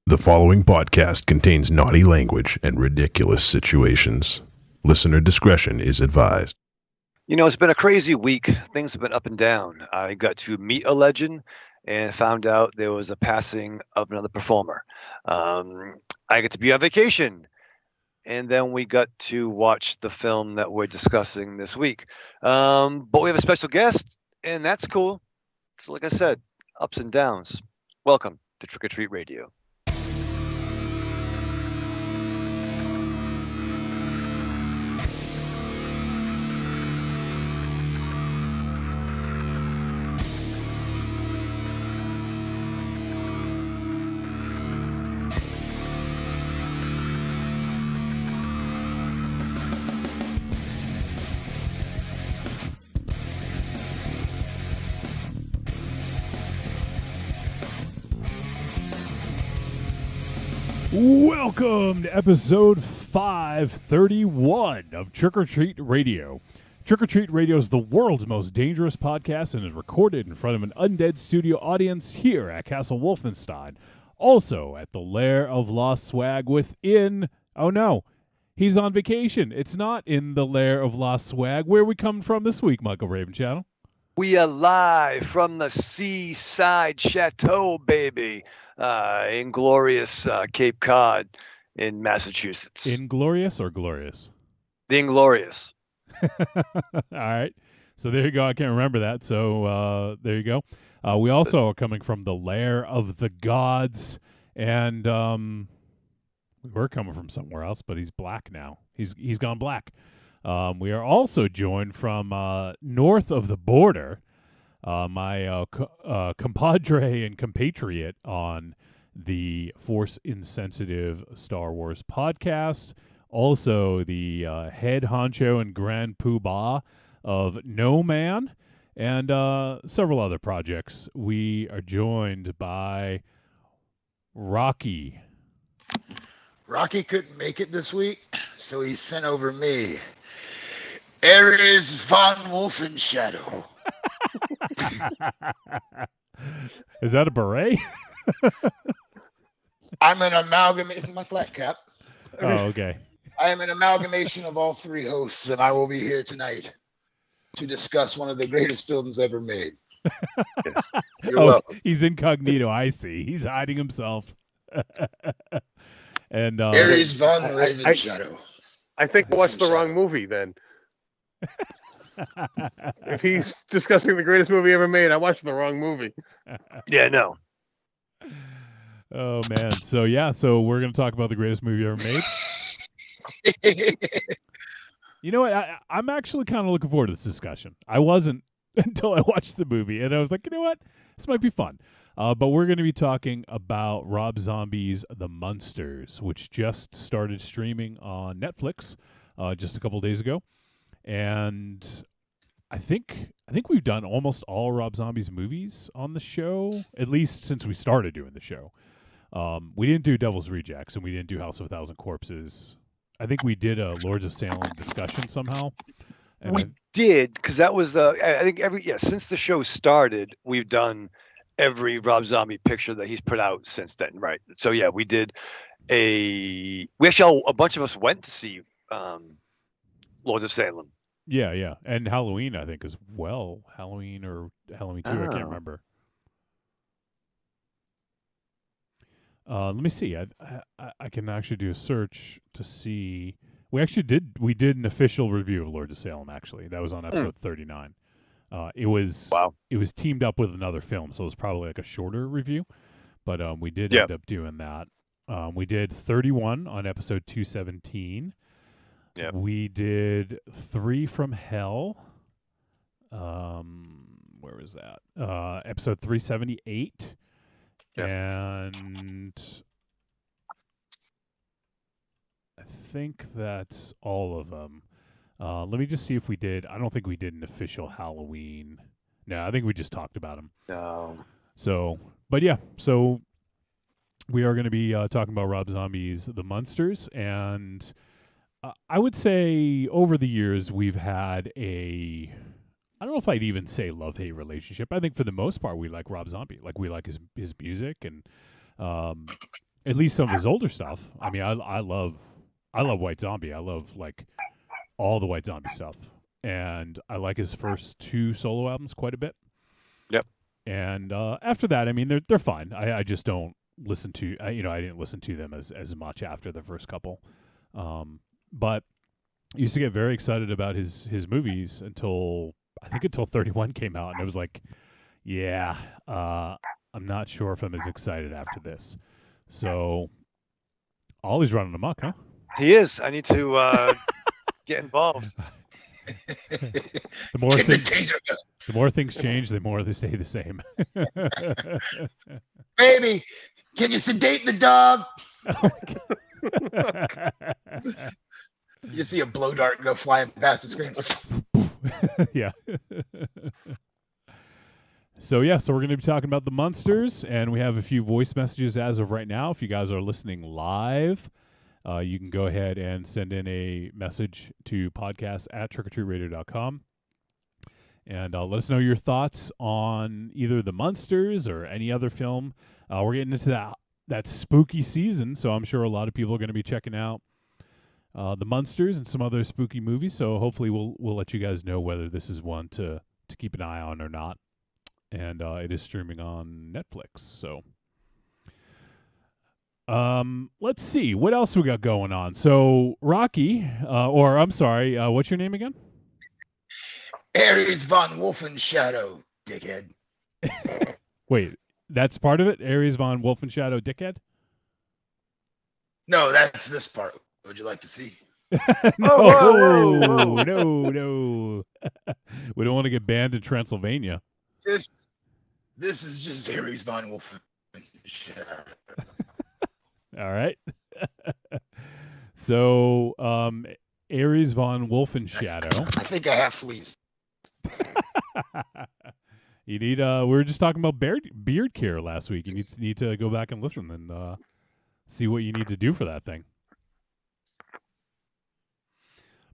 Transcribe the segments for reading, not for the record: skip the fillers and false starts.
The following podcast contains naughty language and ridiculous situations. Listener discretion is advised. You know, it's been a crazy week. Things have been up and down. I got to meet a legend and found out there was a passing of another performer. I get to be on vacation. And then we got to watch the film that we're discussing this week. But we have a special guest, and that's cool. So, like I said, ups and downs. Welcome to Trick or Treat Radio. Welcome to episode 531 of Trick or Treat Radio. Trick or Treat Radio is the world's most dangerous podcast and is recorded in front of an undead studio audience here at Castle Wolfenstein. Also at the Lair of Lost Swag within... Oh no, he's on vacation. It's not in the Lair of Lost Swag. Where are we coming from this week, Michael Ravenchannel? We are live from the Seaside Chateau, baby, in glorious Cape Cod in Massachusetts. Inglorious or glorious? The Inglorious. All right. So there you go. I can't remember that. So there you go. We also are coming from the Lair of the Gods. And we were coming from somewhere else, but he's black now. He's gone black. We are also joined from north of the border, my compadre and compatriot on the Force Insensitive Star Wars podcast, also the head honcho and grand poobah of No Man, and several other projects. We are joined by Rocky. Rocky couldn't make it this week, so he sent over me. Ares von Wolfenshadow. Is that a beret? I'm an amalgamation. This is my flat cap. Oh, okay. I am an amalgamation of all three hosts, and I will be here tonight to discuss one of the greatest films ever made. Yes. You're welcome. He's incognito. I see. He's hiding himself. And Ares von Ravenshadow. I think I watched the wrong movie then. If he's discussing the greatest movie ever made, I watched the wrong movie. Yeah, no. Oh man. So we're gonna talk about the greatest movie ever made. You know what? I'm actually kind of looking forward to this discussion. I wasn't until I watched the movie, and I was like, you know what? This might be fun. But we're going to be talking about Rob Zombie's The Munsters, which just started streaming on Netflix just a couple days ago. And I think we've done almost all Rob Zombie's movies on the show, at least since we started doing the show. We didn't do Devil's Rejects, and we didn't do House of a Thousand Corpses. I think we did a Lords of Salem discussion somehow. And We did, because that was I think since the show started, we've done every Rob Zombie picture that he's put out since then, right? So yeah, we did a bunch of us went to see Lords of Salem. Yeah, and Halloween I think as well. Halloween or Halloween 2, I can't remember. Let me see. I can actually do a search to see. We did an official review of Lords of Salem. Actually, that was on episode 39. It was teamed up with another film, so it was probably like a shorter review. But we did end up doing that. We did 31 on episode 217. Yeah. We did 3 from Hell. Where was that? Episode 378. Yeah. And I think that's all of them. Let me just see if we did. I don't think we did an official Halloween. No, I think we just talked about them. No. So, but yeah, so we are going to be talking about Rob Zombie's The Munsters, and I would say over the years we've had I don't know if I'd even say love-hate relationship. I think for the most part we like Rob Zombie. Like we like his music, and at least some of his older stuff. I mean, I love White Zombie. I love like all the White Zombie stuff, and I like his first 2 solo albums quite a bit. Yep. And after that, I mean, they're fine. I just don't listen to I didn't listen to them as much after the first couple. But I used to get very excited about his movies until 31 came out, and it was like, yeah, I'm not sure if I'm as excited after this. So Ollie's running amok, huh? He is. I need to get involved. The more things change, the more they stay the same. Baby, can you sedate the dog? You see a blow dart go flying past the screen. Yeah. So we're going to be talking about the Munsters, and we have a few voice messages as of right now. If you guys are listening live, you can go ahead and send in a message to podcast@trickortreatradio.com and let us know your thoughts on either the Munsters or any other film. We're getting into that spooky season, so I'm sure a lot of people are going to be checking out the Munsters and some other spooky movies. So hopefully we'll let you guys know whether this is one to keep an eye on or not. And it is streaming on Netflix. So let's see what else we got going on. So Rocky, what's your name again? Aries von Wolfenshadow, dickhead. Wait, that's part of it? Aries von Wolfenshadow, dickhead? No, that's this part. Would you like to see? No, whoa. No. We don't want to get banned in Transylvania. This is just Aries von Wolfenshadow. All right. So, Aries von Wolfenshadow. I think I have fleas. You need. We were just talking about beard care last week. You need to go back and listen and see what you need to do for that thing.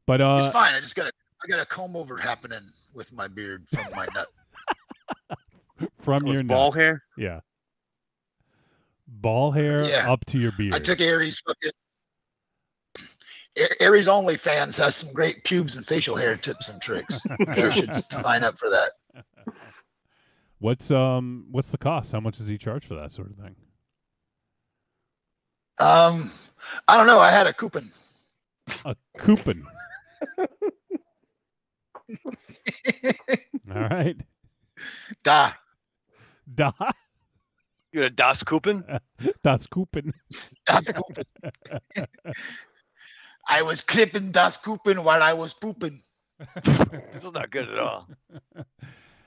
But it's fine. I got a comb over happening with my beard from my nut. From your ball nuts. hair? Yeah. Ball hair up to your beard. I took Aries. Aries Only fans has some great pubes and facial hair tips and tricks. You should sign up for that. What's the cost? How much does he charge for that sort of thing? I don't know. I had a coupon. A coupon. All right. Da. You got a Das Coupon? Das Coupon. Das Coupon. I was clipping Das Coupon while I was pooping. This is not good at all.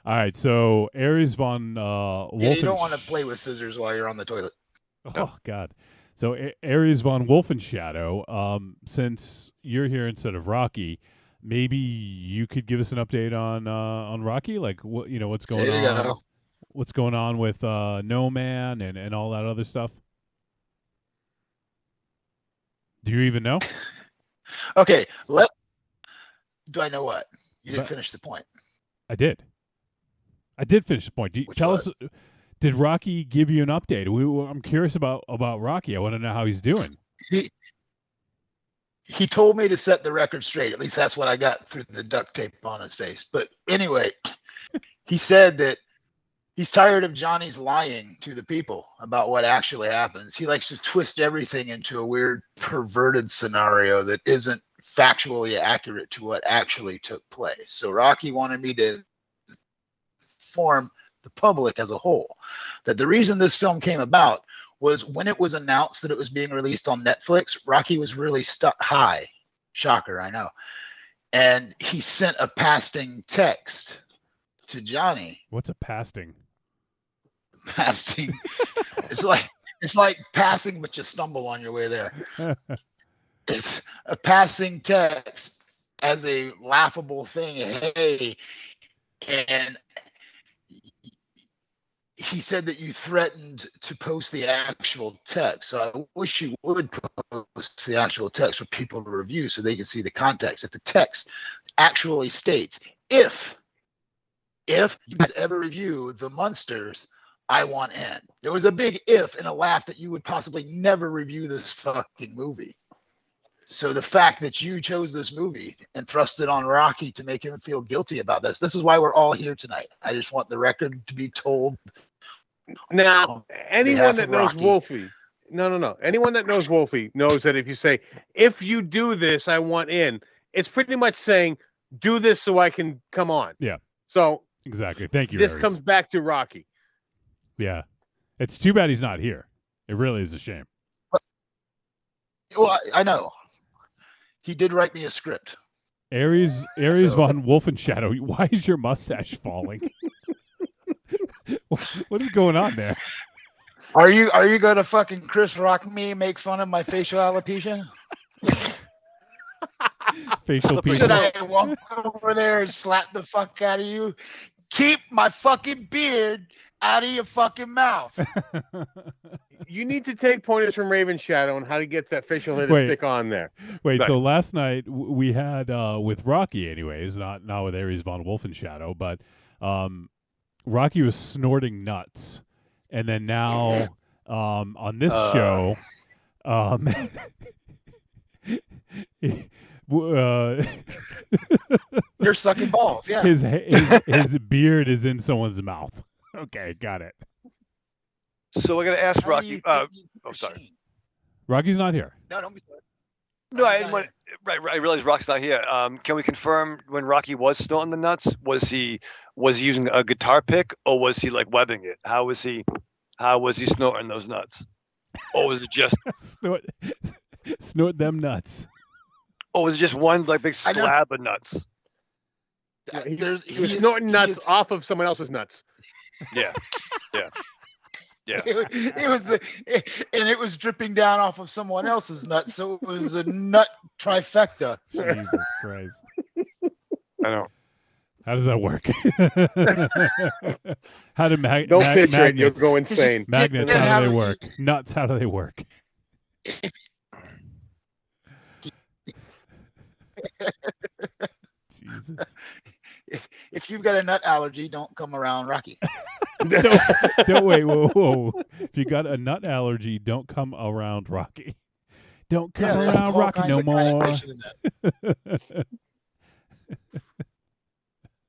All right, so Aries von Wolfenshadow's. You don't want to play with scissors while you're on the toilet. Oh, God. So Aries von Wolfenshadow, since you're here instead of Rocky, maybe you could give us an update on Rocky, like what's going on. Go. What's going on with No Man and all that other stuff? Do you even know? Okay, do I know what? You didn't finish the point. I did finish the point. Tell us, did Rocky give you an update? I'm curious about Rocky. I want to know how he's doing. He told me to set the record straight. At least that's what I got through the duct tape on his face. But anyway, he said that he's tired of Johnny's lying to the people about what actually happens. He likes to twist everything into a weird, perverted scenario that isn't factually accurate to what actually took place. So Rocky wanted me to inform the public as a whole that the reason this film came about was when it was announced that it was being released on Netflix, Rocky was really stuck high. Shocker, I know. And he sent a passing text to Johnny. What's a passing? Passing. It's like passing, but you stumble on your way there. It's a passing text as a laughable thing. Hey, and he said that you threatened to post the actual text. So I wish you would post the actual text for people to review so they can see the context. If the text actually states, if you guys ever review the Munsters, I want in. There was a big if and a laugh that you would possibly never review this fucking movie. So the fact that you chose this movie and thrust it on Rocky to make him feel guilty about this is why we're all here tonight. I just want the record to be told. Now, anyone that knows Rocky. Wolfie, no. Anyone that knows Wolfie knows that if you say, if you do this, I want in, it's pretty much saying, do this so I can come on. Yeah. So Exactly. Thank you, this Aries. comes back to Rocky. Yeah. It's too bad he's not here. It really is a shame. Well, I know. He did write me a script. Aries von Wolfenshadow, why is your mustache falling? What is going on there? Are you gonna fucking Chris Rock me, make fun of my facial alopecia? Facial piece. Should I walk over there and slap the fuck out of you? Keep my fucking beard out of your fucking mouth. You need to take pointers from Raven Shadow on how to get that facial hair to Wait. stick on there. Wait, Right. so last night we had with Rocky, anyways, not with Aries von Wolfenshadow, but Rocky was snorting nuts, and then now on this show, You're sucking balls, yeah. his beard is in someone's mouth. Okay, got it. So we're gonna ask How do Rocky. you think you Oh, sorry. machine? Rocky's not here. No, don't be sorry. No, I He's didn't not want. Right, I realize Rocky's not here. Can we confirm when Rocky was snorting the nuts? Was he using a guitar pick, or was he like webbing it? How was he snorting those nuts? Or was it just? Snort them nuts. Or was it just one like big I know- slab of nuts? He There's- was he is- snorting he nuts is- off of someone else's nuts. Yeah, yeah. It was dripping down off of someone else's nut, so it was a nut trifecta. Jesus Christ. I know. How does that work? How do Don't picture it, you'll magnets? go insane. Magnets, Yeah, how do how they do you- work? Nuts, how do they work? Jesus. If you've got a nut allergy, don't come around Rocky. Don't wait, whoa. If you got a nut allergy, don't come around Rocky. Don't come there's around all Rocky kinds no of more. connotation in that.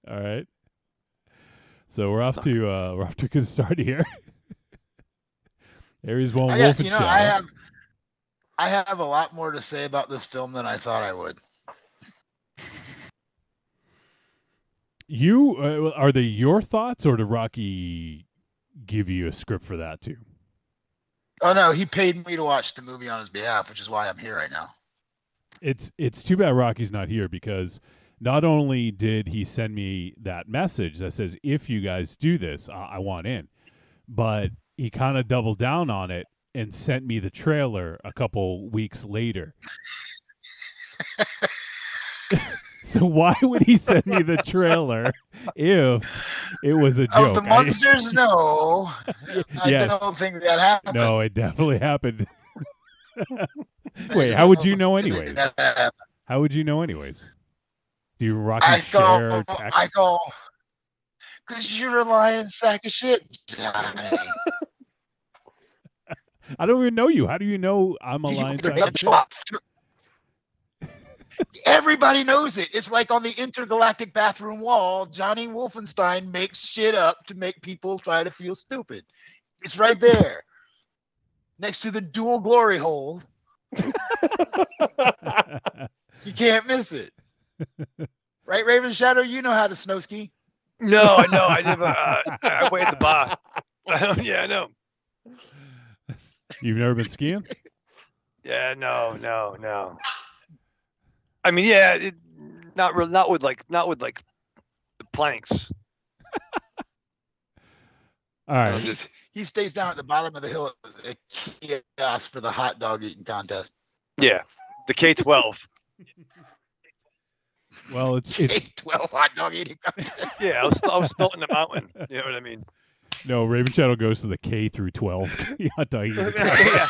All right. So we're off to a good start here. Aries von Wolfenshadow. I have a lot more to say about this film than I thought I would. You are they your thoughts, or did Rocky give you a script for that too? Oh no, he paid me to watch the movie on his behalf, which is why I'm here right now. It's too bad Rocky's not here, because not only did he send me that message that says, if you guys do this, I want in, but he kind of doubled down on it and sent me the trailer a couple weeks later. So why would he send me the trailer if it was a Oh, joke? the Munsters? No. I Yes. don't think that happened. No, it definitely happened. Wait, how would you know anyways? That happened. How would you know anyways? Do you Rocky I share go, text? I go, because you're a lying sack of shit, Johnny. I don't even know you. How do you know I'm a lying sack of shit? Everybody knows it. It's like on the intergalactic bathroom wall, Johnny Wolfenstein makes shit up to make people try to feel stupid. It's right there. Next to the dual glory hole. You can't miss it. Right, Raven Shadow? You know how to snow ski. No, I never. I wait at the bar. Yeah, I know. You've never been skiing? Yeah, no. I mean, yeah, not with the planks. All right. He stays down at the bottom of the hill at the kiosk for the hot dog eating contest. Yeah, the K-12. Well, it's 12 hot dog eating contest. Yeah, I was still in the mountain. You know what I mean? no. Raven Shadow goes to the K through 12. Hot dog eating. Yeah.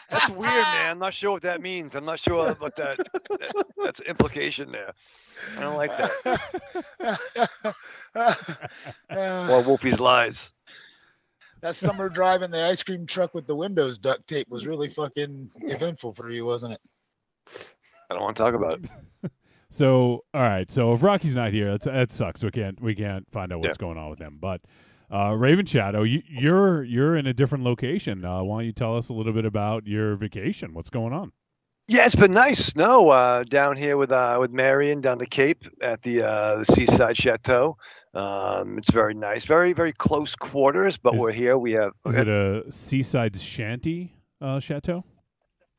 That's weird, man. I'm not sure what that means. I'm not sure what that's implication there. I don't like that. Or Wolfie's lies. That summer drive in the ice cream truck with the windows duct tape was really fucking eventful for you, wasn't it? I don't want to talk about it. So, all right. So if Rocky's not here, that sucks. We can't find out what's going on with him. But Raven Shadow, you're in a different location. Why don't you tell us a little bit about your vacation? What's going on? Yeah, it's been nice. No, down here with Marion down the Cape at the Seaside Chateau. It's very nice, very very close quarters. But we're here. We have. Is it a seaside shanty chateau?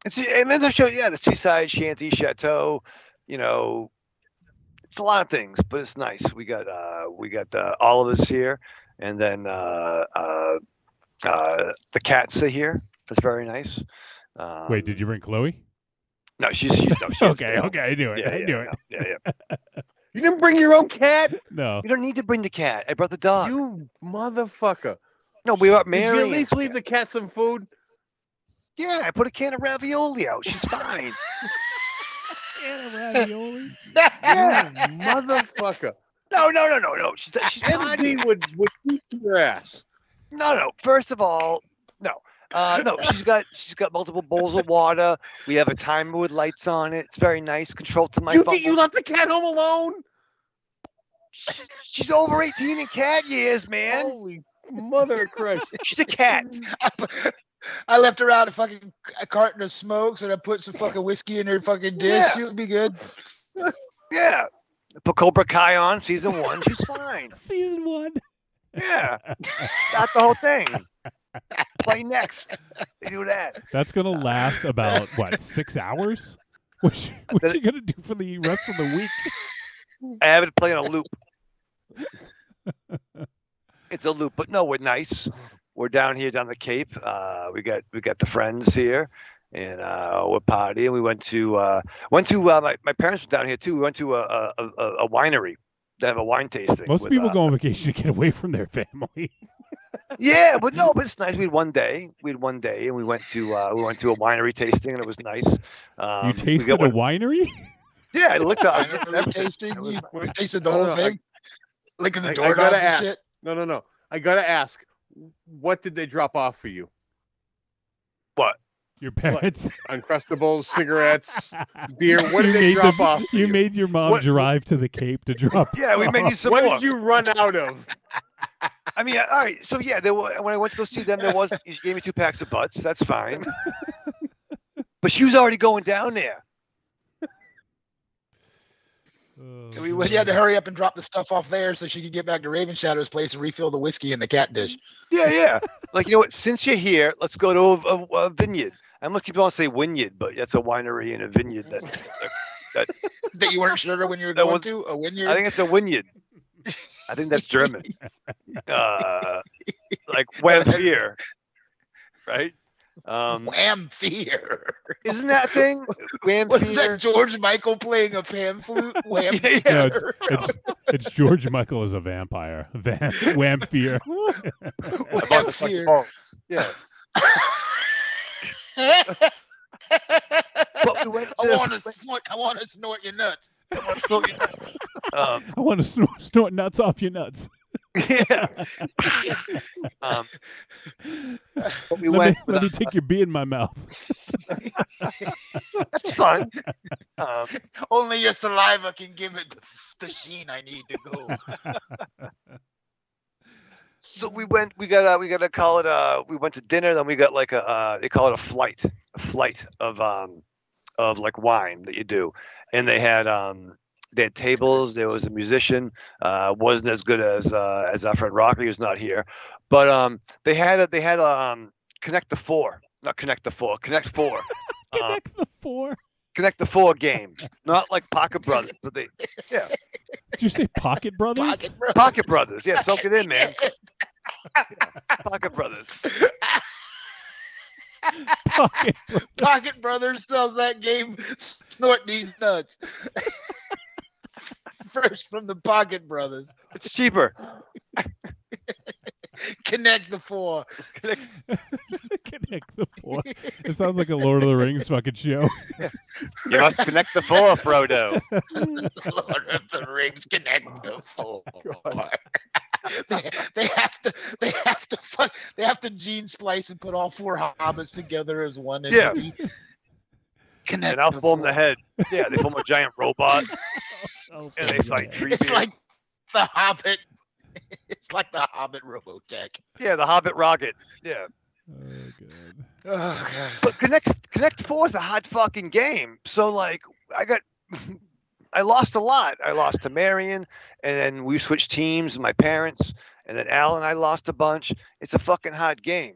The Seaside Shanty Chateau. You know, it's a lot of things, but it's nice. We got all of us here, and then the cats are here. That's very nice. Wait, did you bring Chloe? No, she's okay. I knew it. I knew it. Yeah. You didn't bring your own cat? No. You don't need to bring the cat. I brought the dog. You motherfucker. No, we were Did married. you at least leave the cat some food? Yeah, I put a can of ravioli out. She's fine. Can of ravioli? You motherfucker. No. She's fine. MZ would eat your ass. No. First of all, no. No, she's got multiple bowls of water. We have a timer with lights on it. It's very nice. Controlled to my phone. You left the cat home alone? She's over 18 in cat years, man. Holy mother of Christ. She's a cat. I left her out a carton of smokes, and I put some fucking whiskey in her fucking dish. Yeah. She would be good. Yeah. Put Cobra Kai on season 1. She's fine. Season 1. Yeah. That's the whole thing. Play next. They do that. That's gonna last about 6 hours? What you gonna do for the rest of the week? I have it playing a loop. It's a loop, but no, we're nice. We're down the Cape. We got the friends here, and we're partying. We went to my parents were down here too. We went to a winery. They have a wine tasting. Most people go on vacation to get away from their family. Yeah, but it's nice. We had one day, and we went to a winery tasting, and it was nice. You tasted a winery? Yeah, I looked at Winery tasting. You tasted the whole thing. Licking the I door gotta and ask. shit. No. I gotta ask. What did they drop off for you? What? Your parents? Uncrustables, cigarettes, beer. What did they drop off? You made your mom drive to the Cape to drop. Yeah, we made you some What more. did you run out of? I mean, all right. So yeah, when I went to go see them, she gave me 2 packs of butts. That's fine. But she was already going down there. She had to hurry up and drop the stuff off there so she could get back to Raven Shadow's place and refill the whiskey in the cat dish. Yeah. Like, you know what? Since you're here, let's go to a vineyard. I'm gonna keep on saying vineyard, but that's a winery and a vineyard That you weren't sure when you were going to a vineyard. I think it's a vineyard. I think that's German. Like Whamfier, right? Whamfier. Isn't that a thing? Whamfier. What is that? George Michael playing a pan flute? Whamfier. No, it's George Michael as a vampire. Whamfier. Whamfier. Yeah. But we went I want to snort your nuts. I want to snort nuts off your nuts. Yeah. But let me take your bee in my mouth. That's fun. Only your saliva can give it the sheen I need to go. So we went to call it we went to dinner, then we got like they call it a flight of like wine that you do, and they had tables. There was a musician. Wasn't as good as our friend Rocky, who's not here, but they had Connect 4. Connect 4. Connect the 4. Connect the 4 game, not like Pocket Brothers, but they Did you say Pocket Brothers? Pocket Brothers. Yeah, soak it in, man. Pocket Brothers. Pocket Brothers sells that game. Snort these nuts. First from the Pocket Brothers. It's cheaper. Connect the 4. Connect the four. It sounds like a Lord of the Rings fucking show. You must connect the four, Frodo. Lord of the Rings, connect the four. they have to gene splice and put all four hobbits together as one entity. Connect And I'll the form four. the head. Yeah, they form a giant robot, Oh, and they fight yeah. It's Treebeard. like the Hobbit. It's like the Hobbit Robotech. Yeah, the Hobbit rocket. Yeah. Oh, good. Oh god. But Connect Four is a hot fucking game. So like, I lost a lot. I lost to Marion, and then we switched teams. My parents, and then Al and I lost a bunch. It's a fucking hot game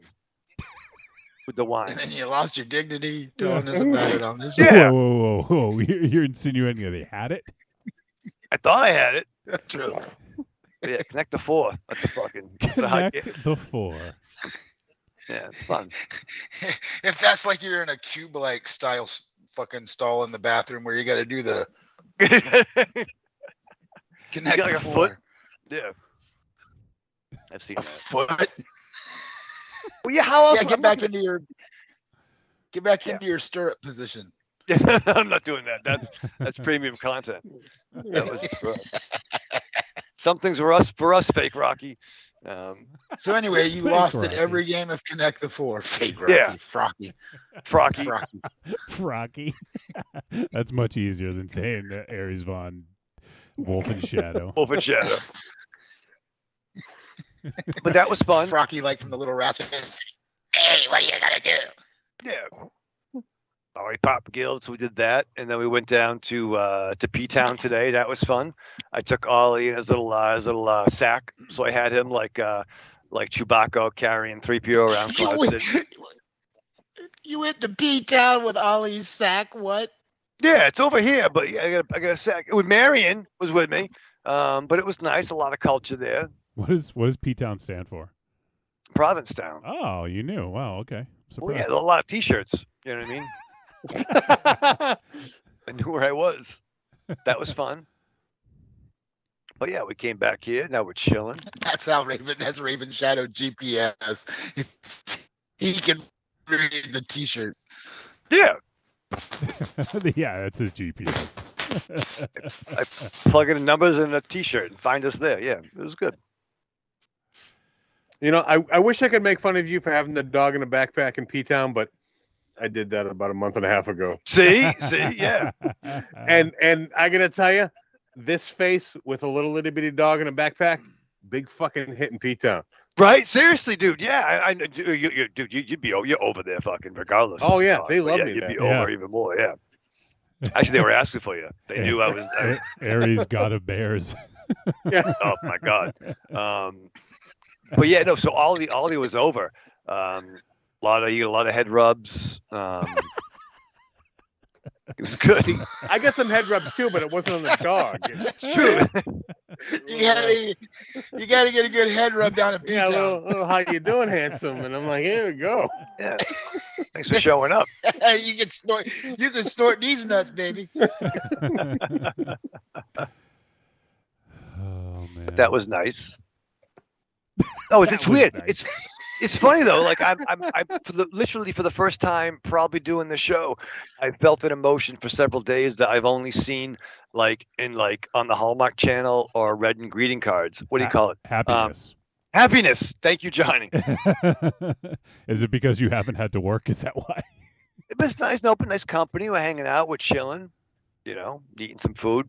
with the wine. And then you lost your dignity telling us about it on this. Yeah. Whoa. You're insinuating that they had it? I thought I had it. True. But yeah, Connect the Four. That's a fucking. It's a hot game. Connect the four. Yeah, it's fun. If that's like you're in a cube-like style fucking stall in the bathroom where you got to do the connect got the like a four. foot? Yeah. I've seen A that. foot. Well, yeah. How else? Yeah, get back into your Yeah. into your stirrup position. Yeah, I'm not doing that. That's premium content. That was for us. Some things were for us, fake Rocky. So anyway, you Fake lost Rocky. at every game of Connect the Four. Fake Rocky. Yeah. Frocky. Frocky. Frocky. Froggy. That's much easier than saying Aries Vaughn, Wolf and Shadow. Open shadow. But that was fun. Frocky like from the Little Rascals. Hey, what are you gonna do? Yeah. Sorry, Pop Guild. So we did that, and then we went down to P Town today. That was fun. I took Ollie in his little sack, so I had him like Chewbacca carrying 3PO around. You Cloud went, City. you went to P-Town with Ollie's sack. What? Yeah, it's over here, but yeah, I got a sack. With Marion was with me, but it was nice. A lot of culture there. What does P-Town stand for? Provincetown. Oh, you knew. Wow, okay. Well, yeah, Surprised. a lot of T-shirts. You know what I mean? I knew where I was. That was fun. But yeah, we came back here. Now we're chilling. That's how Raven. That's Raven Shadow GPS. He can read the T-shirts. Yeah, Yeah, that's his GPS. plug in the numbers in a T-shirt and find us there. Yeah, it was good. You know, I wish I could make fun of you for having the dog in a backpack in P-Town, but I did that about a month and a half ago. See, yeah. And I gotta tell you, this face with a little itty bitty dog in a backpack, big fucking hit in P-Town. Right? Seriously, dude. Yeah, I dude, you're over there, fucking regardless. Oh, yeah, of they the dog, love but me, You'd man. be Yeah. over even more. Yeah. Actually, they were asking for you. They knew I was. Aries, god of bears. Yeah. Oh my god. But yeah, no. So Ollie was over. You get a lot of head rubs. It was good. I got some head rubs too, but it wasn't on the dog. It's true. You gotta get a good head rub down at Yeah, P-Town. little, how you doing, handsome? And I'm like, here we go. Yeah. Thanks for showing up. You can snort these nuts, baby. Oh man. That was nice. Oh, it's That was weird. nice. It's funny though. Like I'm literally for the first time probably doing the show, I felt an emotion for several days that I've only seen like on the Hallmark Channel or read in greeting cards. What do you call it? happiness. Happiness. Thank you, Johnny. Is it because you haven't had to work? Is that why? It was nice. No, but nice company. We're hanging out. We're chilling. You know, eating some food.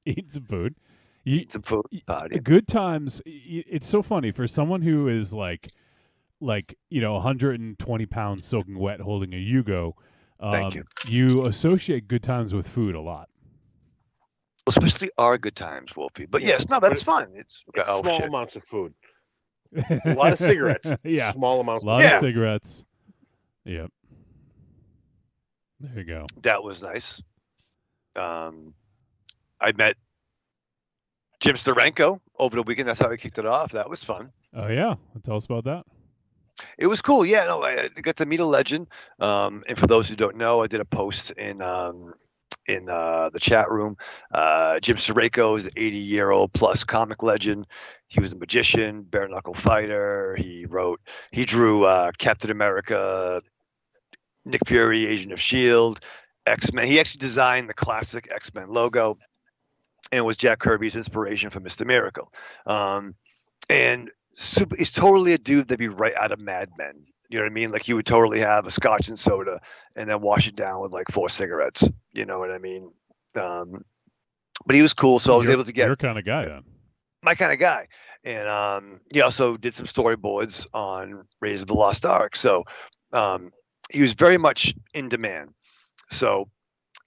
Eating some food. Eating some food. Party. Good times. It's so funny for someone who is like 120 pounds soaking wet holding a Yugo. Thank you. You associate good times with food a lot. Especially our good times, Wolfie. But Yeah, yes, no, but that's fun. It's oh, small shit. amounts of food. A lot of cigarettes. Yeah. Small A amounts. lot Yeah. of cigarettes. Yep. There you go. That was nice. I met Jim Sterenko over the weekend. That's how we kicked it off. That was fun. Oh yeah. Tell us about that. It was cool. Yeah, no, I got to meet a legend. And for those who don't know, I did a post in in the chat room. Jim Sireko is an 80-year-old plus comic legend. He was a magician, bare knuckle fighter. He drew Captain America, Nick Fury, Agent of S.H.I.E.L.D., X-Men. He actually designed the classic X-Men logo, and it was Jack Kirby's inspiration for Mr. Miracle. And he's totally a dude that'd be right out of Mad Men. You know what I mean? Like he would totally have a scotch and soda and then wash it down with like 4 cigarettes. You know what I mean? But he was cool, so I was able to get your kind of guy then. my kind of guy. And he also did some storyboards on Raiders of the Lost Ark. So he was very much in demand. So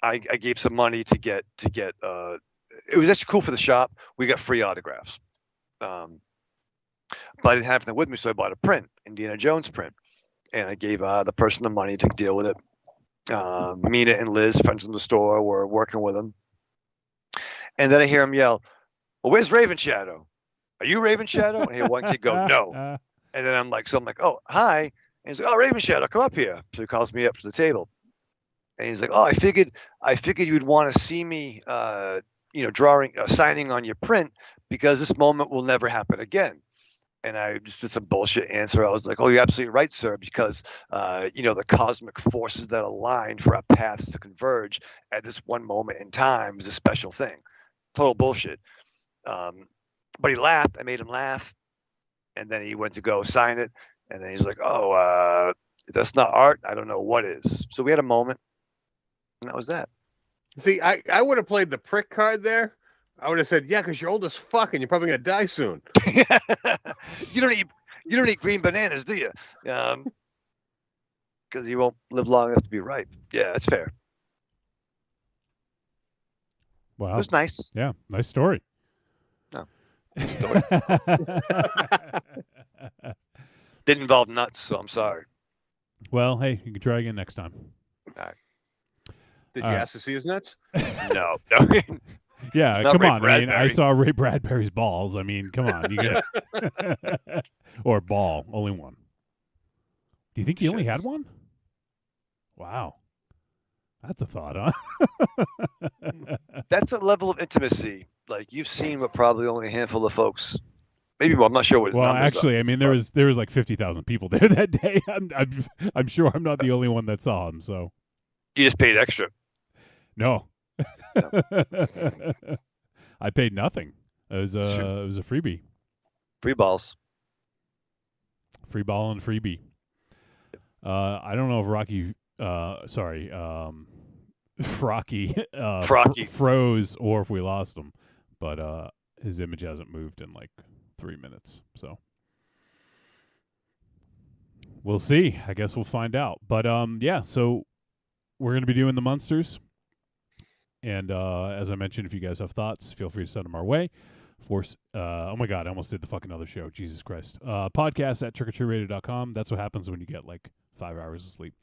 I gave some money to get. It was actually cool for the shop. We got free autographs. But I didn't have them with me, so I bought a print, Indiana Jones print, and I gave the person the money to deal with it. Mina and Liz, friends from the store, were working with him. And then I hear him yell, "Well, where's Raven Shadow? Are you Raven Shadow?" And I hear one kid go, "No." And then I'm like, "Oh, hi." And he's like, "Oh, Raven Shadow, come up here." So he calls me up to the table. And he's like, "Oh, I figured you'd want to see me, signing on your print because this moment will never happen again." And I just did some bullshit answer. I was like, "Oh, you're absolutely right, sir, because the cosmic forces that align for our paths to converge at this one moment in time is a special thing." Total bullshit. But he laughed. I made him laugh, and then he went to go sign it, and then he's like, "Oh, if that's not art, I don't know what is." So we had a moment, and that was that. See, I would have played the prick card there. I would have said, "Yeah, because you're old as fuck and you're probably gonna die soon." You don't eat green bananas, do you? Because you won't live long enough to be ripe. Yeah, that's fair. Wow, it was nice. Yeah, nice story. No, story. Didn't involve nuts, so I'm sorry. Well, hey, you can try again next time. All right. Did you ask to see his nuts? No. Yeah, come Ray on. Bradbury. I mean, I saw Ray Bradbury's balls. I mean, come on. You get or ball, only one. Do you think he only had one? Wow. That's a thought, huh? That's a level of intimacy. Like you've seen what probably only a handful of folks. Maybe more. I'm not sure what his numbers actually, are. I mean, there was like 50,000 people there that day. I'm sure I'm not the only one that saw him. So you just paid extra. No. I paid nothing. It was a freebie. Free balls. Free ball and freebie. I don't know if Frocky froze or if we lost him, but his image hasn't moved in like 3 minutes. So we'll see. I guess we'll find out. But yeah, so we're going to be doing the Munsters. And as I mentioned, if you guys have thoughts, feel free to send them our way. Oh my God, I almost did the fucking other show. Jesus Christ. Podcast at trickortreatradio.com. That's what happens when you get like 5 hours of sleep.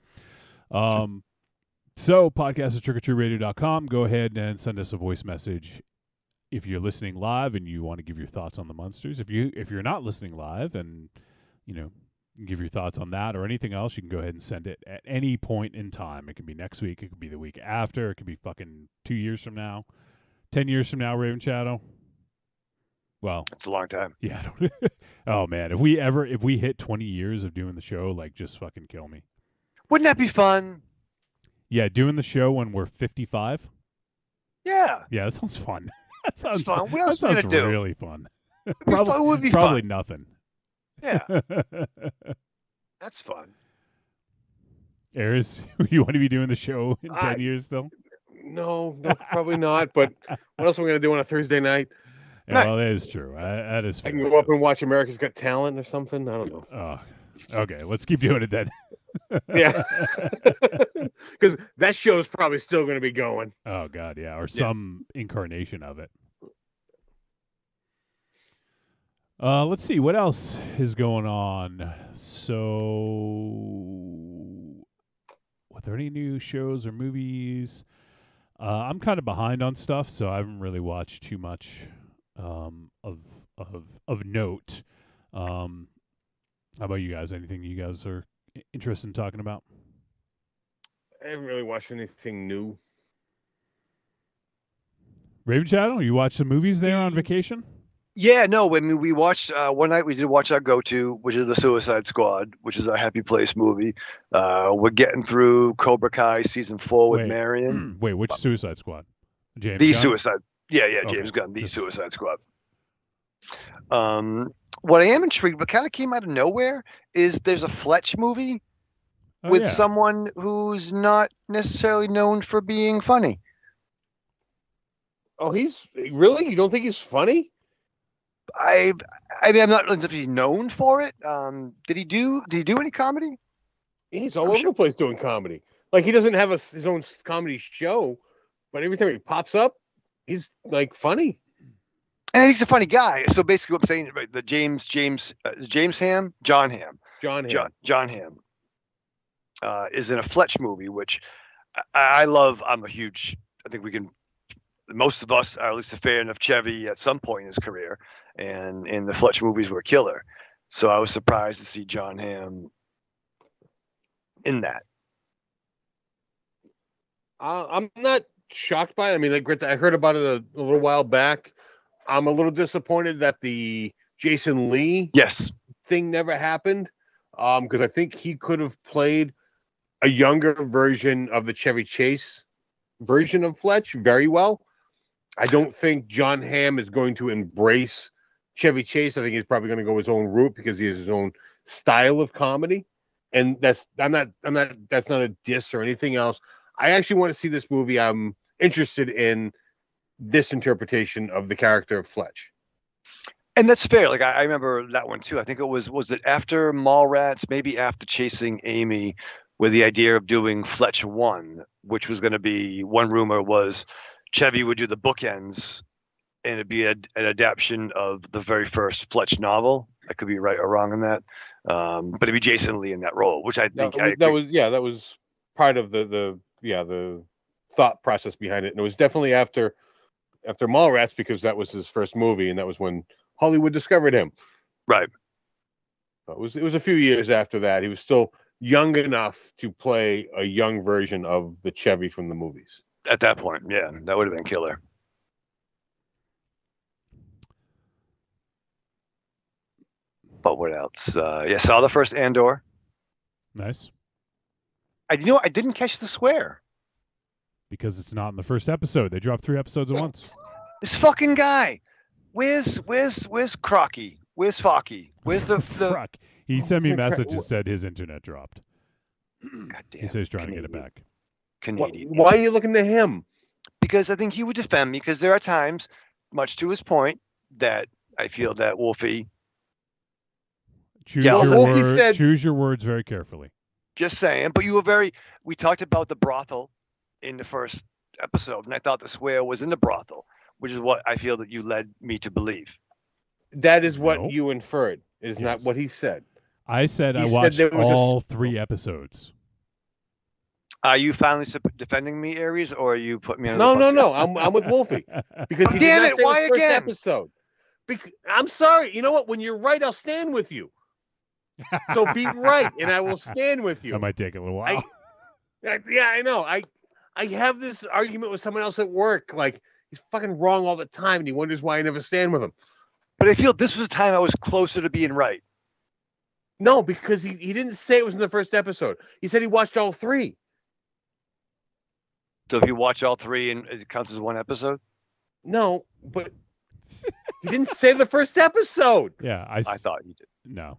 So podcast at trickortreatradio.com. Go ahead and send us a voice message if you're listening live and you want to give your thoughts on the Munsters. If you're not listening live and give your thoughts on that or anything else, you can go ahead and send it at any point in time. It can be next week. It could be the week after. It could be fucking 2 years from now, 10 years from now, Raven Shadow. Well, it's a long time. Yeah. Oh man, if we hit 20 years of doing the show, like just fucking kill me. Wouldn't that be fun? Yeah, doing the show when we're 55. Yeah. Yeah, that sounds fun. That sounds fun. What else are we gonna do? Really fun. It would be probably fun. Nothing. Yeah. That's fun. Aris, you want to be doing the show in 10 years still? No, probably not. But what else are we going to do on a Thursday night? Yeah, well, that is true. That is fair. I can go up and watch America's Got Talent or something. I don't know. Oh, okay. Let's keep doing it then. Yeah. Because that show is probably still going to be going. Oh, God, yeah. Or some incarnation of it. Let's see. What else is going on? So, were there any new shows or movies? I'm kind of behind on stuff, so I haven't really watched too much of note. How about you guys? Anything you guys are interested in talking about? I haven't really watched anything new. Raven Shadow, you watch the movies there on vacation? Yeah, no, I mean, we watched one night. We did watch our go-to, which is the Suicide Squad, which is a Happy Place movie. We're getting through Cobra Kai season 4 with Marion. Wait, which Suicide Squad? James The Gunn? Suicide, yeah, Okay, James Gunn, the just- Suicide Squad. What I am intrigued, but kind of came out of nowhere, is there's a Fletch movie Oh, with yeah. someone who's not necessarily known for being funny. Oh, he's really? You don't think he's funny? I mean, I'm not really known for it. Did he do any comedy? He's all over the place doing comedy. Like he doesn't have his own comedy show, but every time he pops up, he's like funny. And he's a funny guy. So basically, what I'm saying, right? The James Ham, John Ham, John Ham, is in a Fletch movie, which I love. I'm a huge. I think we can. Most of us are at least a fan of Chevy at some point in his career, and the Fletch movies were killer. So I was surprised to see John Ham in that. I'm not shocked by it. I mean, like I heard about it a little while back. I'm a little disappointed that the Jason Lee thing never happened, because I think he could have played a younger version of the Chevy Chase version of Fletch very well. I don't think John Hamm is going to embrace Chevy Chase. I think he's probably going to go his own route because he has his own style of comedy. And that's not a diss or anything else. I actually want to see this movie. I'm interested in this interpretation of the character of Fletch. And that's fair. Like I remember that one too. I think it was it after Mallrats, maybe after Chasing Amy, with the idea of doing Fletch 1, which was going to be, one rumor was Chevy would do the bookends and it'd be an adaptation of the very first Fletch novel. I could be right or wrong on that. But it'd be Jason Lee in that role, which I think that was part of the thought process behind it. And it was definitely after Mallrats, because that was his first movie and that was when Hollywood discovered him. Right. It was a few years after that. He was still young enough to play a young version of the Chevy from the movies. At that point, yeah, that would have been killer. But what else? Saw the first Andor. Nice. I didn't catch the swear. Because it's not in the first episode. They dropped 3 episodes at once. This fucking guy. Where's Crocky? Where's Focky? Where's the Fuck. He sent me a message and said his internet dropped. God damn. He says he's trying to get it back. Canadian. Why are you looking to him? Because I think he would defend me, because there are times, much to his point, that I feel that Wolfie. Choose your words very carefully. Just saying. But we talked about the brothel in the first episode, and I thought the swear was in the brothel, which is what I feel that you led me to believe. That is what you inferred. It is not what he said. I said I watched all 3 episodes. Are you finally defending me, Aries, or are you putting me on? No. I'm with Wolfie because he damn did not it! say Why the first again? episode. I'm sorry. You know what? When you're right, I'll stand with you. So be right, and I will stand with you. That might take a little while. I know. I have this argument with someone else at work. Like he's fucking wrong all the time, and he wonders why I never stand with him. But I feel this was the time I was closer to being right. No, because he didn't say it was in the first episode. He said he watched all 3. So if you watch all 3 and it counts as one episode? No, but he didn't say the first episode. Yeah, I thought you did. No.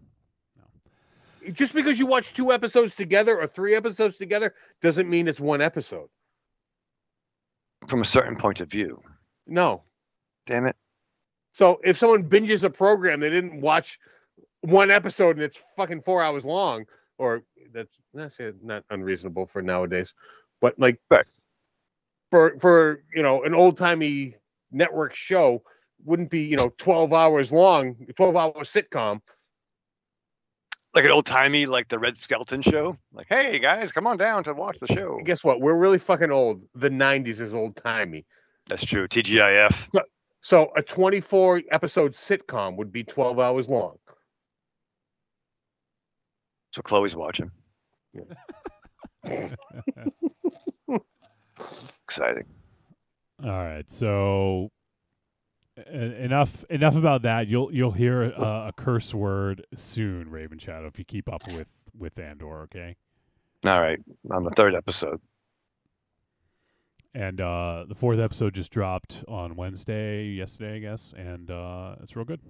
Just because you watch 2 episodes together or 3 episodes together doesn't mean it's one episode. From a certain point of view. No. Damn it. So if someone binges a program, they didn't watch 1 episode and it's fucking 4 hours long, or that's not unreasonable for nowadays, but like for an old-timey network show wouldn't be 12 hours long, 12-hour sitcom. Like an old-timey, like the Red Skelton show. Like, hey guys, come on down to watch the show. Guess what? We're really fucking old. The 90s is old-timey. That's true. TGIF. So a 24-episode sitcom would be 12 hours long. So Chloe's watching. Yeah. Exciting. All right, so enough about that. You'll hear a curse word soon, Raven Shadow, if you keep up with Andor. Okay. All right, on the 3rd episode. And the 4th episode just dropped on yesterday, I guess, and it's real good.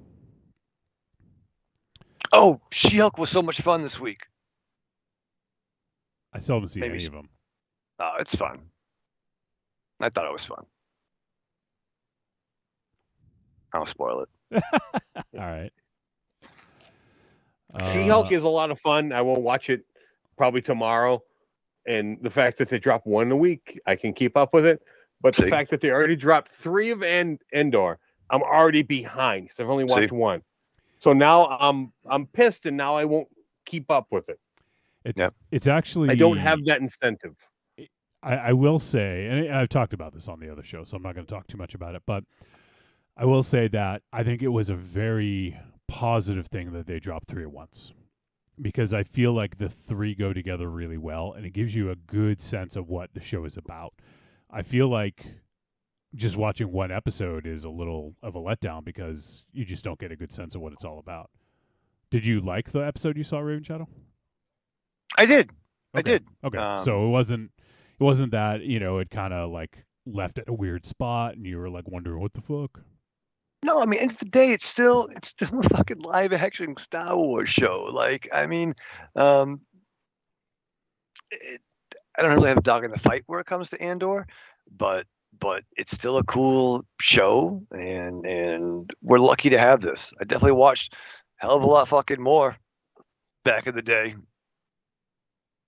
Oh, She-Hulk was so much fun this week. I still haven't seen any of them. Oh, it's fun. I thought it was fun. I won't spoil it. All right. She-Hulk is a lot of fun. I will watch it probably tomorrow. And the fact that they drop one a week, I can keep up with it. But the fact that they already dropped 3 of Endor, I'm already behind because I've only watched one. So now I'm pissed, and now I won't keep up with it. It's actually, I don't have that incentive. I will say, and I've talked about this on the other show, so I'm not going to talk too much about it, but I will say that I think it was a very positive thing that they dropped 3 at once, because I feel like the 3 go together really well, and it gives you a good sense of what the show is about. I feel like just watching one episode is a little of a letdown because you just don't get a good sense of what it's all about. Did you like the episode you saw, Raven Shadow? I did. Okay. I did. Okay. So it wasn't that, it kind of like left at a weird spot and you were like wondering what the fuck? No, I mean, end of the day, it's still a fucking live action Star Wars show. Like, I mean, I don't really have a dog in the fight where it comes to Andor, but it's still a cool show, and we're lucky to have this. I definitely watched a hell of a lot fucking more back in the day.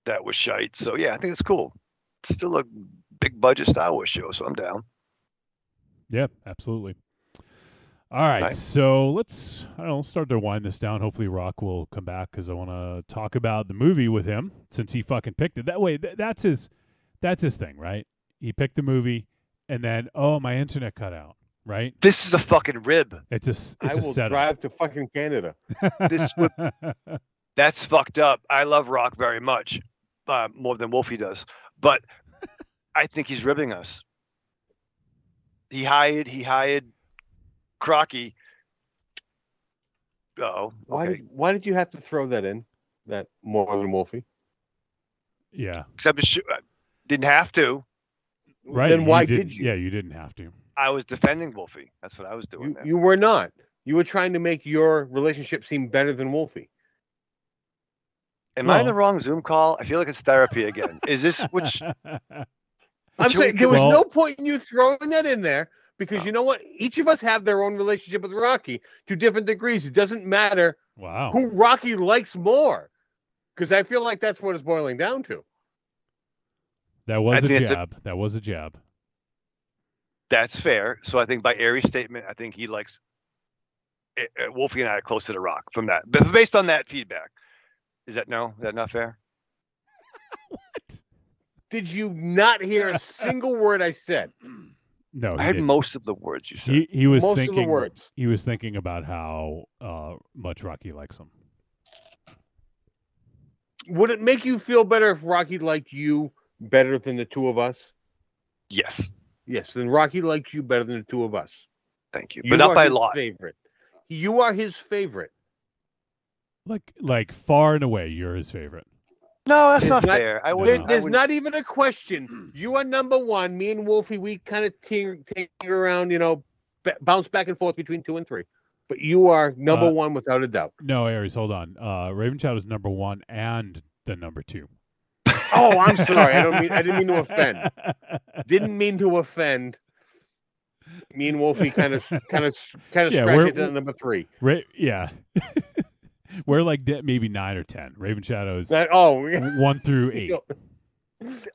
That was shite. So yeah, I think it's cool. It's still a big budget Star Wars show, so I'm down. Yeah, absolutely. All right, nice. So let's start to wind this down. Hopefully Rock will come back because I want to talk about the movie with him since he fucking picked it. That way, that's his thing, right? He picked the movie, and then my internet cut out. Right? This is a fucking rib. It's a setup. Drive to fucking Canada. That's fucked up. I love Rock very much, more than Wolfie does, but I think he's ribbing us. He hired Crocky. Oh, okay. Why did you have to throw that in? That more than Wolfie? Yeah. Except didn't have to. Right. Then why did you? Yeah, you didn't have to. I was defending Wolfie. That's what I was doing. You were not. You were trying to make your relationship seem better than Wolfie. Am I in the wrong Zoom call? I feel like it's therapy again. Is this which? I'm saying there was no point in you throwing that in there because you know what? Each of us have their own relationship with Rocky to different degrees. It doesn't matter who Rocky likes more because I feel like that's what it's boiling down to. That was a jab. That was a jab. That's fair. So I think by Aries' statement, I think he likes Wolfie and I are close to the Rock from that. But based on that feedback, is that not fair? What? Did you not hear a single word I said? No, I heard most of the words you said. He was most thinking. Of the words. He was thinking about how much Rocky likes him. Would it make you feel better if Rocky liked you better than the two of us? Yes. Yes, then Rocky likes you better than the two of us. Thank you, but not by a lot. Favorite. You are his favorite. Like far and away, you're his favorite. No, that's not fair. There's not even a question. You are number one. Me and Wolfie, we kind of ting around, bounce back and forth between 2 and 3. But you are number one without a doubt. No, Aries, hold on. Raven Shadow is number 1 and the number 2. Oh, I'm sorry. I didn't mean to offend. Didn't mean to offend. Me and Wolfie kind of scratch it to number 3. Yeah. We're like maybe 9 or 10. Raven Shadow is 1 through 8.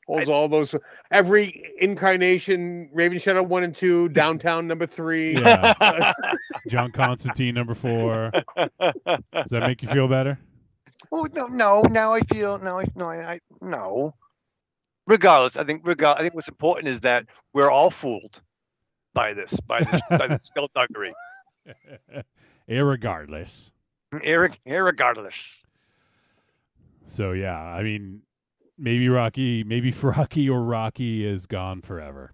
All those every incarnation, Raven Shadow 1 and 2, Downtown number 3. Yeah. John Constantine number 4. Does that make you feel better? Oh no. Now I feel no. Regardless, I think what's important is that we're all fooled by this skullduggery. Irregardless. Irregardless. So yeah, I mean, maybe Rocky or Rocky is gone forever.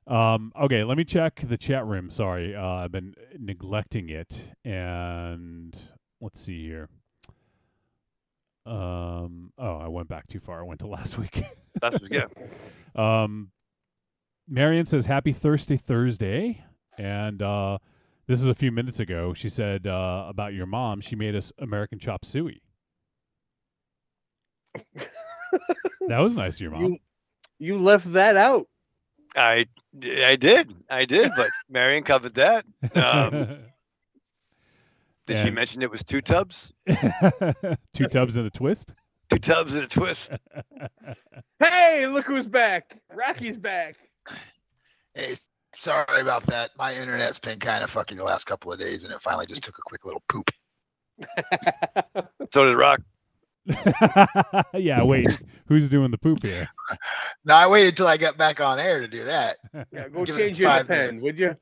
Okay, let me check the chat room. Sorry, I've been neglecting it. And let's see here. Oh, I went back too far. I went to last week. That's yeah. Marion says, "Happy Thursday," and this is a few minutes ago. She said about your mom. She made us American chop suey. That was nice of your mom. You left that out. I did, but Marion covered that. Did she mention it was 2 tubs? 2 tubs and a twist? 2 tubs and a twist. Hey, look who's back. Rocky's back. Hey, sorry about that. My internet's been kind of fucking the last couple of days, and it finally just took a quick little poop. So did Rock. Yeah, wait. Who's doing the poop here? No, I waited till I got back on air to do that. Yeah, go change your pen, would you?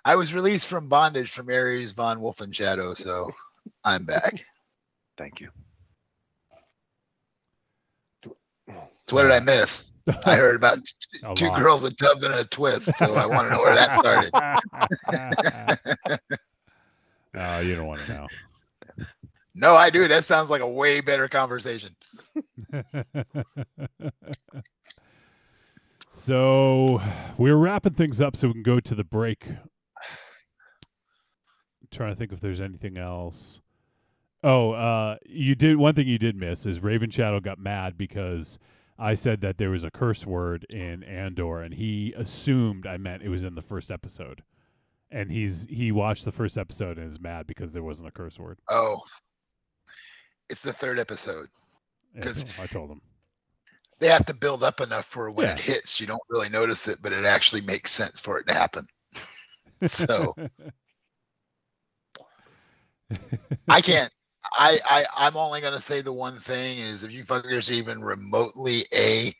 I was released from bondage from Ares von Wolfenshadow, so I'm back. Thank you. So what did I miss? I heard about two girls, a tub, and a twist, so I want to know where that started. No, you don't want to know. No, I do. That sounds like a way better conversation. So we're wrapping things up so we can go to the break. I'm trying to think if there's anything else. Oh, one thing you did miss is Raven Shadow got mad because I said that there was a curse word in Andor, and he assumed I meant it was in the first episode. And he watched the first episode and is mad because there wasn't a curse word. Oh, it's the 3rd episode. Because I told him they have to build up enough for when it hits. You don't really notice it, but it actually makes sense for it to happen. So I can't. I'm only gonna say the one thing is if you fuckers even remotely a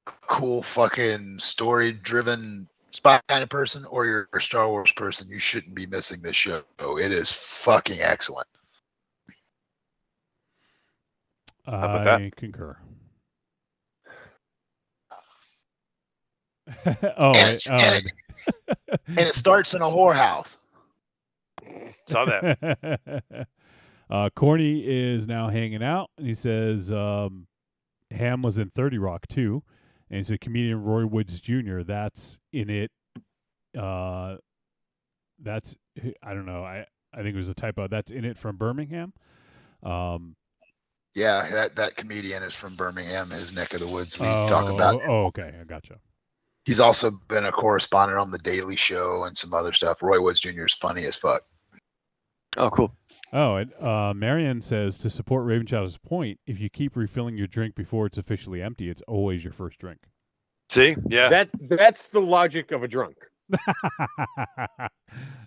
cool fucking story driven spy kind of person, or you're a Star Wars person, you shouldn't be missing this show. It is fucking excellent. I concur. And it starts in a whorehouse. Saw that. Corny is now hanging out. He says Ham was in 30 Rock too, and he said comedian Roy Woods Jr. That's in it. That's I don't know. I think it was a typo. That's in it from Birmingham. Yeah, that comedian is from Birmingham, his neck of the woods. We talk about. Oh, okay, I gotcha. He's also been a correspondent on The Daily Show and some other stuff. Roy Woods Jr. is funny as fuck. Oh, cool. Oh, and Marion says to support Raven Shadow's point, if you keep refilling your drink before it's officially empty, it's always your first drink. See? Yeah. That's the logic of a drunk.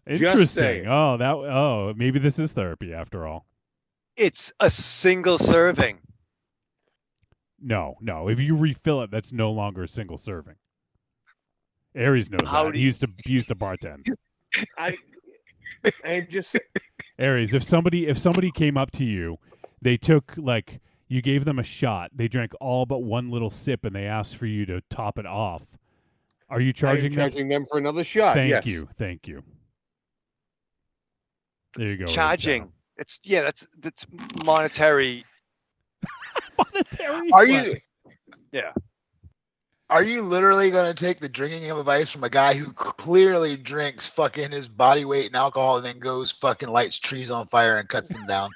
Interesting. Oh, maybe this is therapy after all. It's a single serving. No. If you refill it, that's no longer a single serving. Aries knows that. He used to bartend. I'm just Aries, if somebody came up to you, they took you gave them a shot, they drank all but one little sip, and they asked for you to top it off. Are you charging them for another shot? Thank you. There you go. Charging. That's monetary. Monetary. Are you? Yeah. Are you literally going to take the drinking advice from a guy who clearly drinks fucking his body weight in alcohol and then goes fucking lights trees on fire and cuts them down?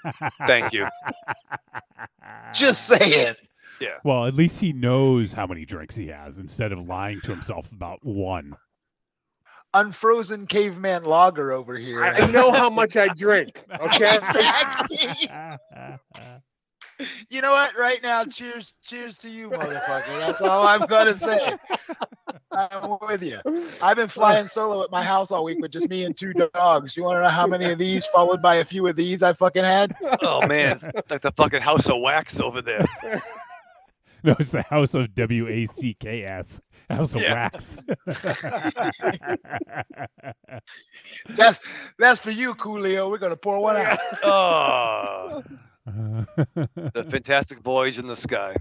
Thank you. Just saying. Yeah. Well, at least he knows how many drinks he has instead of lying to himself about one. Unfrozen caveman lager over here. I know how much I drink. Okay. Exactly. You know what? Right now, cheers to you, motherfucker. That's all I'm gonna say. I'm with you. I've been flying solo at my house all week with just me and 2 dogs. You want to know how many of these, followed by a few of these, I fucking had? Oh man, it's like the fucking house of wax over there. No, it's the house of WACKS. House of wax. That's for you, Coolio. We're gonna pour one out. Oh. The fantastic voyage in the sky.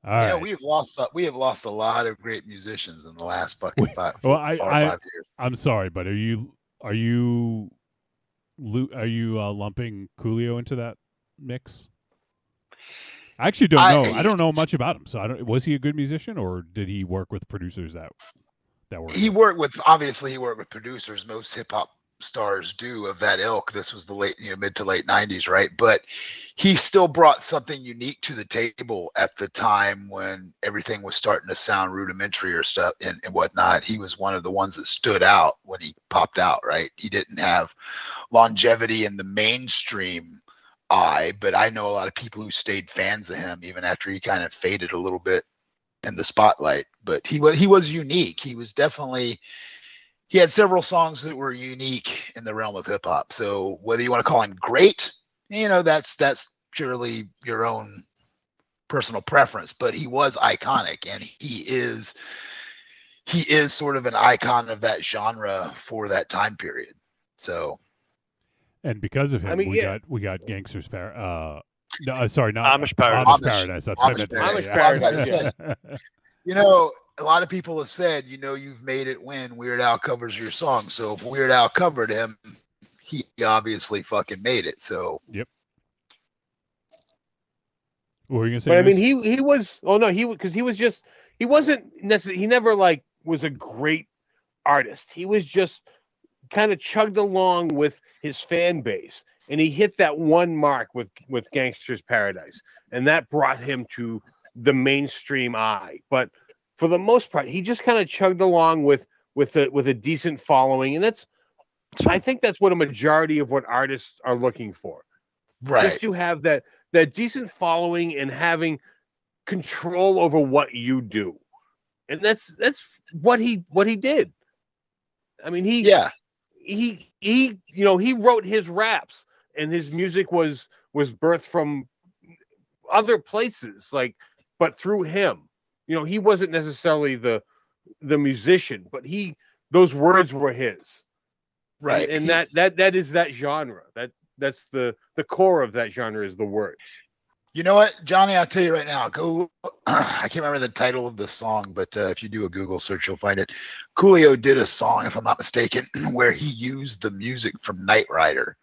All right. we have lost a lot of great musicians in the last fucking 5 years. I'm sorry, but are you lumping Coolio into that mix? I actually don't know. I don't know much about him. So was he a good musician, or did he work with producers that were? He worked with producers. Most hip hop stars do of that ilk. This was the mid to late 90s, right? But he still brought something unique to the table at the time when everything was starting to sound rudimentary or stuff and whatnot. He was one of the ones that stood out when he popped out, right? He didn't have longevity in the mainstream eye, but I know a lot of people who stayed fans of him even after he kind of faded a little bit in the spotlight. But he was unique. He was definitely, he had several songs that were unique in the realm of hip hop. So whether you want to call him great, that's purely your own personal preference, but he was iconic, and he is sort of an icon of that genre for that time period. So, and because of him, we got Gangsters Paradise. No, sorry, not Amish Paradise. Amish Paradise. That's what I meant to say. Amish Paradise. A lot of people have said, you've made it when Weird Al covers your song. So if Weird Al covered him, he obviously fucking made it. So yep. What were you gonna say? But I mean, he was. Oh no, he wasn't necessarily. He never was a great artist. He was just kind of chugged along with his fan base, and he hit that one mark with Gangsters Paradise, and that brought him to the mainstream eye. But for the most part, he just kind of chugged along with a decent following, and I think that's what a majority of what artists are looking for. Right. Just to have that decent following and having control over what you do. And that's what he did. I mean, he wrote his raps, and his music was birthed from other places, but through him. He wasn't necessarily the musician, but those words were his. Right. And that is that genre. That's the core of that genre is the words. You know what, Johnny? I'll tell you right now. Go. I can't remember the title of the song, but if you do a Google search, you'll find it. Coolio did a song, if I'm not mistaken, where he used the music from Knight Rider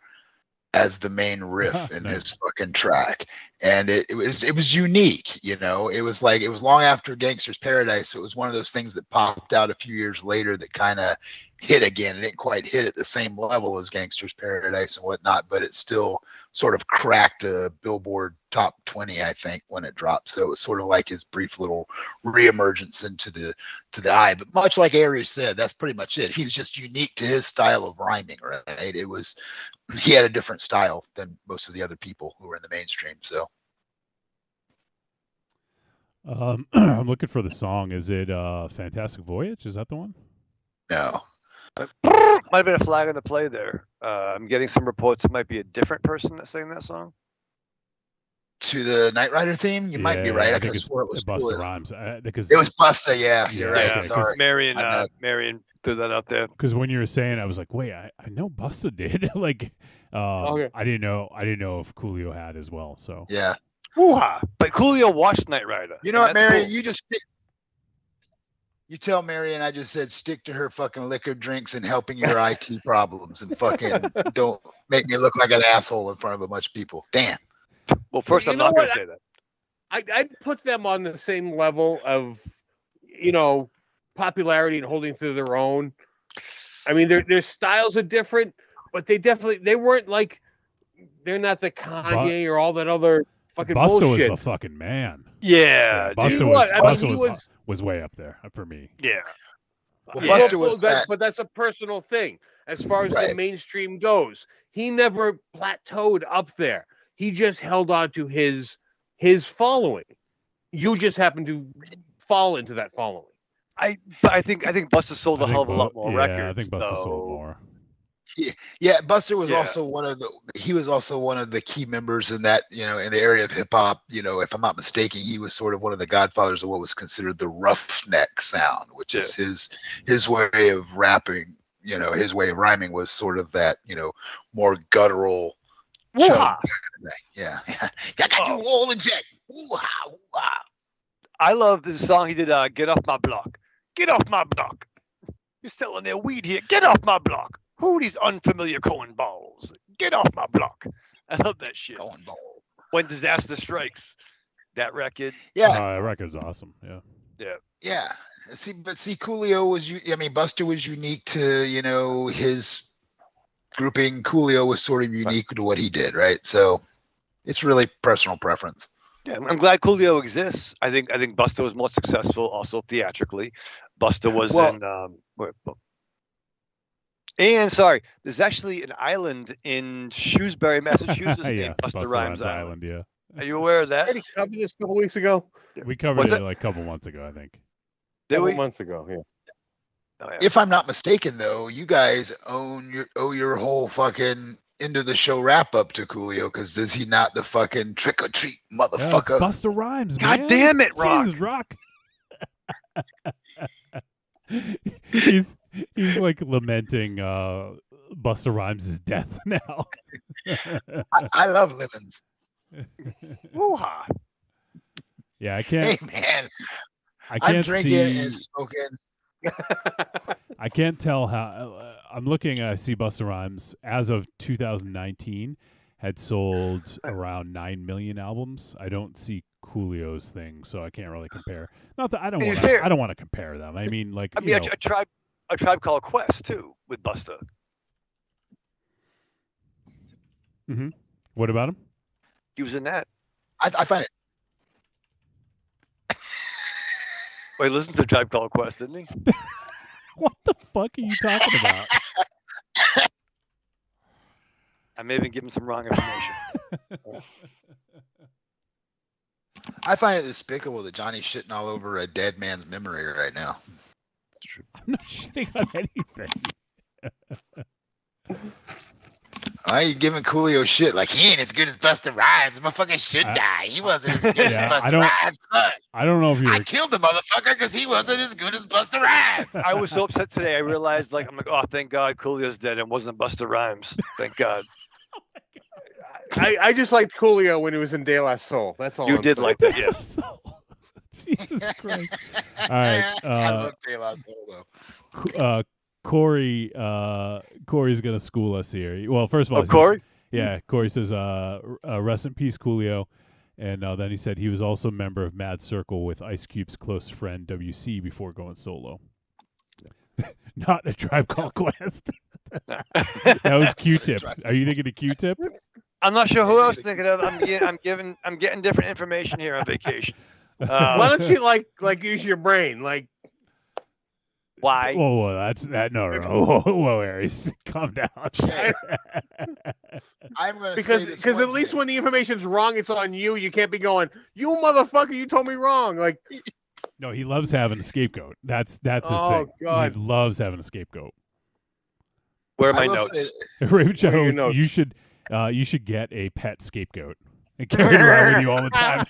as the main riff in his fucking track, and it was unique. It was long after Gangsters Paradise, so it was one of those things that popped out a few years later that kind of hit again. It didn't quite hit at the same level as Gangsters Paradise and whatnot, but it still sort of cracked a Billboard top 20, I think, when it dropped. So it was sort of like his brief little reemergence into the eye. But much like Aries said, that's pretty much it. He was just unique to his style of rhyming, right? He had a different style than most of the other people who were in the mainstream. So I'm looking for the song. Is it Fantastic Voyage? Is that the one? No. Might have been a flag on the play there. I'm getting some reports it might be a different person that sang that song. To the Knight Rider theme? You might be right. I think it was Busta Rhymes. Because it was Busta, yeah. You're right. Yeah, sorry. Marion threw that out there. Because when you were saying, I was like, wait, I know Busta did. Okay. I didn't know if Coolio had as well. So yeah. Woo-ha. But Coolio watched Knight Rider. You know what, Marion? Cool. You tell Marion I just said stick to her fucking liquor drinks and helping your IT problems, and fucking don't make me look like an asshole in front of a bunch of people. Damn. Well, first, I'm not going to say that. I'd put them on the same level of, popularity and holding to their own. I mean, their styles are different, but they weren't like, they're not the Kanye or all that other fucking Busta bullshit. was the fucking man. Yeah, Busta was way up there for me. Yeah. Well, Busta was that. But that's a personal thing. As far as the mainstream goes, he never plateaued up there. He just held on to his following. You just happen to fall into that following. I think Busta sold a hell of a lot more records. I think Busta sold more. Yeah, Buster was also one of the key members in that, in the area of hip hop. If I'm not mistaken, he was sort of one of the godfathers of what was considered the roughneck sound, which is his way of rapping. His way of rhyming was sort of that, more guttural. Yeah. I got you all in check. I love this song he did. Get off my block. Get off my block. You're selling their weed here. Get off my block. Who are these unfamiliar Cohen balls? Get off my block. I love that shit. Cohen balls. When Disaster Strikes, that record. Yeah. That record's awesome. Yeah. Yeah. Yeah. See, Coolio was. I mean, Buster was unique to his grouping. Coolio was sort of unique to what he did, right? So it's really personal preference. Yeah, I'm glad Coolio exists. I think Buster was more successful, also theatrically. Buster was and sorry, there's actually an island in Shrewsbury, Massachusetts named Buster Rhymes Island. Yeah. Are you aware of that? Did we cover this a couple weeks ago? We covered it like a couple months ago, I think. Did we? Months ago, yeah. Oh, yeah. If I'm not mistaken, though, you guys owe your whole fucking end of the show wrap up to Coolio, because is he not the fucking trick or treat motherfucker? Yeah, Buster Rhymes, man. God damn it, Rock! Jesus, Rock. he's like lamenting Buster Rhymes' death now. I love lemons. Woo-ha. Yeah, I can't. Hey man, I can't I'm drinking and smoking. I can't tell how. I'm looking. I see Busta Rhymes as of 2019 had sold around 9 million albums. I don't see Coolio's thing, so I can't really compare. Not that I don't want to compare them. I mean, like a tribe called Quest too with Busta. Mm-hmm. What about him? He was in that. I find it. Wait, listen to Tribe Called Quest, didn't he? What the fuck are you talking about? I may have been giving some wrong information. I find it despicable that Johnny's shitting all over a dead man's memory right now. I'm not shitting on anything. Why are you giving Coolio shit? Like, he ain't as good as Busta Rhymes. The motherfucker should die. He wasn't as good as Busta Rhymes. I don't know if I killed the motherfucker because he wasn't as good as Busta Rhymes. I was so upset today. I realized, I'm like, oh, thank God Coolio's dead and wasn't Busta Rhymes. Thank God. I just liked Coolio when he was in De La Soul. That's all. You did like that, yes. Jesus Christ. All right. I love De La Soul, though. Corey's gonna school us here. Well, first of all, Corey? Corey says, "Rest in peace, Coolio," and then he said he was also a member of Mad Circle with Ice Cube's close friend WC before going solo. Not a Tribe Called Quest. That was Q-Tip. Are you thinking of Q-Tip? I'm not sure who I was thinking of. I'm getting different information here on vacation. Why don't you like use your brain? Like, why? Whoa, that's that. No. Whoa, Aries, calm down. I'm gonna because at least when the information's wrong, it's on you. You can't be going, you motherfucker, you told me wrong. Like, no, he loves having a scapegoat. That's his thing. God. He loves having a scapegoat. Where are my notes? Raven Shadow, you should get a pet scapegoat and carry it around with you all the time.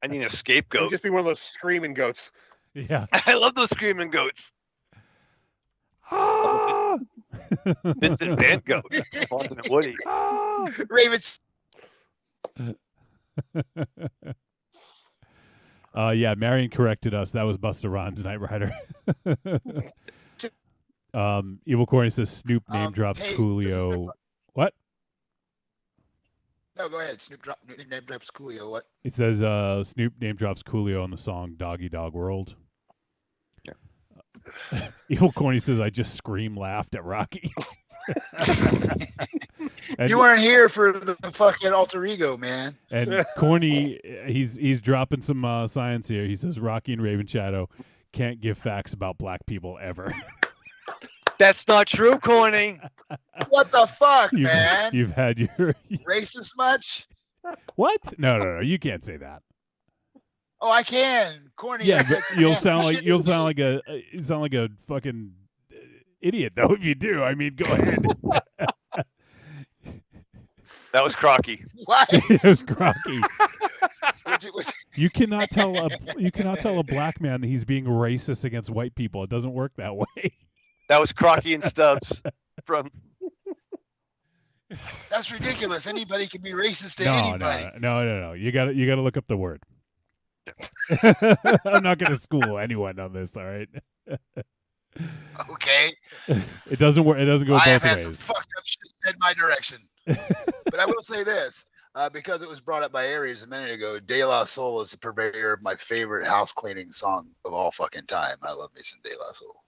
I need a scapegoat. It'd just be one of those screaming goats. Yeah. I love those screaming goats. Ah! Vincent Van Gogh. Boston and Woody. Ah! Ravens. Yeah, Marion corrected us. That was Busta Rhymes, Knight Rider. Evil Corey says Snoop name drops Coolio. What? No, go ahead. Snoop name drops Coolio. What? It says Snoop name drops Coolio on the song Doggy Dog World. Yeah. Evil Corny says I just laughed at Rocky. You weren't here for the fucking alter ego, man. And Corny, he's dropping some science here. He says Rocky and Raven Shadow can't give facts about black people ever. That's not true, Corny. What the fuck, man? You've had your racist much? What? No. You can't say that. Oh, I can. Corny. Yeah, but you'll sound like a fucking idiot though if you do. I mean, go ahead. That was Crocky. What? It was Crocky. You cannot tell a black man that he's being racist against white people. It doesn't work that way. That was Crocky and Stubbs from. That's ridiculous. Anybody can be racist to anybody. No. You gotta look up the word. I'm not going to school anyone on this. All right. Okay. It doesn't work. It doesn't go I both have had ways. some fucked up shit said my direction. But I will say this, because it was brought up by Aries a minute ago, De La Soul is the purveyor of my favorite house cleaning song of all fucking time. I love me some De La Soul.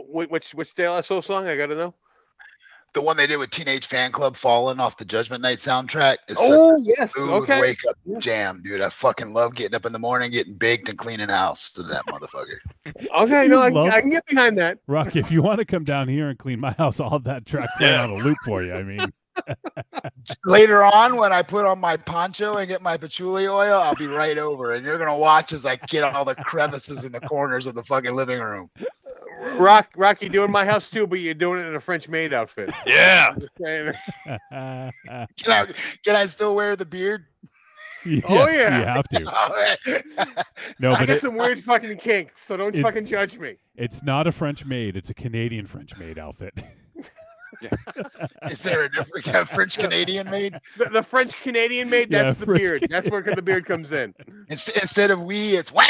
Which De La Soul song? I gotta know. The one they did with Teenage Fan Club, Fallen, off the Judgment Night soundtrack. It's yes. Okay. Wake up jam, dude. I fucking love getting up in the morning, getting baked, and cleaning house to that motherfucker. Okay, no, I can get behind that. Rocky, if you want to come down here and clean my house, I'll have that track playing on a loop for you. I mean, later on, when I put on my poncho and get my patchouli oil, I'll be right over, and you're gonna watch as I get all the crevices in the corners of the fucking living room. Rocky, doing my house too, but you're doing it in a French maid outfit. Yeah. Can I still wear the beard? Yes, oh yeah, you have to. No, I but got some weird fucking kinks, so don't fucking judge me. It's not a French maid; it's a Canadian French maid outfit. Is there a different French Canadian maid? The French Canadian maid, that's the beard. That's where the beard comes in. Instead of we, it's wah.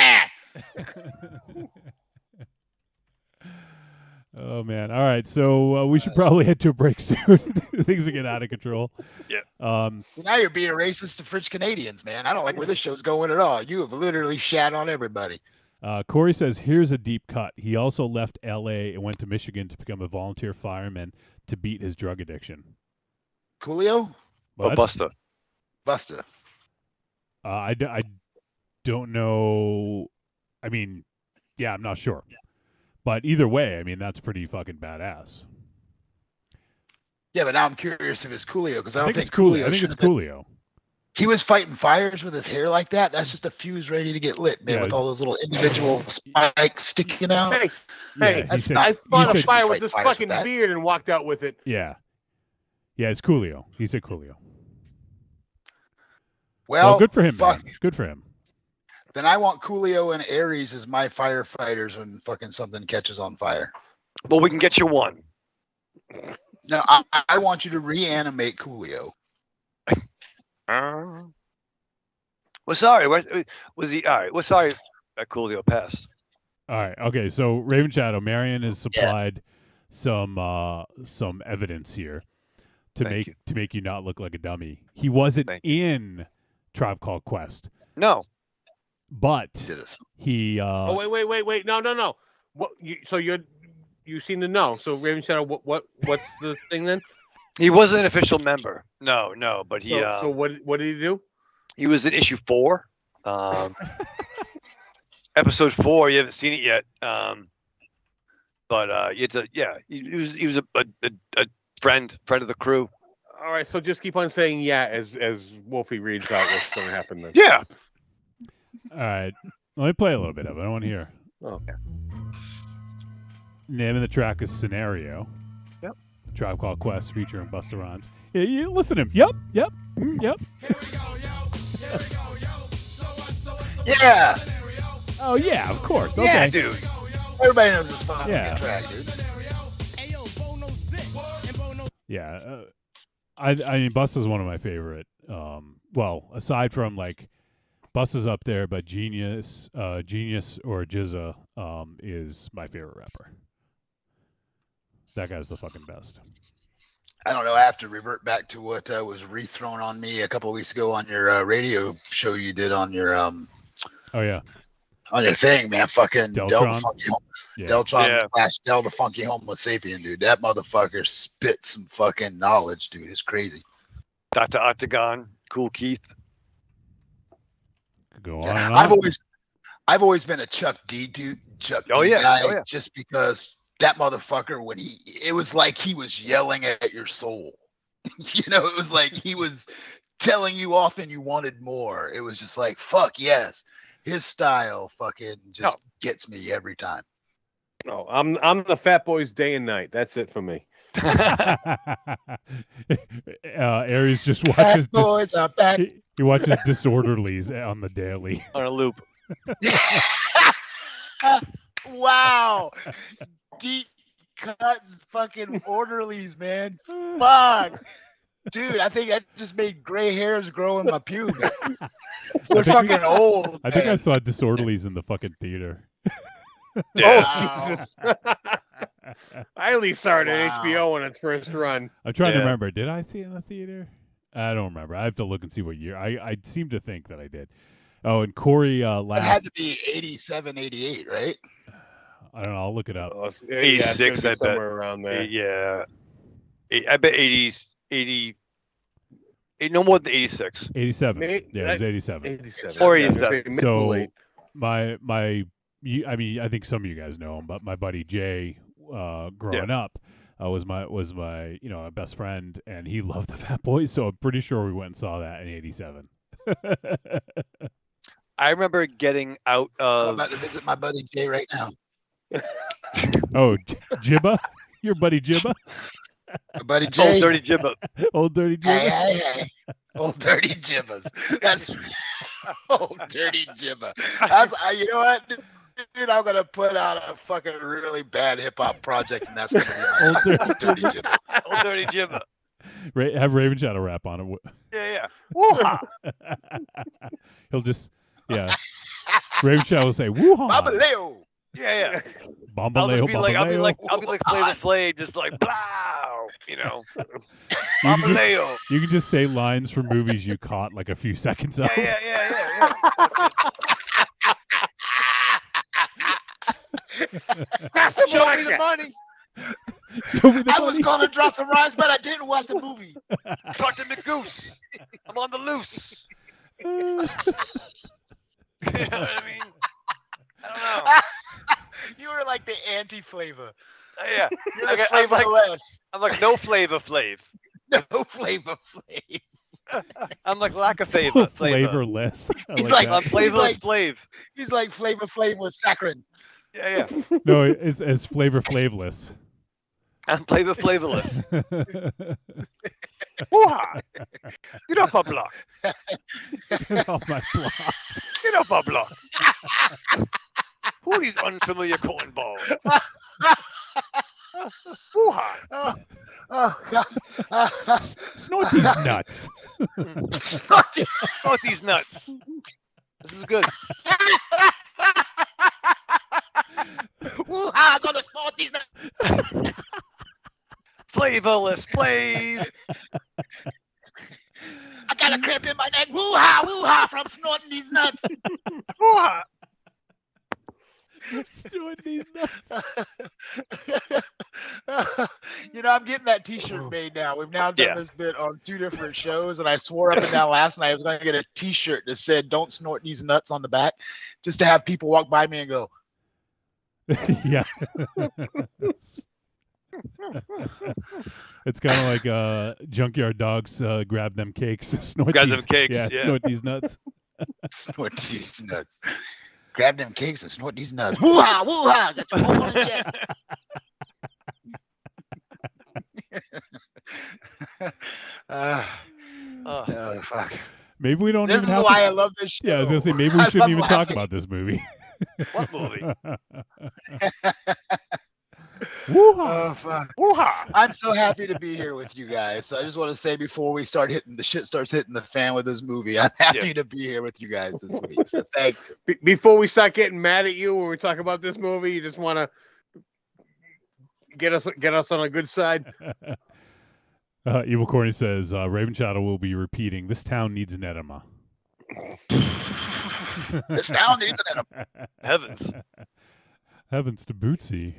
Oh man! All right, so we should probably head to a break soon. Things are getting out of control. Yeah. Now you're being racist to French Canadians, man. I don't like where this show's going at all. You have literally shat on everybody. Corey says, "Here's a deep cut. He also left L.A. and went to Michigan to become a volunteer fireman to beat his drug addiction." Coolio? Well, Busta. Busta. I don't know. I mean, yeah, I'm not sure. But either way, I mean, that's pretty fucking badass. Yeah, but now I'm curious if it's Coolio, because I don't think Coolio. Coolio. I think it's Coolio. He was fighting fires with his hair like that. That's just a fuse ready to get lit, man, with all those little individual spikes sticking out. Hey, I fought a fire with this fucking beard and walked out with it. Yeah. Yeah, it's Coolio. He said Coolio. Well, good for him, man. Good for him. Then I want Coolio and Aries as my firefighters when fucking something catches on fire. Well, we can get you one. No, I want you to reanimate Coolio. Well, sorry. Was he all right? Well, sorry that Coolio passed. All right. Okay. So Raven Shadow, Marion has supplied some evidence here to make you not look like a dummy. He wasn't in Tribe Called Quest. No. But he. Oh wait! No! What? You seem to know. So Raven Shadow, what's the thing then? He wasn't an official member. No, but he. So what did he do? He was in issue 4, episode 4. You haven't seen it yet, but it's he was a friend of the crew. All right, so just keep on saying as Wolfie reads out what's going to happen then. Yeah. All right, let me play a little bit of it. I want to hear. Okay. Name of the track is Scenario. Yep. Tribe Called Quest featuring Busta Rhymes. Yeah, you listen to him. Yep. Yeah. Oh yeah, of course. Okay. Yeah, dude. Everybody knows this fucking track, dude. Yeah. I mean, Busta's one of my favorite. Well, aside from like Busta's up there, but Genius or Jizza is my favorite rapper. That guy's the fucking best. I don't know. I have to revert back to what was rethrown on me a couple of weeks ago on your radio show you did on your oh yeah, on your thing, man. Fucking Deltron. Deltron / Del the Funky Homo Sapien, dude. That motherfucker spit some fucking knowledge, dude. It's crazy. Dr. Octagon, Cool Keith. Go on. And on. I've always been a Chuck D dude. Chuck D guy, just because that motherfucker, when it was like he was yelling at your soul. It was like he was telling you off and you wanted more. It was just like, fuck yes. His style fucking just gets me every time. No, I'm the Fat Boys day and night. That's it for me. Aries just watches boys are back. He watches Disorderlies on the daily. On a loop. Wow. Deep cuts fucking orderlies, man. Fuck. Dude, I think that just made gray hairs grow in my pubes. We're fucking old. I think I saw Disorderlies in the fucking theater. Oh, Jesus. I at least saw it at Wow. HBO in its first run. I'm trying to remember. Did I see it in the theater? I don't remember. I have to look and see what year. I seem to think that I did. Oh, and Corey It laughed. had to be 87, 88, right? I don't know. I'll look it up. 86, I bet. Somewhere around there. Yeah. I bet 80, no more than 86. 87. Maybe- Yeah, it was 87. 87. Or Yeah, 87. mid to So late. I mean, I think some of you guys know him, but my buddy Jay, growing up, was my best friend, and he loved the Fat Boys. So I'm pretty sure we went and saw that in '87. I remember getting out I'm of. about to visit my buddy Jay right now. Oh, Jibba, your buddy Jibba, My buddy Jay. Oh, Dirty Jibba. old dirty Jibba. Hey. Old dirty jibbas. That's old dirty jibba. That's you know what, dude? I'm gonna put out a fucking really bad hip hop project, and that's gonna be my Old dirty dirty Jibba. jibba. Old Dirty Jibba. Have Raven Shadow rap on it. Yeah. Woo-ha. He'll Raven Shadow will say "Woo-ha." Babaleo. Yeah. I'll Bombaleo, just be like, I'll be like Bombaleo. Flavor Flav, just like blow, You can, Bombaleo. you can just say lines from movies you caught like a few seconds of. Yeah. Pass the Show me the blackjack. money. Show me the I was money. gonna drop some rhymes, but I didn't watch the movie. Captain McGoose. I'm on the loose. You know what I mean? I don't know. You were like the anti-flavor. Yeah. You're Like, the I'm like- flavorless. I'm like no Flavor Flav. No flavor flav. I'm like lack of flavor. Flavorless. I He's like like- I'm that. Flavorless like- Flav. He's like Flavor Flav with saccharin. Yeah. No, it's Flavor Flavless. I'm Flavorless. Woo-ha. Get off my block. Get off my block. Get off my block. Who are these unfamiliar cornballs? Woo-ha. Oh God. Snort these nuts. Oh, these nuts. This is good. Woo-ha, gonna snort these nuts. Flavorless Flav. I got a cramp in my neck. Woo-ha, from snorting these nuts. Woo-ha. Snort these nuts. You know, I'm getting that T-shirt made now. We've now done Yeah. this bit on 2 different shows, and I swore up and down last night I was going to get a T-shirt that said "Don't snort these nuts" on the back, just to have people walk by me and go, Yeah. It's kind of like Junkyard Dogs grab them cakes. Snort Grab these, them cakes, yeah. Snort these nuts. "Snort these nuts." Grab them cakes and snort these nuts. Woo-ha, woo-ha, got your home on the check. Oh, fuck. Maybe we don't This even is have why to. I love this show. Yeah, I was gonna say maybe we I shouldn't love even talk laughing. about this movie. What movie? Woo-ha. Oh, fuck. Woo-ha. I'm so happy to be here with you guys. So I just want to say before we start hitting the shit starts hitting the fan with this movie, I'm happy to be here with you guys this week. So thank you. Before we start getting mad at you when we talk about this movie, you just want to get us on a good side. Evil Corny says Raven Shadow will be repeating. This town needs an enema. This town needs an enema. Heavens. Heavens to Bootsy.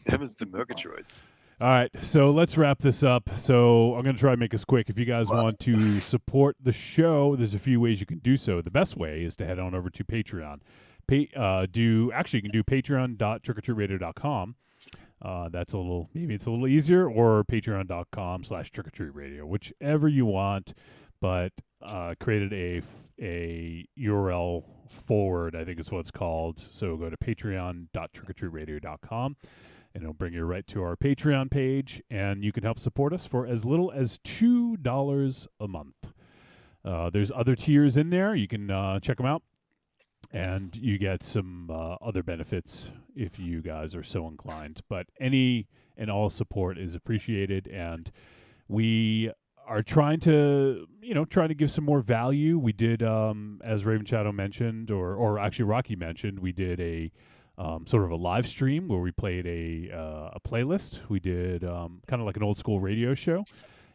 Heavens to Murgatroyds. All right, so let's wrap this up. So I'm going to try and make this quick. If you guys want to support the show, there's a few ways you can do so. The best way is to head on over to Patreon. You can do patreon.trickortreatradio.com. That's maybe it's a little easier, or patreon.com/trickortreatradio, whichever you want. But created a URL forward, I think is what it's called. So go to patreon.trickortreatradio.com, and it'll bring you right to our Patreon page, and you can help support us for as little as $2 a month. There's other tiers in there. You can check them out, and you get some other benefits if you guys are so inclined. But any and all support is appreciated, and we are trying to give some more value. We did, as Raven Shadow mentioned, or actually Rocky mentioned, we did a sort of a live stream where we played a playlist. We did kind of like an old school radio show,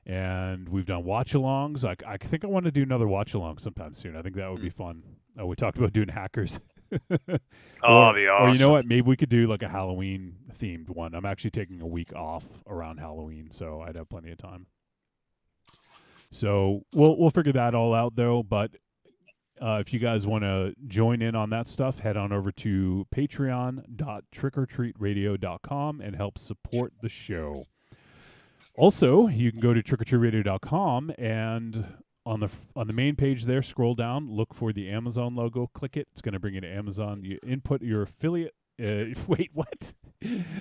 and we've done watch-alongs. I think I want to do another watch-along sometime soon. I think that would be fun. We talked about doing hackers. Oh, be awesome. Or you know what? Maybe we could do like a Halloween themed one. I'm actually taking a week off around Halloween, so I'd have plenty of time. So we'll figure that all out though. But if you guys want to join in on that stuff, head on over to patreon.trickortreatradio.com and help support the show. Also, you can go to trickortreatradio.com and on the main page there, scroll down, look for the Amazon logo, click it. It's going to bring you to Amazon. You input your affiliate. Wait, what?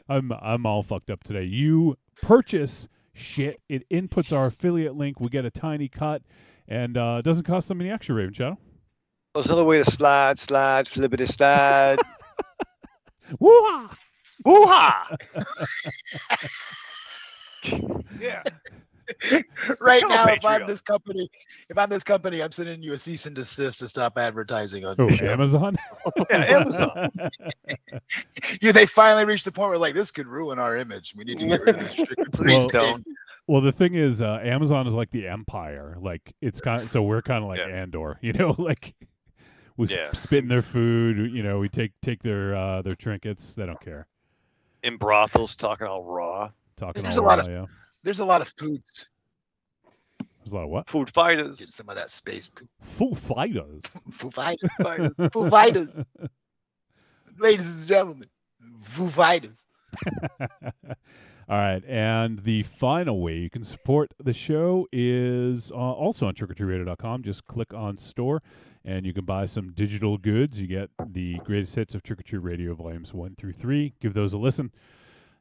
I'm all fucked up today. You purchase shit. It inputs our affiliate link. We get a tiny cut, and it doesn't cost them any extra, Raven Shadow. There's another way to slide, flippity slide. Woo-ha! Woo-ha! Yeah. Right now, if I'm this company, I'm sending you a cease and desist to stop advertising on your show. Amazon? Yeah, Amazon. They finally reached the point where like this could ruin our image. We need to get rid of this. Please don't. Well, the thing is, Amazon is like the empire. Like it's kind of, so we're kind of like Andor, like we spit in their food. We take their trinkets. They don't care. In brothels, talking all raw. There's a lot of foods. There's a lot of what? Food fighters. Get some of that space. Foo fighters. Foo fighters. Foo fighters. Ladies and gentlemen, Foo fighters. All right, and the final way you can support the show is also on trickortreatradio.com. Just click on store, and you can buy some digital goods. You get the greatest hits of Trick or Treat Radio volumes 1 through 3. Give those a listen.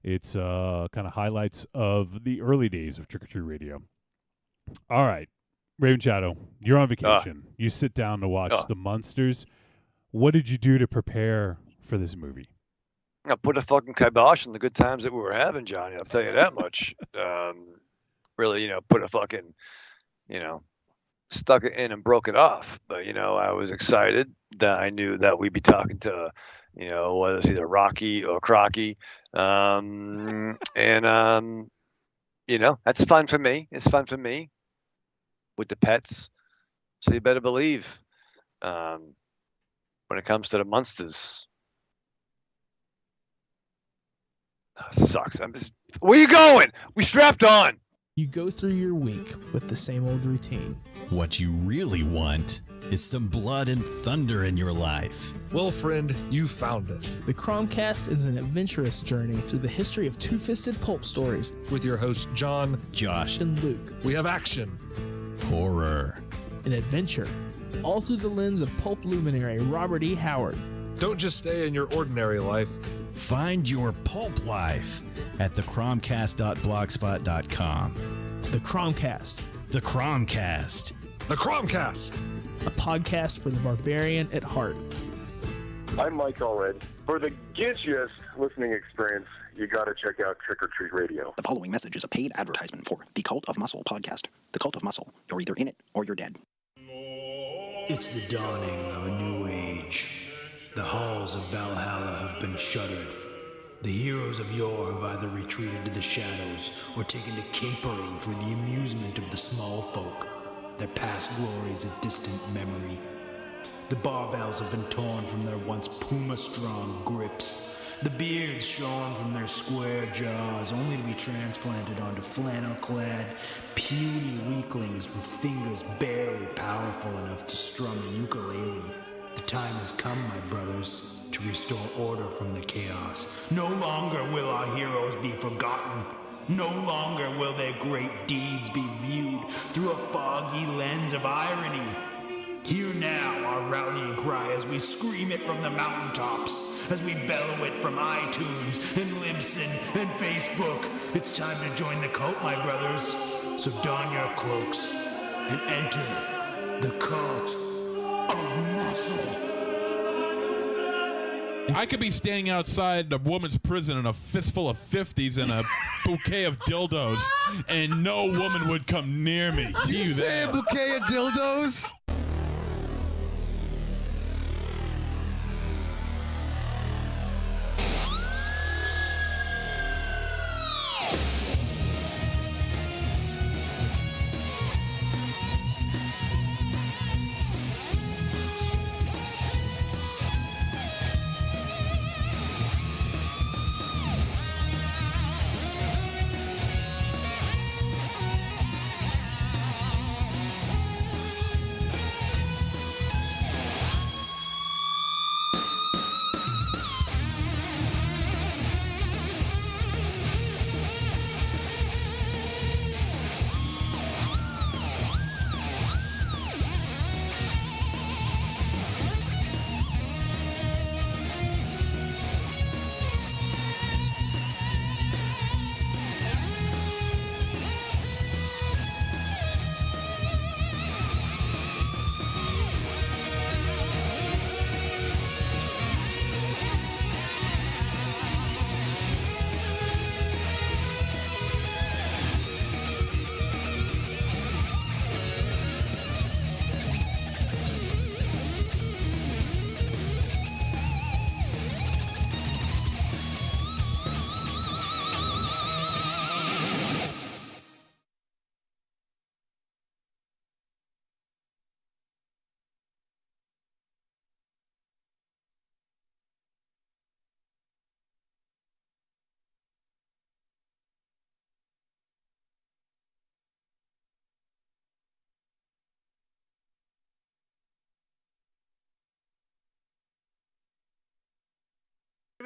It's kind of highlights of the early days of Trick or Treat Radio. All right, Raven Shadow, you're on vacation. You sit down to watch the Munsters. What did you do to prepare for this movie? I put a fucking kibosh on the good times that we were having, Johnny. I'll tell you that much. Really, put a fucking, stuck it in and broke it off. But, I was excited that I knew that we'd be talking to, whether it's either Rocky or Crocky. And, that's fun for me. It's fun for me with the pets. So you better believe when it comes to the Munsters. Oh, sucks. Where you going? We strapped on. You go through your week with the same old routine. What you really want is some blood and thunder in your life. Well, friend, you found it. The Cromcast is an adventurous journey through the history of two-fisted pulp stories. With your hosts, John, Josh, and Luke. We have action, horror, and adventure, all through the lens of pulp luminary Robert E. Howard. Don't just stay in your ordinary life. Find your pulp life at thecromcast.blogspot.com. The Cromcast. The Cromcast. The Cromcast. A podcast for the barbarian at heart. I'm Mike Allred. For the gidgiest listening experience, you got to check out Trick or Treat Radio. The following message is a paid advertisement for the Cult of Muscle podcast. The Cult of Muscle. You're either in it or you're dead. It's the dawning of a new age. The halls of Valhalla have been shuttered. The heroes of yore have either retreated to the shadows or taken to capering for the amusement of the small folk. Their past glories a distant memory. The barbells have been torn from their once puma-strong grips. The beards shorn from their square jaws, only to be transplanted onto flannel-clad, puny weaklings with fingers barely powerful enough to strum a ukulele. The time has come, my brothers, to restore order from the chaos. No longer will our heroes be forgotten. No longer will their great deeds be viewed through a foggy lens of irony. Hear now our rallying cry as we scream it from the mountaintops, as we bellow it from iTunes and Libsyn and Facebook. It's time to join the cult, my brothers. So don your cloaks and enter the Cult of Muscle. I could be standing outside a woman's prison in a fistful of 50s and a bouquet of dildos, and no woman would come near me. Did you say a bouquet of dildos?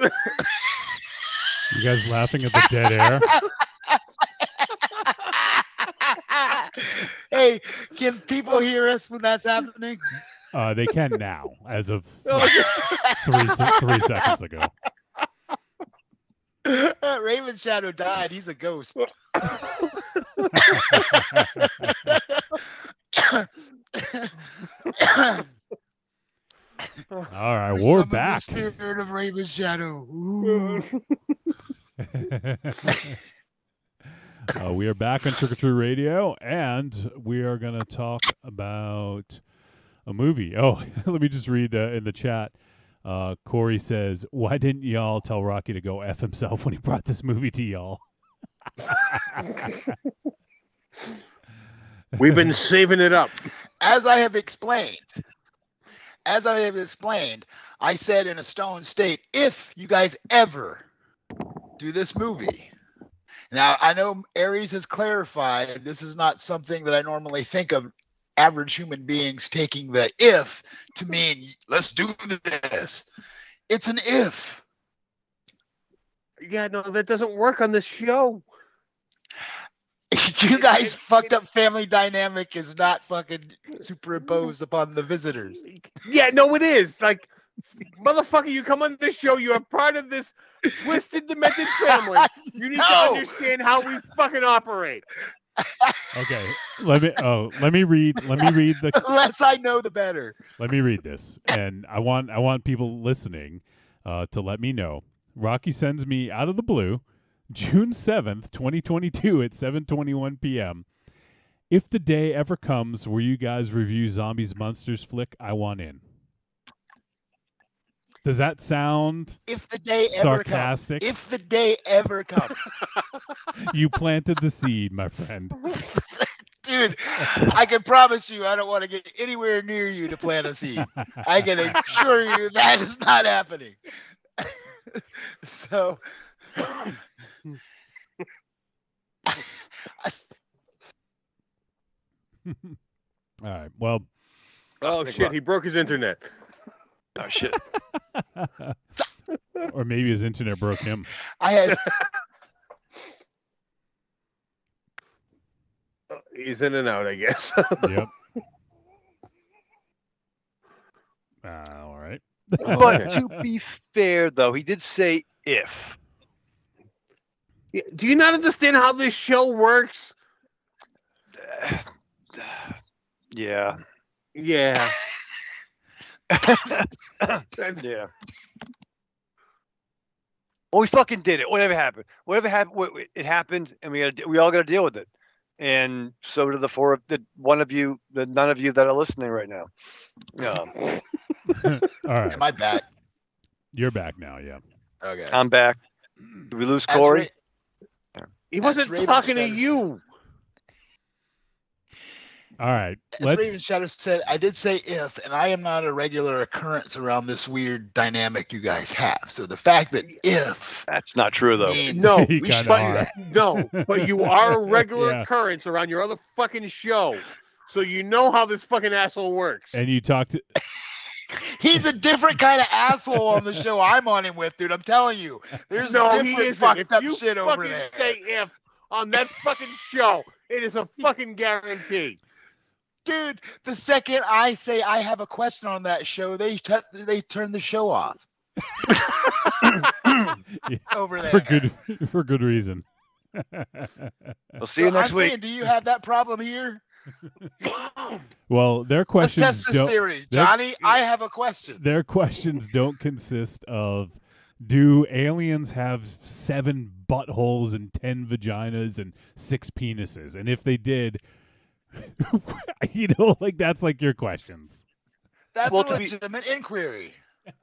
You guys laughing at the dead air? Hey, can people hear us when that's happening? They can now, as of 3 seconds ago. Raven's shadow died. He's a ghost. All right, we're back. The spirit of Raven's shadow. Ooh. We are back on Trick or Treat Radio, and we are going to talk about a movie. Oh, let me just read in the chat. Corey says, "Why didn't y'all tell Rocky to go F himself when he brought this movie to y'all?" We've been saving it up. As I have explained, I said in a stone state, if you guys ever do this movie. Now, I know Aries has clarified this is not something that I normally think of average human beings taking the if to mean, let's do this. It's an if. Yeah, no, that doesn't work on this show. You guys fucked up family dynamic is not fucking superimposed upon the visitors. Yeah, no, it is. Like, motherfucker, you come on this show, you're a part of this twisted, demented family. You need to understand how we fucking operate. Okay, let me read the. The less I know, the better. Let me read this, and I want people listening to let me know. Rocky sends me out of the blue, June 7th, 2022 at 7:21 p.m. If the day ever comes where you guys review Zombies Munsters flick, I want in. Does that sound sarcastic? If the day ever comes. You planted the seed, my friend. Dude, I can promise you I don't want to get anywhere near you to plant a seed. I can assure you that is not happening. So... All right. Well. Oh shit! He broke his internet. Oh shit! Or maybe his internet broke him. I had. He's in and out, I guess. Yep. All right. But to be fair, though, he did say if. Yeah, do you not understand how this show works? Yeah. Yeah. Yeah. Well, we fucking did it. Whatever happened, it happened, and we all got to deal with it. And so do none of you that are listening right now. All right. Am I back? You're back now. Yeah. Okay. I'm back. Did we lose Corey? He wasn't talking to you. All right. As Raven Shadow said, I did say if, and I am not a regular occurrence around this weird dynamic you guys have. So the fact that if that's not true though. No, You we kinda should, are. no, but you are a regular Yeah. occurrence around your other fucking show, so you know how this fucking asshole works. And you talked. he's a different kind of asshole on the show I'm on him with, dude. I'm telling you, there's he different isn't. fucked If up you shit over fucking there. say if on that fucking show, it is a fucking guarantee. Dude, the second I say I have a question on that show, they turn the show off. Over there. For good reason. We'll see you next week. Saying, do you have that problem here? Well, their Let's questions test this don't. theory. their- Johnny, I have a question. Their questions don't consist of, do aliens have 7 buttholes and 10 vaginas and 6 penises? And if they did, that's like your questions. That's a legitimate inquiry.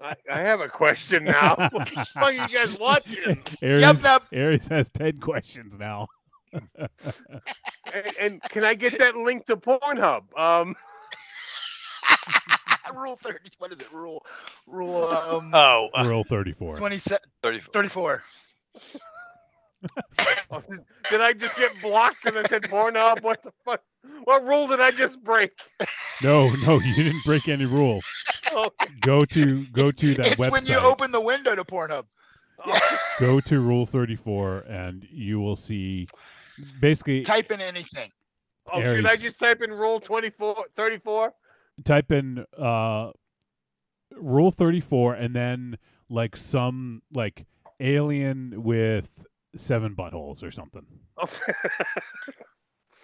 I have a question now. What the fuck are you guys watching? Aries has 10 questions now. and can I get that link to Pornhub? Rule 30. What is it? Rule. Rule 34. 34. Oh, did I just get blocked because I said Pornhub? What the fuck? What rule did I just break? No, you didn't break any rule. Oh. Go to that It's website. when you open the window to Pornhub. Go to Rule 34 and you will see basically type in anything. Oh, should I just type in Rule 34? Type in Rule 34 and then like some like alien with 7 buttholes or something.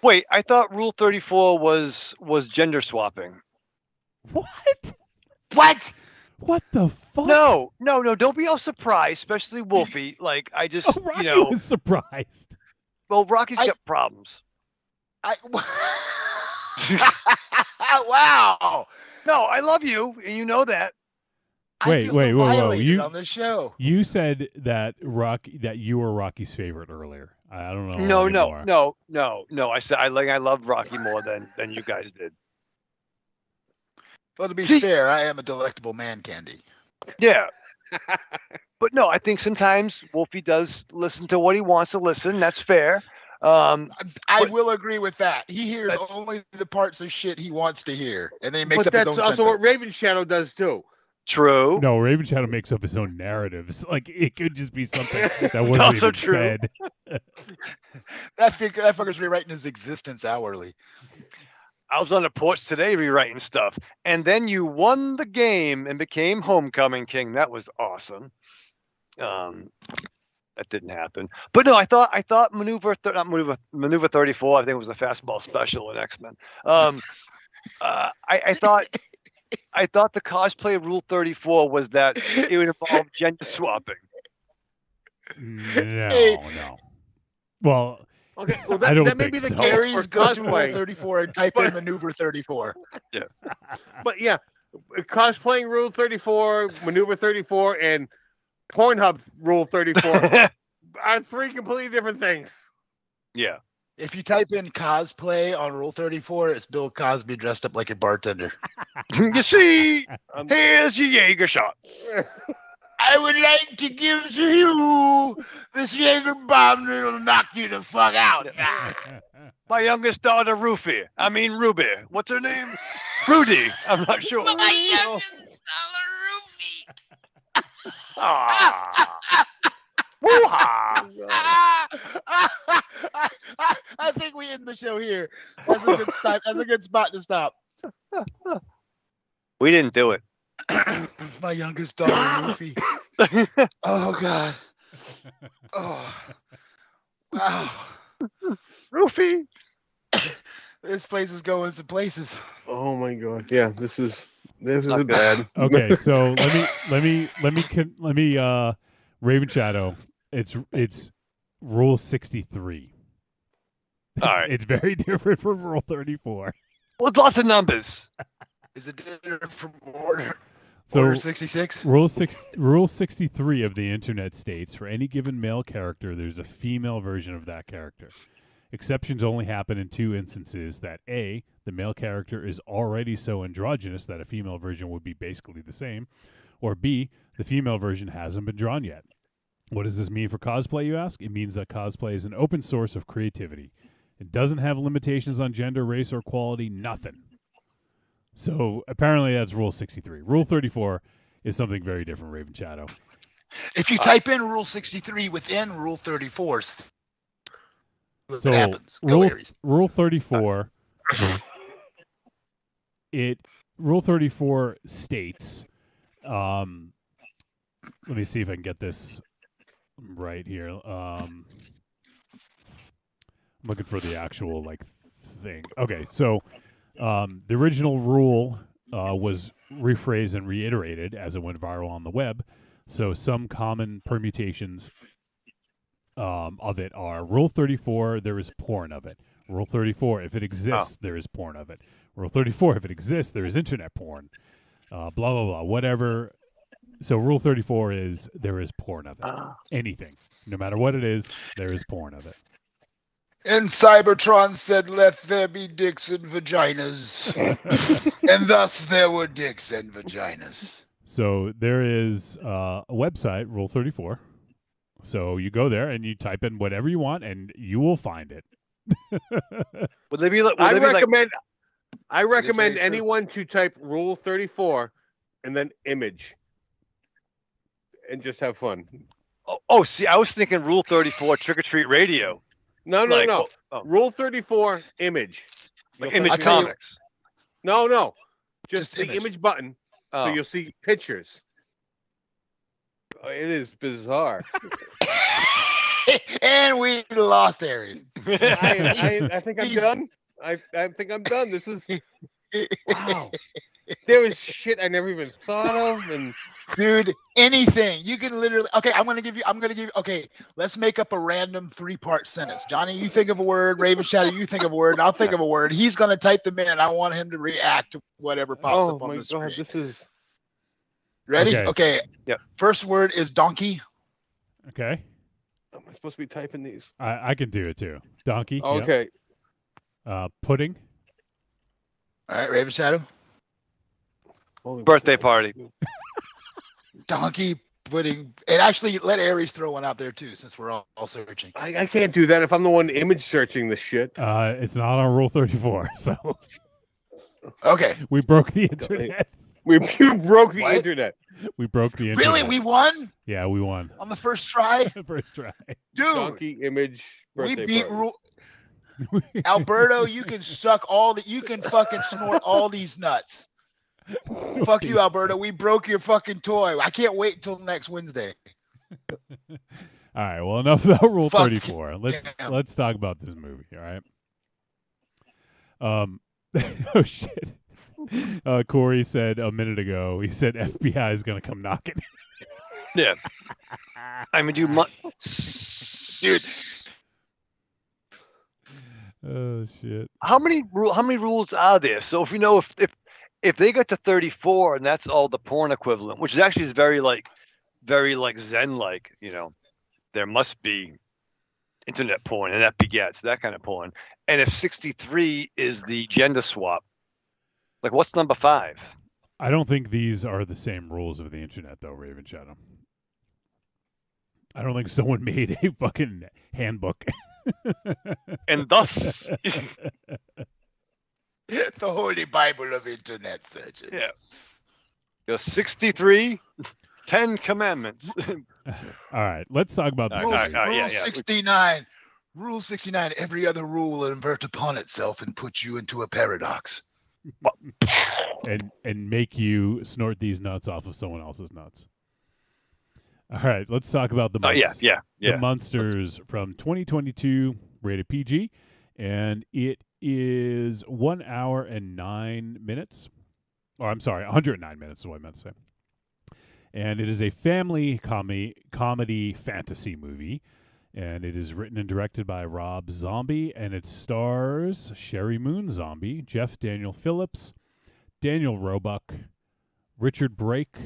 Wait, I thought Rule 34 was gender swapping. What? What? What the fuck? No, don't be all surprised, especially Wolfie. Like, I just, Rocky was surprised. Well, Rocky's got problems. Wow. No, I love you, and you know that. Wait. You on this show. You said that you were Rocky's favorite earlier. I don't know. No. I said I loved Rocky more than you guys did. Well, to be fair, I am a delectable man candy. Yeah. But no, I think sometimes Wolfie does listen to what he wants to listen. That's fair. I will agree with that. He hears only the parts of shit he wants to hear, and then he makes up his own But that's also what Raven Shadow does too. True. No, Raven Shadow makes up his own narratives. Like it could just be something that wasn't also even true. said. That fucker's rewriting his existence hourly. I was on the porch today rewriting stuff, and then you won the game and became Homecoming King. That was awesome. That didn't happen. But no, I thought Maneuver 34. I think it was a fastball special in X-Men. I thought the cosplay Rule 34 was that it would involve gender swapping. No. Well, okay. Well, I don't that may think be the so. case Aries, for go to Rule cosplay. 34 and type in Maneuver 34. Yeah. But yeah, cosplaying Rule 34, Maneuver 34, and Pornhub Rule 34 are 3 completely different things. Yeah. If you type in cosplay on Rule 34, it's Bill Cosby dressed up like a bartender. You see, here's your Jaeger shots. I would like to give to you this Jaeger bomb that'll knock you the fuck out. My youngest daughter, Ruby. What's her name? Rudy. I'm not sure. My youngest daughter, Ah. Woo-ha! I think we end the show here. That's a good stop. That's a good spot to stop. We didn't do it. My youngest daughter, Ruby. Oh God. Oh. Wow. Ruby. This place is going some places. Oh my God. Yeah, this is bad. Okay, so let me Raven Shadow. It's Rule 63. All right. It's very different from Rule 34. Well, it's lots of numbers. Is it different from Order? So Order 66? Rule 63 of the Internet states, for any given male character, there's a female version of that character. Exceptions only happen in two instances: that A, the male character is already so androgynous that a female version would be basically the same, or B, the female version hasn't been drawn yet. What does this mean for cosplay, you ask? It means that cosplay is an open source of creativity. It doesn't have limitations on gender, race, or quality, nothing. So apparently that's Rule 63. Rule 34 is something very different, Raven Shadow. If you type in Rule 63 within Rule 34, So what happens? Go, Aries. Rule 34, Rule 34 states, let me see if I can get this right here. I'm looking for the actual thing. Okay, so the original rule was rephrased and reiterated as it went viral on the web. So some common permutations of it are: Rule 34, there is porn of it. Rule 34, if it exists, there is porn of it. Rule 34, if it exists, there is internet porn. Blah, blah, blah, whatever. So Rule 34 is there is porn of it. Anything. No matter what it is, there is porn of it. And Cybertron said, "Let there be dicks and vaginas." And thus there were dicks and vaginas. So there is a website, Rule 34. So you go there and you type in whatever you want, and you will find it. Would they be? I recommend anyone to type Rule 34 and then image, and just have fun. Oh, see, I was thinking Rule 34, Trick or Treat Radio. No. Rule 34, image. Like Image Comics. No. Just the image. image button. So you'll see pictures. It is bizarre. And we lost Aries. I think I'm done. I think I'm done. This is wow. There was shit I never even thought of, and dude, anything you can literally. Okay, I'm gonna give you. Okay, let's make up a random 3-part sentence. Johnny, you think of a word. Raven Shadow, you think of a word. I'll think of a word. He's gonna type them in, and I want him to react to whatever pops up on the screen. God, this is ready. Okay. Yep. First word is donkey. Okay. Am I supposed to be typing these? I can do it too. Donkey. Okay. Yep. Pudding. All right, Raven Shadow. Birthday party. Donkey, pudding, and actually let Aries throw one out there too, since we're all searching. I can't do that if I'm the one image searching this shit. It's not on Rule 34, so. Okay. We broke the internet. You broke the internet. We broke the internet. Really? We won? Yeah, we won. On the first try? First try. Dude. Donkey, image, we birthday beat party. Rule. Alberto, you can suck you can fucking snort all these nuts. Fuck you, Alberto. We broke your fucking toy. I can't wait until next Wednesday. All right. Well, enough about Rule Fuck 34. Let's talk about this movie. All right. Oh shit. Corey said a minute ago. He said FBI is gonna come knocking. Yeah. I mean, dude. Oh shit. How many rules are there? So if you know if they get to 34 and that's all the porn equivalent, which is actually very Zen like, there must be internet porn and that begets that kind of porn. And if 63 is the gender swap, what's number 5? I don't think these are the same rules of the internet though, Raven Shadow. I don't think someone made a fucking handbook. And thus the Holy Bible of internet searches. Yeah. You're 63, 10 commandments. All right, let's talk about this. Rule 69. Rule 69. Every other rule will invert upon itself and put you into a paradox. and make you snort these nuts off of someone else's nuts. All right, let's talk about the Munsters from 2022, rated PG, and it is 1 hour and 9 minutes. Or I'm sorry, 109 minutes is what I meant to say. And it is a family comedy fantasy movie. And it is written and directed by Rob Zombie, and it stars Sherry Moon Zombie, Jeff Daniel Phillips, Daniel Roebuck, Richard Brake,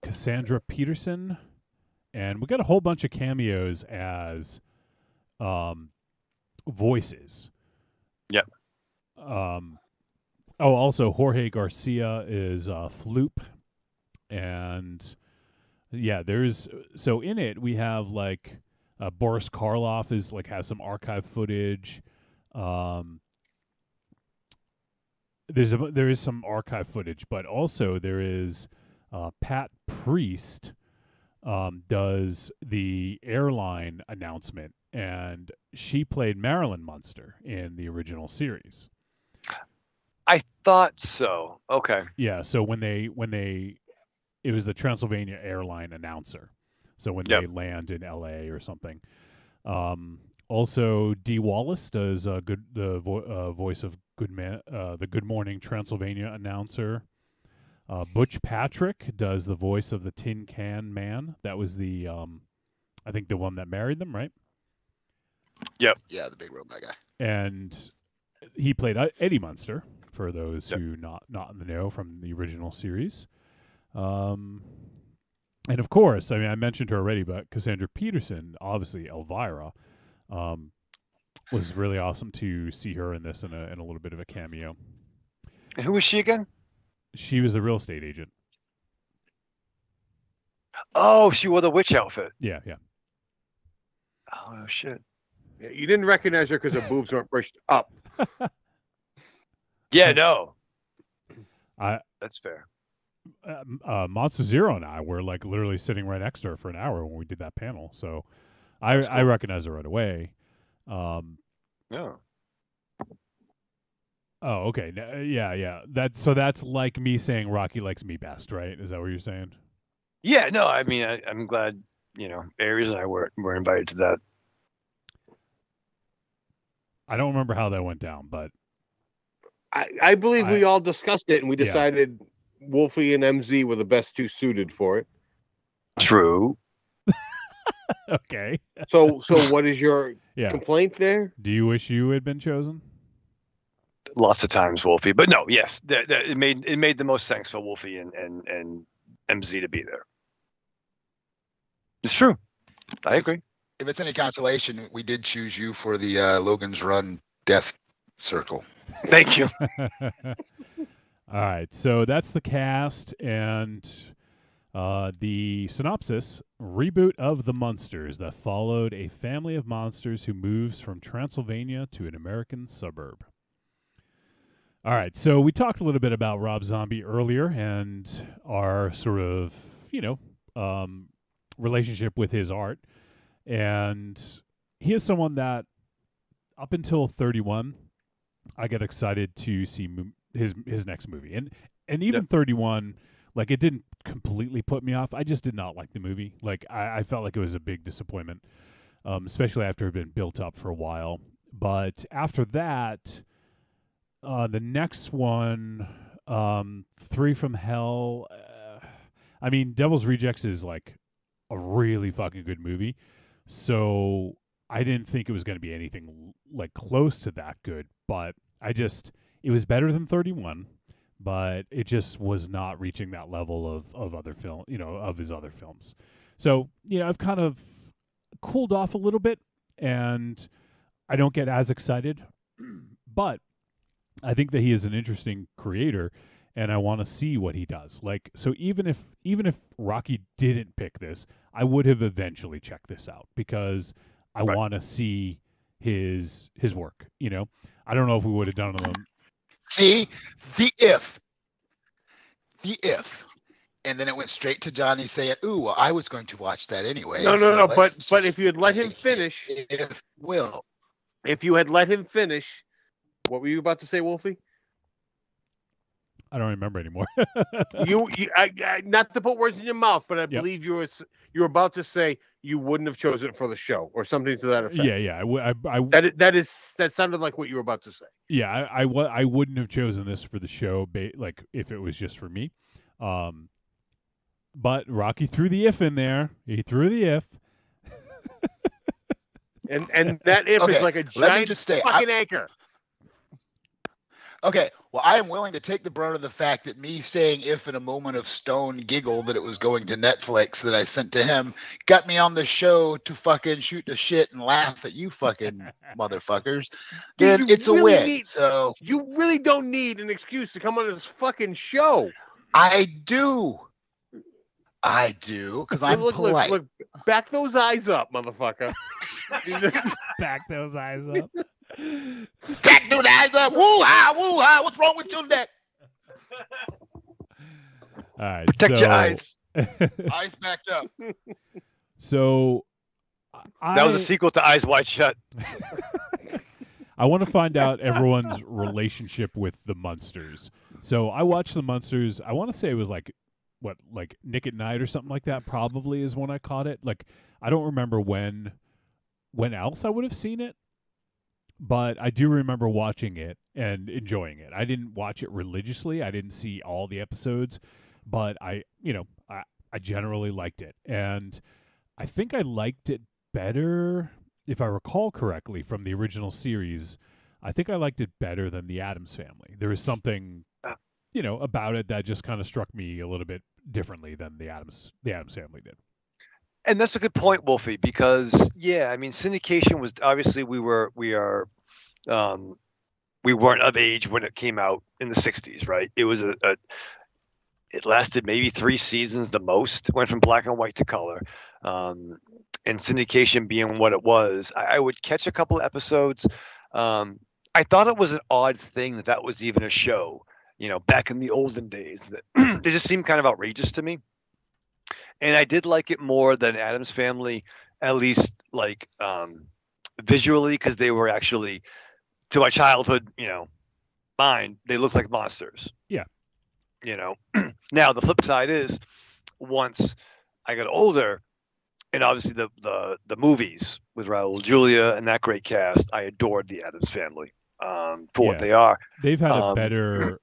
Cassandra Peterson, and we got a whole bunch of cameos as voices. Yep. Also Jorge Garcia is Floop, and yeah, so in it we have like Boris Karloff has some archive footage. There is some archive footage, but also there is Pat Priest does the airline announcement, and she played Marilyn Munster in the original series. I thought so. Okay. Yeah. So when it was the Transylvania airline announcer. So when they land in L.A. or something. Also, Dee Wallace does voice of the Good Morning Transylvania announcer. Butch Patrick does the voice of the Tin Can Man. That was the, I think the one that married them, right? Yep. Yeah, the big robot guy. And he played Eddie Munster, for those who not in the know from the original series. And of course, I mean, I mentioned her already, but Cassandra Peterson, obviously Elvira, was really awesome to see her in this in a little bit of a cameo. And who was she again? She was a real estate agent. Oh, she wore the witch outfit. Yeah. Oh, shit. Yeah, you didn't recognize her because her boobs weren't pushed up. Yeah, no. That's fair. Monster Zero and I were like literally sitting right next to her for an hour when we did that panel, so I recognized her right away. Yeah. Oh, okay. Yeah. That's like me saying Rocky likes me best, right? Is that what you're saying? Yeah, no. I mean, I'm glad Aries and I were invited to that. I don't remember how that went down, but I believe we all discussed it and we decided Wolfie and MZ were the best two suited for it. True. Okay. So what is your complaint there? Do you wish you had been chosen? Lots of times, Wolfie, but no, yes, it made the most sense for Wolfie and MZ to be there. It's true. I agree. If it's any consolation, we did choose you for the Logan's Run Death Circle. Thank you. All right, so that's the cast and the synopsis: reboot of the Munsters that followed a family of monsters who moves from Transylvania to an American suburb. All right, so we talked a little bit about Rob Zombie earlier and our sort of, relationship with his art. And he is someone that up until 31, I got excited to see his next movie. And even 31, like, it didn't completely put me off. I just did not like the movie. Like, I felt like it was a big disappointment, especially after it had been built up for a while. But after that, the next one, 3 from Hell, I mean, Devil's Rejects is like a really fucking good movie. So I didn't think it was going to be anything like close to that good, but it was better than 31, but it just was not reaching that level of other film, of his other films. So, I've kind of cooled off a little bit and I don't get as excited, but I think that he is an interesting creator and I want to see what he does. Like, so even if Rocky didn't pick this, I would have eventually checked this out because I want to see his work. I don't know if we would have done it alone. See, the if, and then it went straight to Johnny saying, "Ooh, well, I was going to watch that anyway." No. But if you had let him finish, if you had let him finish, what were you about to say, Wolfie? I don't remember anymore. I not to put words in your mouth, but I believe you were about to say you wouldn't have chosen it for the show or something to that effect. Yeah. That sounded like what you were about to say. Yeah, I wouldn't have chosen this for the show, like if it was just for me. But Rocky threw the if in there. He threw the if. And that if is like a giant fucking anchor. Okay, well, I am willing to take the brunt of the fact that me saying if in a moment of stone giggle that it was going to Netflix that I sent to him got me on the show to fucking shoot the shit and laugh at you fucking motherfuckers. Then it's a win. So you really don't need an excuse to come on this fucking show. I do, because I'm polite. Look, back those eyes up, motherfucker. Back those eyes up. Back those eyes up. Woo-ha. What's wrong with your neck? All right. Protect your eyes. Eyes backed up. So that was a sequel to Eyes Wide Shut. I want to find out everyone's relationship with the Munsters. So I watched the Munsters. I want to say it was like Nick at Night or something like that. Probably is when I caught it. Like I don't remember when else I would have seen it, but I do remember watching it and enjoying it. I didn't watch it religiously. I didn't see all the episodes, but I generally liked it, and I think I liked it better, if I recall correctly, from the original series. I think I liked it better than the Addams Family. There was something, about it that just kind of struck me a little bit differently than the Addams Family did. And that's a good point, Wolfie, because syndication was obviously we weren't of age when it came out in the 60s, right? It was it lasted maybe 3 seasons the most, went from black and white to color. And syndication being what it was, I would catch a couple of episodes. I thought it was an odd thing that was even a show, back in the olden days. That it just seemed kind of outrageous to me. And I did like it more than Addams Family, at least like visually, because they were actually, to my childhood, mind, they looked like monsters. Yeah. Now the flip side is, once I got older, and obviously the movies with Raul Julia and that great cast, I adored the Addams Family for what they are. They've had a better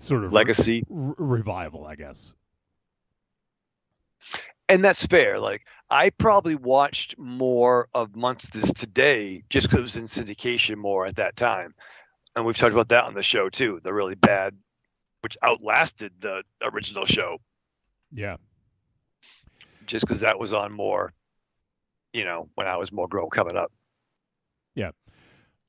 sort of legacy revival, I guess. And that's fair. Like, I probably watched more of Munsters today just because it was in syndication more at that time. And we've talked about that on the show too. The really bad, which outlasted the original show. Yeah. Just because that was on more, when I was more grown coming up. Yeah.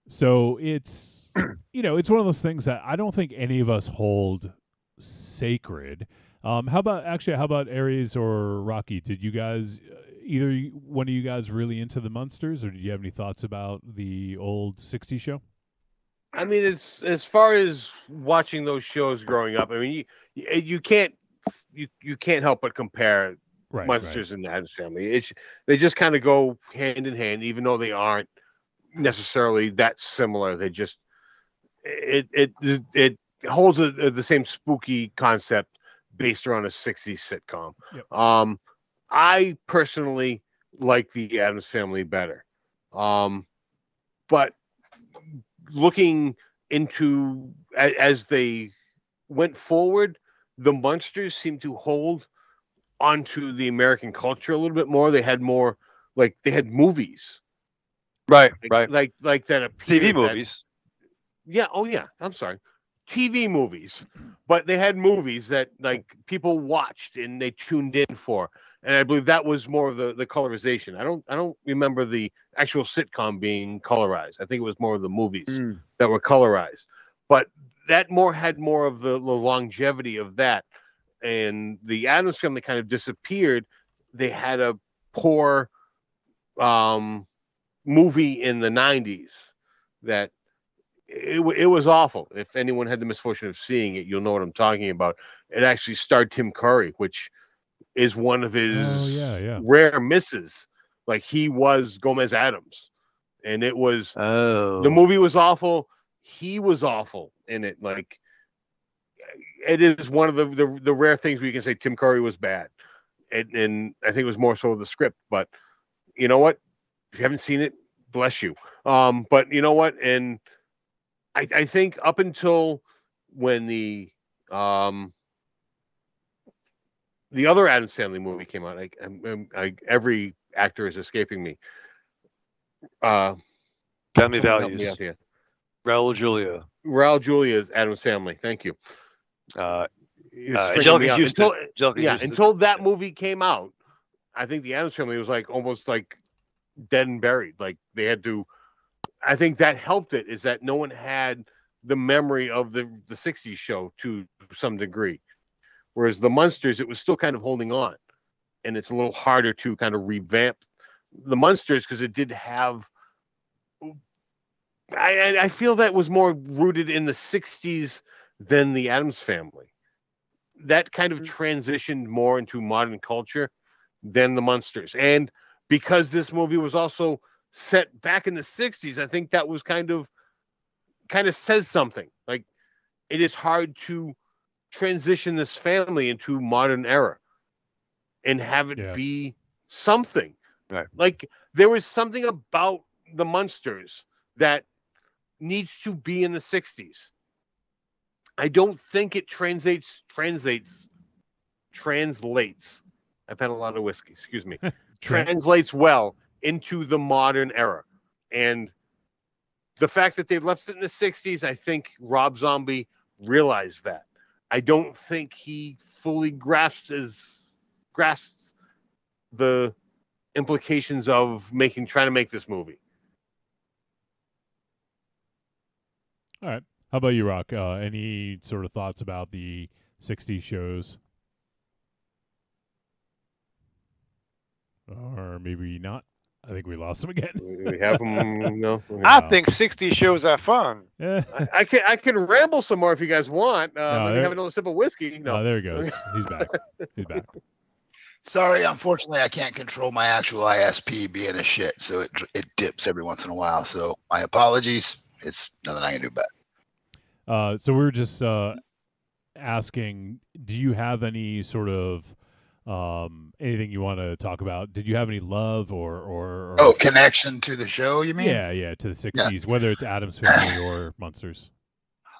So it's, it's one of those things that I don't think any of us hold sacred. How about Aries or Rocky? Did you guys, either one of you guys, really into the Munsters, or did you have any thoughts about the old 60s show? I mean, it's as far as watching those shows growing up. I mean, you can't help but compare Munsters and the Addams Family. They just kind of go hand in hand, even though they aren't necessarily that similar. They just it holds the same spooky concept based around a 60s sitcom. Yep. I personally like the Addams Family better, but looking into as they went forward, the Munsters seemed to hold onto the American culture a little bit more. They had more, like, they had movies, right, like that appeared, TV movies. I'm sorry, TV movies, but they had movies that like people watched and they tuned in for. And I believe that was more of the colorization. I don't remember the actual sitcom being colorized. I think it was more of the movies that were colorized. But that had more of the longevity of that. And the Addams Family kind of disappeared. They had a poor movie in the 90s that it was awful. If anyone had the misfortune of seeing it, you'll know what I'm talking about. It actually starred Tim Curry, which is one of his rare misses. Like, he was Gomez Addams, and it was the movie was awful. He was awful in it. Like, it is one of the rare things where you can say Tim Curry was bad, and I think it was more so the script. But you know what? If you haven't seen it, bless you. But you know what? And I think up until when the the other Addams Family movie came out. Every actor is escaping me. Family someone help me Values. out here. Raul Julia. Raul Julia's Addams Family. Thank you. Angelica Houston. Until that movie came out, I think the Addams Family was like almost like dead and buried. Like they had to. I think that helped it, is that no one had the memory of the 60s show to some degree. Whereas the Munsters, it was still kind of holding on. And it's a little harder to kind of revamp the Munsters because it did have. I feel that was more rooted in the 60s than the Addams Family. That kind of transitioned more into modern culture than the Munsters. And because this movie was also set back in the 60s, I think that was kind of says something. Like, it is hard to transition this family into modern era and have it be something. Right. Like, there was something about the Munsters that needs to be in the 60s. I don't think it translates. I've had a lot of whiskey, excuse me. Translates well into the modern era. And the fact that they left it in the 60s, I think Rob Zombie realized that. I don't think he fully grasps the implications of trying to make this movie. All right. How about you, Rock? Any sort of thoughts about the 60s shows? Or maybe not. I think we lost him again. We have him. No. I think 60 shows are fun. Yeah. I can ramble some more if you guys want. Let me there- have another sip of whiskey. No, there he goes. He's back. He's back. Sorry, unfortunately, I can't control my actual ISP being a shit, so it dips every once in a while. So my apologies. It's nothing I can do about it. So we were just asking, do you have any sort of anything you want to talk about? Did you have any love or connection to the show, you mean? Yeah, to the 60s, whether it's Addams Family or Munsters.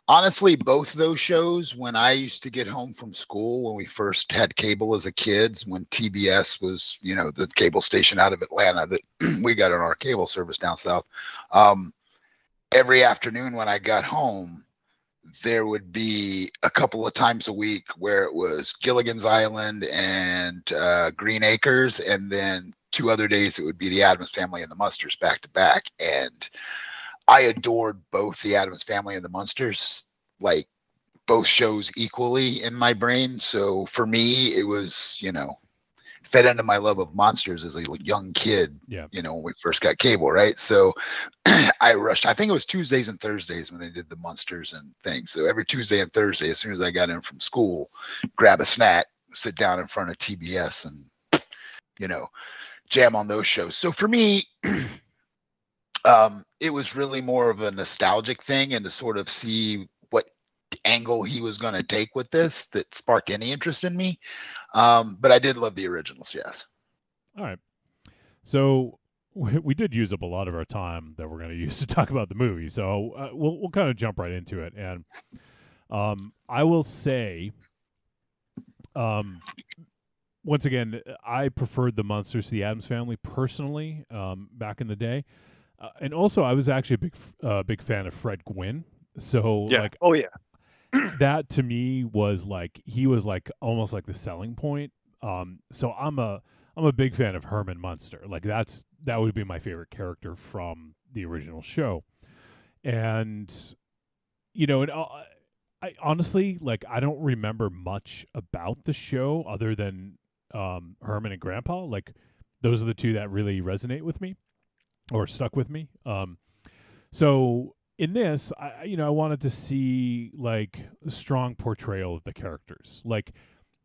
Honestly, both those shows, when I used to get home from school, when we first had cable as a kids, when TBS was, the cable station out of Atlanta that we got on our cable service down south, every afternoon when I got home, there would be a couple of times a week where it was Gilligan's Island and Green Acres, and then 2 other days it would be the Addams Family and the Munsters back to back. And I adored both the Addams Family and the Munsters, like both shows equally in my brain. So for me, it was, fed into my love of monsters as a young kid, when we first got cable, right? So I rushed. I think it was Tuesdays and Thursdays when they did the Munsters and things. So every Tuesday and Thursday, as soon as I got in from school, grab a snack, sit down in front of TBS and, jam on those shows. So for me, it was really more of a nostalgic thing, and to sort of see what angle he was going to take with this that sparked any interest in me. But I did love the originals, yes. All right. So we did use up a lot of our time that we're going to use to talk about the movie. So we'll kind of jump right into it. And I will say, once again, I preferred the Munsters to the Addams Family personally back in the day. And also, I was actually a big fan of Fred Gwynn. So, that to me was he was almost like the selling point. So I'm a big fan of Herman Munster. That would be my favorite character from the original show. And I honestly I don't remember much about the show other than Herman and Grandpa. Those are the two that really resonate with me or stuck with me. So in this, I wanted to see a strong portrayal of the characters.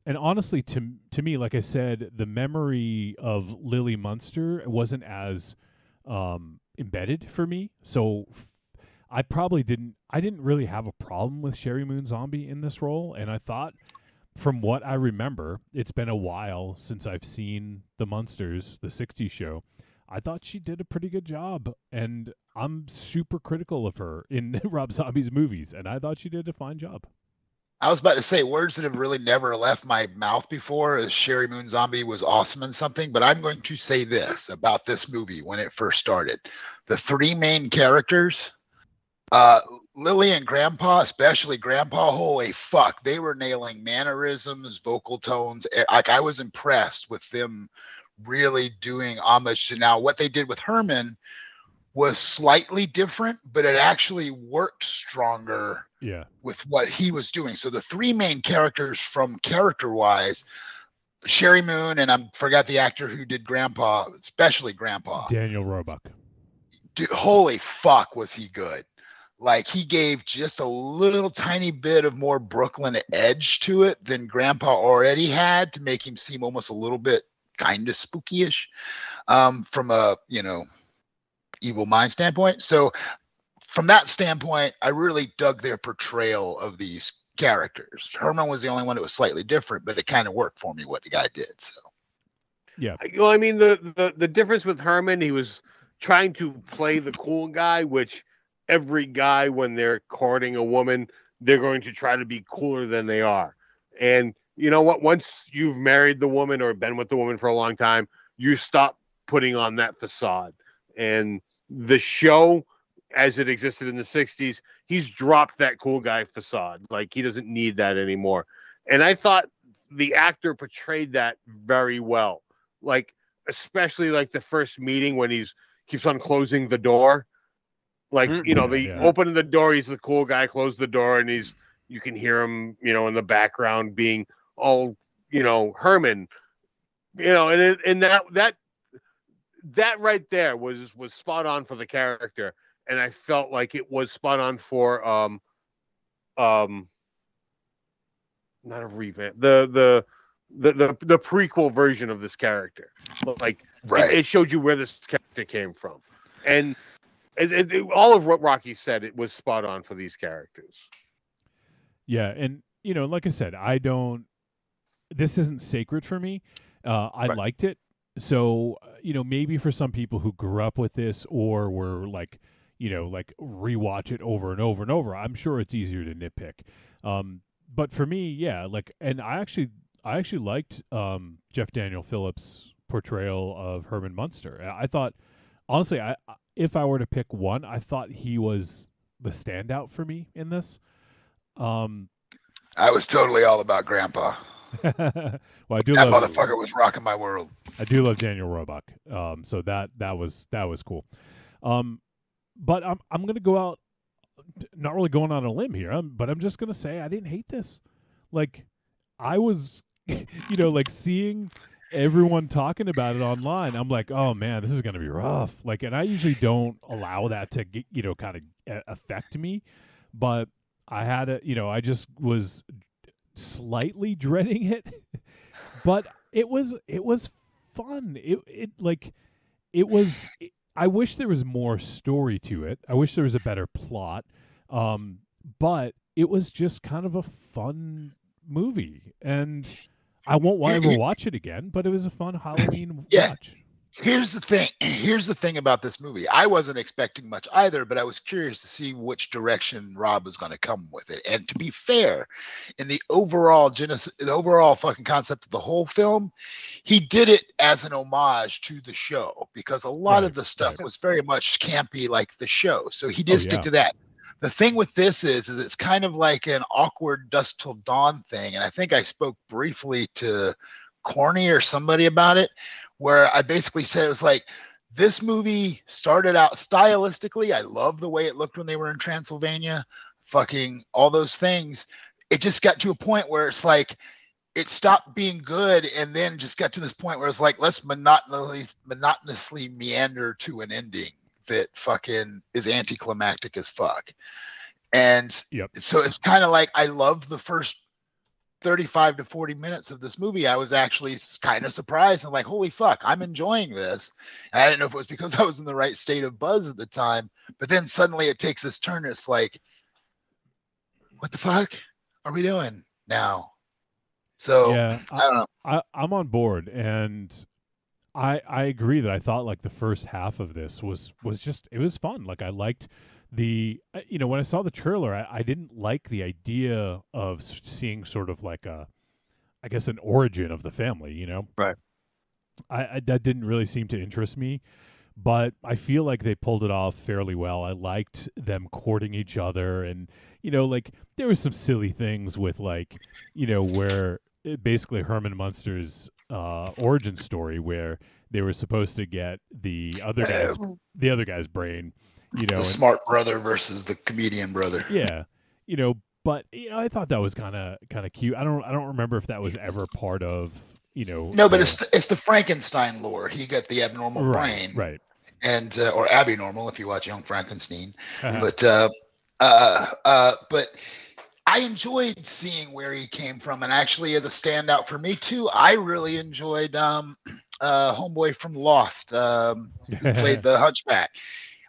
And honestly, to me, like I said, the memory of Lily Munster wasn't as embedded for me. So I didn't really have a problem with Sherry Moon Zombie in this role. And I thought, from what I remember, it's been a while since I've seen the Munsters, the 60s show. I thought she did a pretty good job, and I'm super critical of her in Rob Zombie's movies, and I thought she did a fine job. I was about to say words that have really never left my mouth before is Sherry Moon Zombie was awesome in something, but I'm going to say this about this movie when it first started. The three main characters, Lily and Grandpa, especially Grandpa, holy fuck, they were nailing mannerisms, vocal tones. Like I was impressed with them really doing homage to. Now what they did with Herman was slightly different, but it actually worked stronger with what he was doing. So the three main characters from character-wise, Sherry Moon, and I forgot the actor who did Grandpa, especially Grandpa. Daniel Roebuck. Dude, holy fuck, was he good. Like, he gave just a little tiny bit of more Brooklyn edge to it than Grandpa already had to make him seem almost a little bit kind of spooky-ish from a, evil mind standpoint. So from that standpoint, I really dug their portrayal of these characters. Herman was the only one that was slightly different, but it kind of worked for me what the guy did. So yeah. Well, I mean, the difference with Herman, he was trying to play the cool guy, which every guy, when they're courting a woman, they're going to try to be cooler than they are. And you know what? Once you've married the woman or been with the woman for a long time, you stop putting on that facade. And the show, as it existed in the 60s, he's dropped that cool guy facade. Like, he doesn't need that anymore. And I thought the actor portrayed that very well. Like, especially like the first meeting when keeps on closing the door. Like, opening the door, he's the cool guy, close the door, and you can hear him, in the background being all, Herman, and that right there was spot on for the character, and I felt like it was spot on for not a revamp, the prequel version of this character. Like, it showed you where this character came from, and all of what Rocky said, it was spot on for these characters. Yeah, and like I said, this isn't sacred for me. I liked it. So, maybe for some people who grew up with this or were like rewatch it over and over and over, I'm sure it's easier to nitpick. But for me, yeah, and I actually liked Jeff Daniel Phillips' portrayal of Herman Munster. I thought, honestly, if I were to pick one, I thought he was the standout for me in this. I was totally all about Grandpa. Well, I do. That motherfucker was rocking my world. I do love Daniel Roebuck. So that was cool. But I'm gonna go out, not really going on a limb here, but I'm just gonna say I didn't hate this. Like, I was, seeing everyone talking about it online. I'm like, oh man, this is gonna be rough. Like, and I usually don't allow that to kind of affect me, but I had I just was slightly dreading it, but it was fun. I wish there was more story to it. I wish there was a better plot. But it was just kind of a fun movie, and I won't ever watch it again, but it was a fun Halloween watch. Here's the thing about this movie. I wasn't expecting much either, but I was curious to see which direction Rob was going to come with it. And to be fair, in the overall fucking concept of the whole film, he did it as an homage to the show, because a lot of the stuff was very much campy like the show. So he did stick to that. The thing with this is it's kind of like an awkward Dusk Till Dawn thing. And I think I spoke briefly to Corny or somebody about it, where I basically said it was like, this movie started out stylistically. I love the way it looked when they were in Transylvania, fucking all those things. It just got to a point where it's like, it stopped being good and then just got to this point where it's like, let's monotonously meander to an ending that fucking is anticlimactic as fuck. And so it's kind of like, I love the first 35 to 40 minutes of this movie. I was actually kind of surprised and like, holy fuck, I'm enjoying this. And I didn't know if it was because I was in the right state of buzz at the time, but then suddenly it takes this turn. It's like, what the fuck are we doing now? So yeah, I don't know. I'm on board, and I agree that I thought like the first half of this was just, it was fun. Like, I liked when I saw the trailer, I didn't like the idea of seeing sort of like I guess an origin of the family, you know? Right. I that didn't really seem to interest me, but I feel like they pulled it off fairly well. I liked them courting each other, and like there were some silly things with where basically Herman Munster's origin story, where they were supposed to get the other guy's brain, the smart brother versus the comedian brother. Yeah, but I thought that was kind of cute. I don't remember if that was ever part of No, but it's the Frankenstein lore. He got the abnormal brain, right? And or abnormal if you watch Young Frankenstein. Uh-huh. But I enjoyed seeing where he came from, and actually, as a standout for me too, I really enjoyed homeboy from Lost, who played the Hunchback.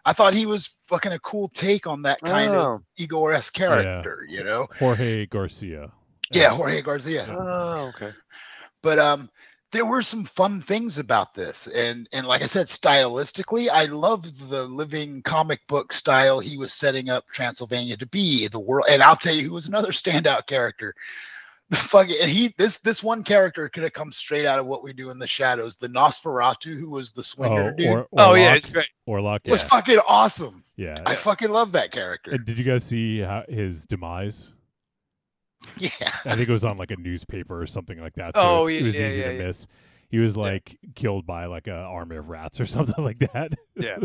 I thought he was fucking a cool take on that kind of Igor-esque character, Jorge Garcia. Yeah, Jorge Garcia. Oh, okay. But there were some fun things about this, and like I said, stylistically, I loved the living comic book style he was setting up Transylvania to be, the world. And I'll tell you who was another standout character. This one character could have come straight out of What We Do in the Shadows. The Nosferatu, who was the swinger dude. Yeah, it's great. Orlok was fucking awesome. Yeah, I fucking love that character. And did you guys see his demise? Yeah, I think it was on like a newspaper or something like that. So it was easy to miss. He was killed by like an army of rats or something like that. Yeah.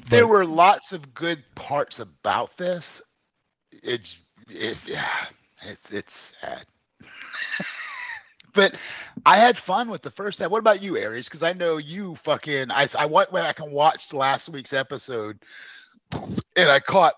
There were lots of good parts about this. It's sad. But I had fun with the first half. What about you, Aries? Because I know you fucking. I went back and watched last week's episode, and I caught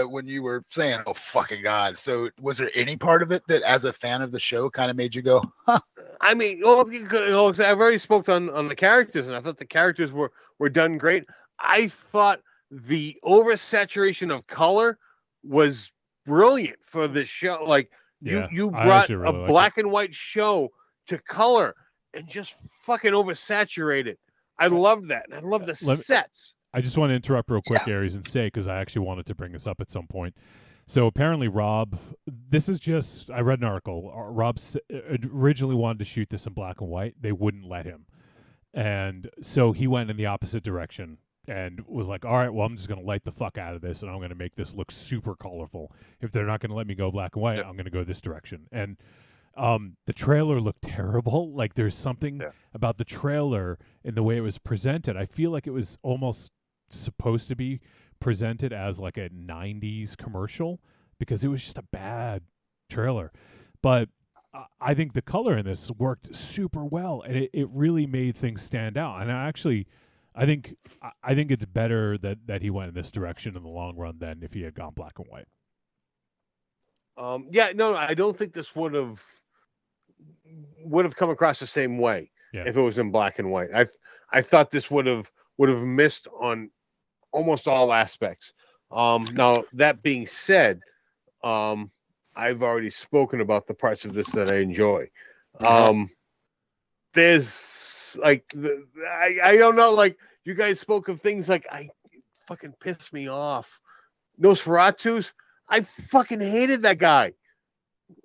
when you were saying, "Oh fucking god!" So, was there any part of it that, as a fan of the show, kind of made you go, "Huh"? I mean, I've already spoke on the characters, and I thought the characters were done great. I thought the oversaturation of color was brilliant for the show. Like you brought really a black and white show to color and just fucking oversaturate it. I loved that, and I love the sets. I just want to interrupt real quick, Aries, and say, because I actually wanted to bring this up at some point. So apparently Rob, I read an article. Rob originally wanted to shoot this in black and white. They wouldn't let him. And so he went in the opposite direction and was like, all right, well, I'm just going to light the fuck out of this, and I'm going to make this look super colorful. If they're not going to let me go black and white, I'm going to go this direction. And the trailer looked terrible. Like there's something about the trailer and the way it was presented. I feel like it was almost supposed to be presented as like a 90s commercial because it was just a bad trailer. But I think the color in this worked super well, and it really made things stand out. And I think it's better that he went in this direction in the long run than if he had gone black and white. I don't think this would have come across the same way if it was in black and white. I thought this would have missed on almost all aspects. Now that being said, I've already spoken about the parts of this that I enjoy. There's like I don't know, like you guys spoke of things like I fucking pissed me off. Nosferatu's, I fucking hated that guy.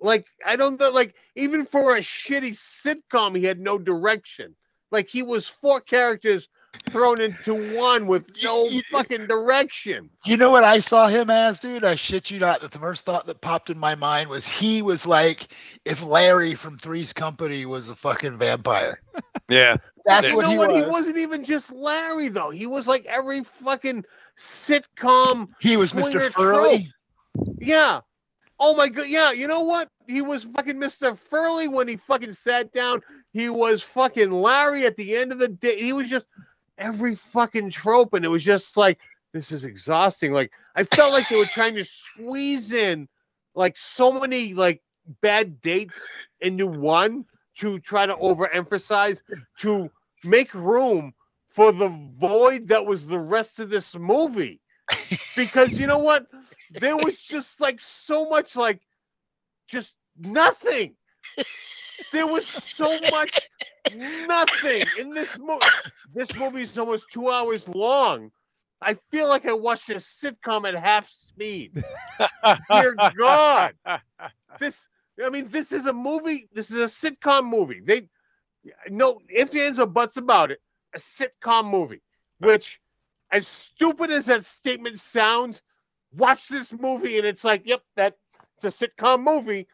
Like I don't know, like even for a shitty sitcom, he had no direction. Like he was 4 characters thrown into one with no fucking direction. You know what I saw him as, dude? I shit you not, that the first thought that popped in my mind was he was like if Larry from Three's Company was a fucking vampire. Yeah. That's what he was. He wasn't even just Larry, though. He was like every fucking sitcom. He was Mr. Furley. Yeah. Oh my god. Yeah. You know what? He was fucking Mr. Furley when he fucking sat down. He was fucking Larry at the end of the day. He was just every fucking trope, and it was just like, this is exhausting. Like I felt like they were trying to squeeze in like so many like bad dates into one to try to overemphasize, to make room for the void that was the rest of this movie. Because you know what? There was just like so much like just nothing. There was so much nothing in this movie. This movie is almost 2 hours long. I feel like I watched a sitcom at half speed. Dear God. This is a movie. This is a sitcom movie. No ifs, ands, or buts about it. A sitcom movie, which, as stupid as that statement sounds, watch this movie and it's like, yep, it's a sitcom movie.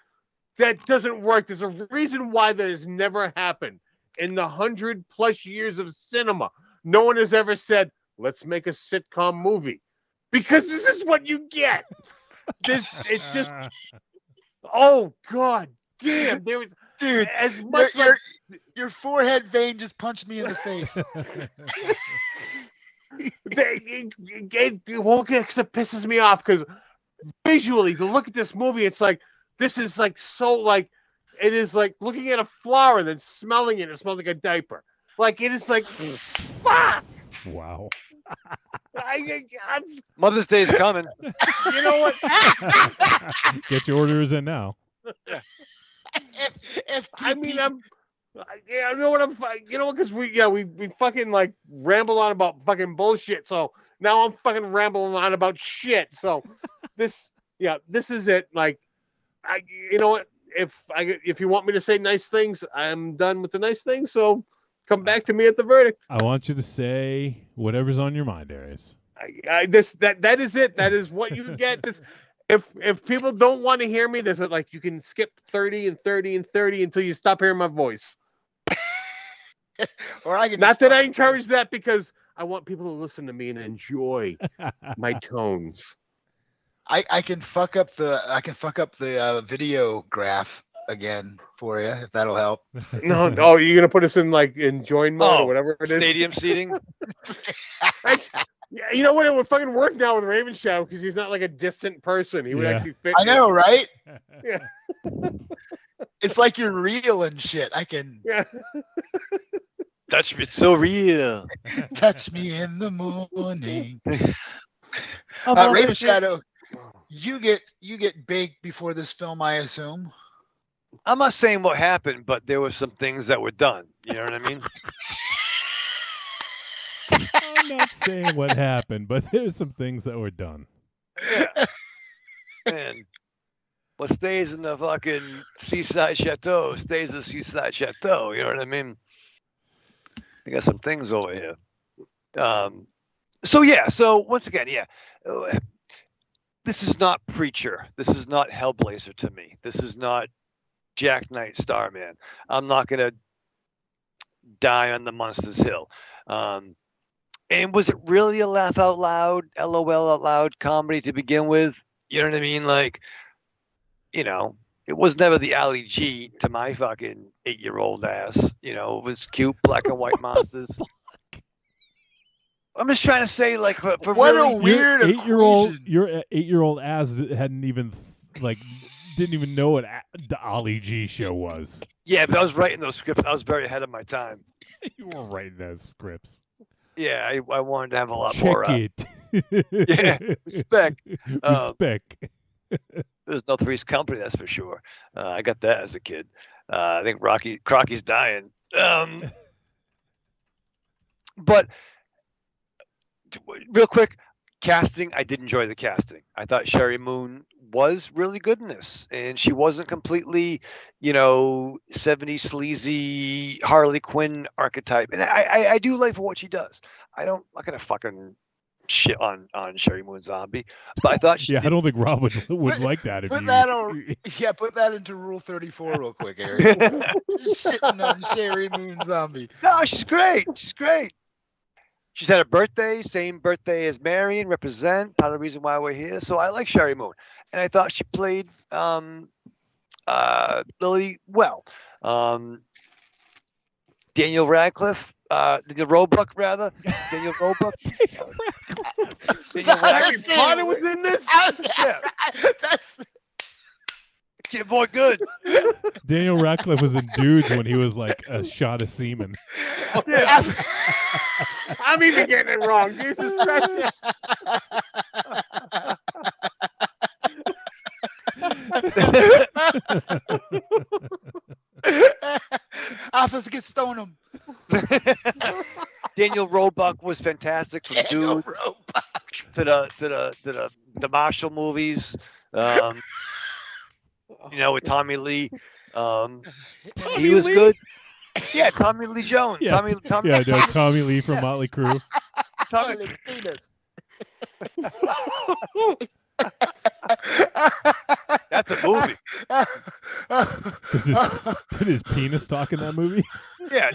That doesn't work. There's a reason why that has never happened in the 100+ years of cinema. No one has ever said, let's make a sitcom movie, because this is what you get. It's just, oh God damn. There was, dude, as much your forehead vein just punched me in the face. It pisses me off because visually, to look at this movie, it's like, this is like so like, it is like looking at a flower and then smelling it. It smells like a diaper. Like, it is like, fuck. Wow. Mother's Day is coming. You know what? Get your orders in now. I mean, you know what? Because we fucking like ramble on about fucking bullshit. So now I'm fucking rambling on about shit. So this is it. Like, you know what? If you want me to say nice things, I'm done with the nice things. So come back to me at the verdict. I want you to say whatever's on your mind, Darius. That is it. That is what you get. This, if people don't want to hear me, there's like, you can skip 30 and 30 and 30 until you stop hearing my voice. Or I can not that I encourage that, because I want people to listen to me and enjoy my tones. I can fuck up the video graph again for you, if that'll help. No, you're gonna put us in like enjoying mode or whatever it is. Stadium seating. You know what? It would fucking work now with Raven Shadow because he's not like a distant person. He would actually fit. I know, right? Yeah. It's like you're real and shit. I can. Yeah. Touch me, it's so real. Touch me in the morning. Raven Shadow, you get baked before this film, I assume. I'm not saying what happened, but there were some things that were done. You know what I mean? I'm not saying what happened, but there's some things that were done. Yeah. Man, what stays in the fucking seaside chateau stays in the seaside chateau. You know what I mean? We got some things over here. So once again, this is not Preacher. This is not Hellblazer to me. This is not Jack Knight Starman. I'm not going to die on the Munsters Hill. And was it really a laugh out loud, LOL out loud comedy to begin with? You know what I mean? Like, you know, it was never the Ali G to my fucking 8-year-old ass. You know, it was cute black and white monsters. I'm just trying to say, like, for what really a weird your 8-year-old ass didn't even know what the Ali G show was. Yeah, but I was writing those scripts. I was very ahead of my time. You were writing those scripts. Yeah, I wanted to have a lot Check more. It. Yeah, respect. Respect. There's no Three's Company, that's for sure. I got that as a kid. I think Crocky's dying. But real quick, casting, I did enjoy the casting. I thought Sherry Moon was really good in this, and she wasn't completely, 70s sleazy Harley Quinn archetype. And I do like for what she does. I'm not gonna fucking shit on Sherry Moon Zombie, but I thought she I don't think Rob would like that. Put that into Rule 34 real quick, Eric. Just sitting on Sherry Moon Zombie. No, she's great. She's great. She's had a birthday, same birthday as Marion, represent, part of the reason why we're here. So I like Sherry Moon. And I thought she played Lily well. Daniel Roebuck. Daniel Roebuck. Harry Potter was in this? Yeah. Kid boy good. Daniel Radcliffe was in Dudes when he was like a shot of semen. Yeah. I'm even getting it wrong. Jesus Christ. Officer, get stone him. Daniel Roebuck was fantastic from Dudes. the Marshall movies. With Tommy Lee. He was good. Yeah, Tommy Lee Jones. Yeah, Tommy Lee from Yeah. Motley Crue. Tommy. That's a movie. Did his penis talk in that movie? Yeah.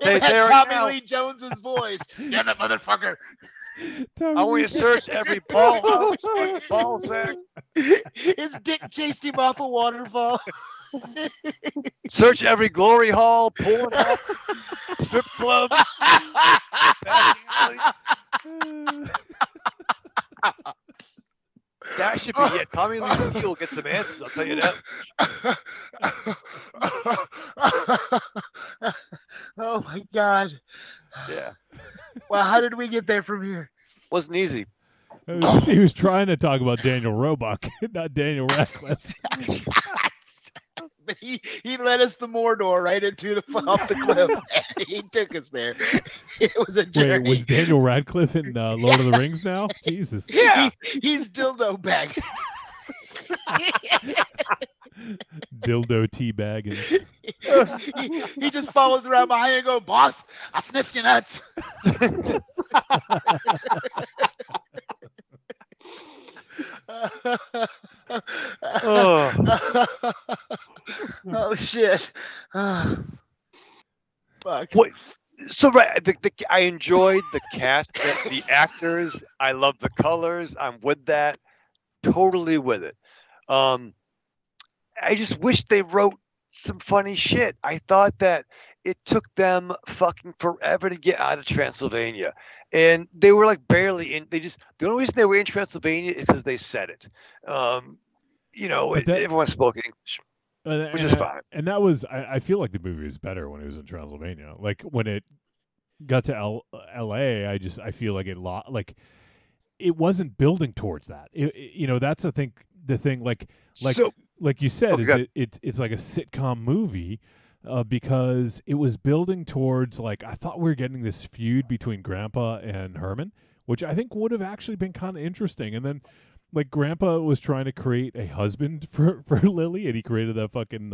It had Tommy Lee Jones's voice. Damn it, motherfucker. I want you to search every ball sack. His dick chased him off a waterfall. Search every glory hall, porn hall, strip club. That should be it. Tommy Lee Jones will get some answers, I'll tell you that. Oh my God. Yeah. Well, how did we get there from here? Wasn't easy. He was trying to talk about Daniel Roebuck, not Daniel Radcliffe. But he led us to Mordor right into off the cliff. And he took us there. It was a journey. Wait, was Daniel Radcliffe in Lord of the Rings now? Jesus. Yeah, he's dildo bag. Dildo teabagging. He just follows around behind you and go, boss, I sniff your nuts. Oh shit. Fuck. What? So right, I enjoyed the cast, the actors. I love the colors. I'm with that. Totally with it. I just wish they wrote some funny shit. I thought that it took them fucking forever to get out of Transylvania, and they were like barely in. The only reason they were in Transylvania is because they said it. Everyone spoke English. Which is fine. And that was, I feel like the movie was better when it was in Transylvania. Like when it got to L.A., I feel like it wasn't building towards that. That's the thing. Like you said, it's like a sitcom movie because it was building towards I thought we were getting this feud between Grandpa and Herman, which I think would have actually been kind of interesting. And then. Grandpa was trying to create a husband for Lily, and he created that fucking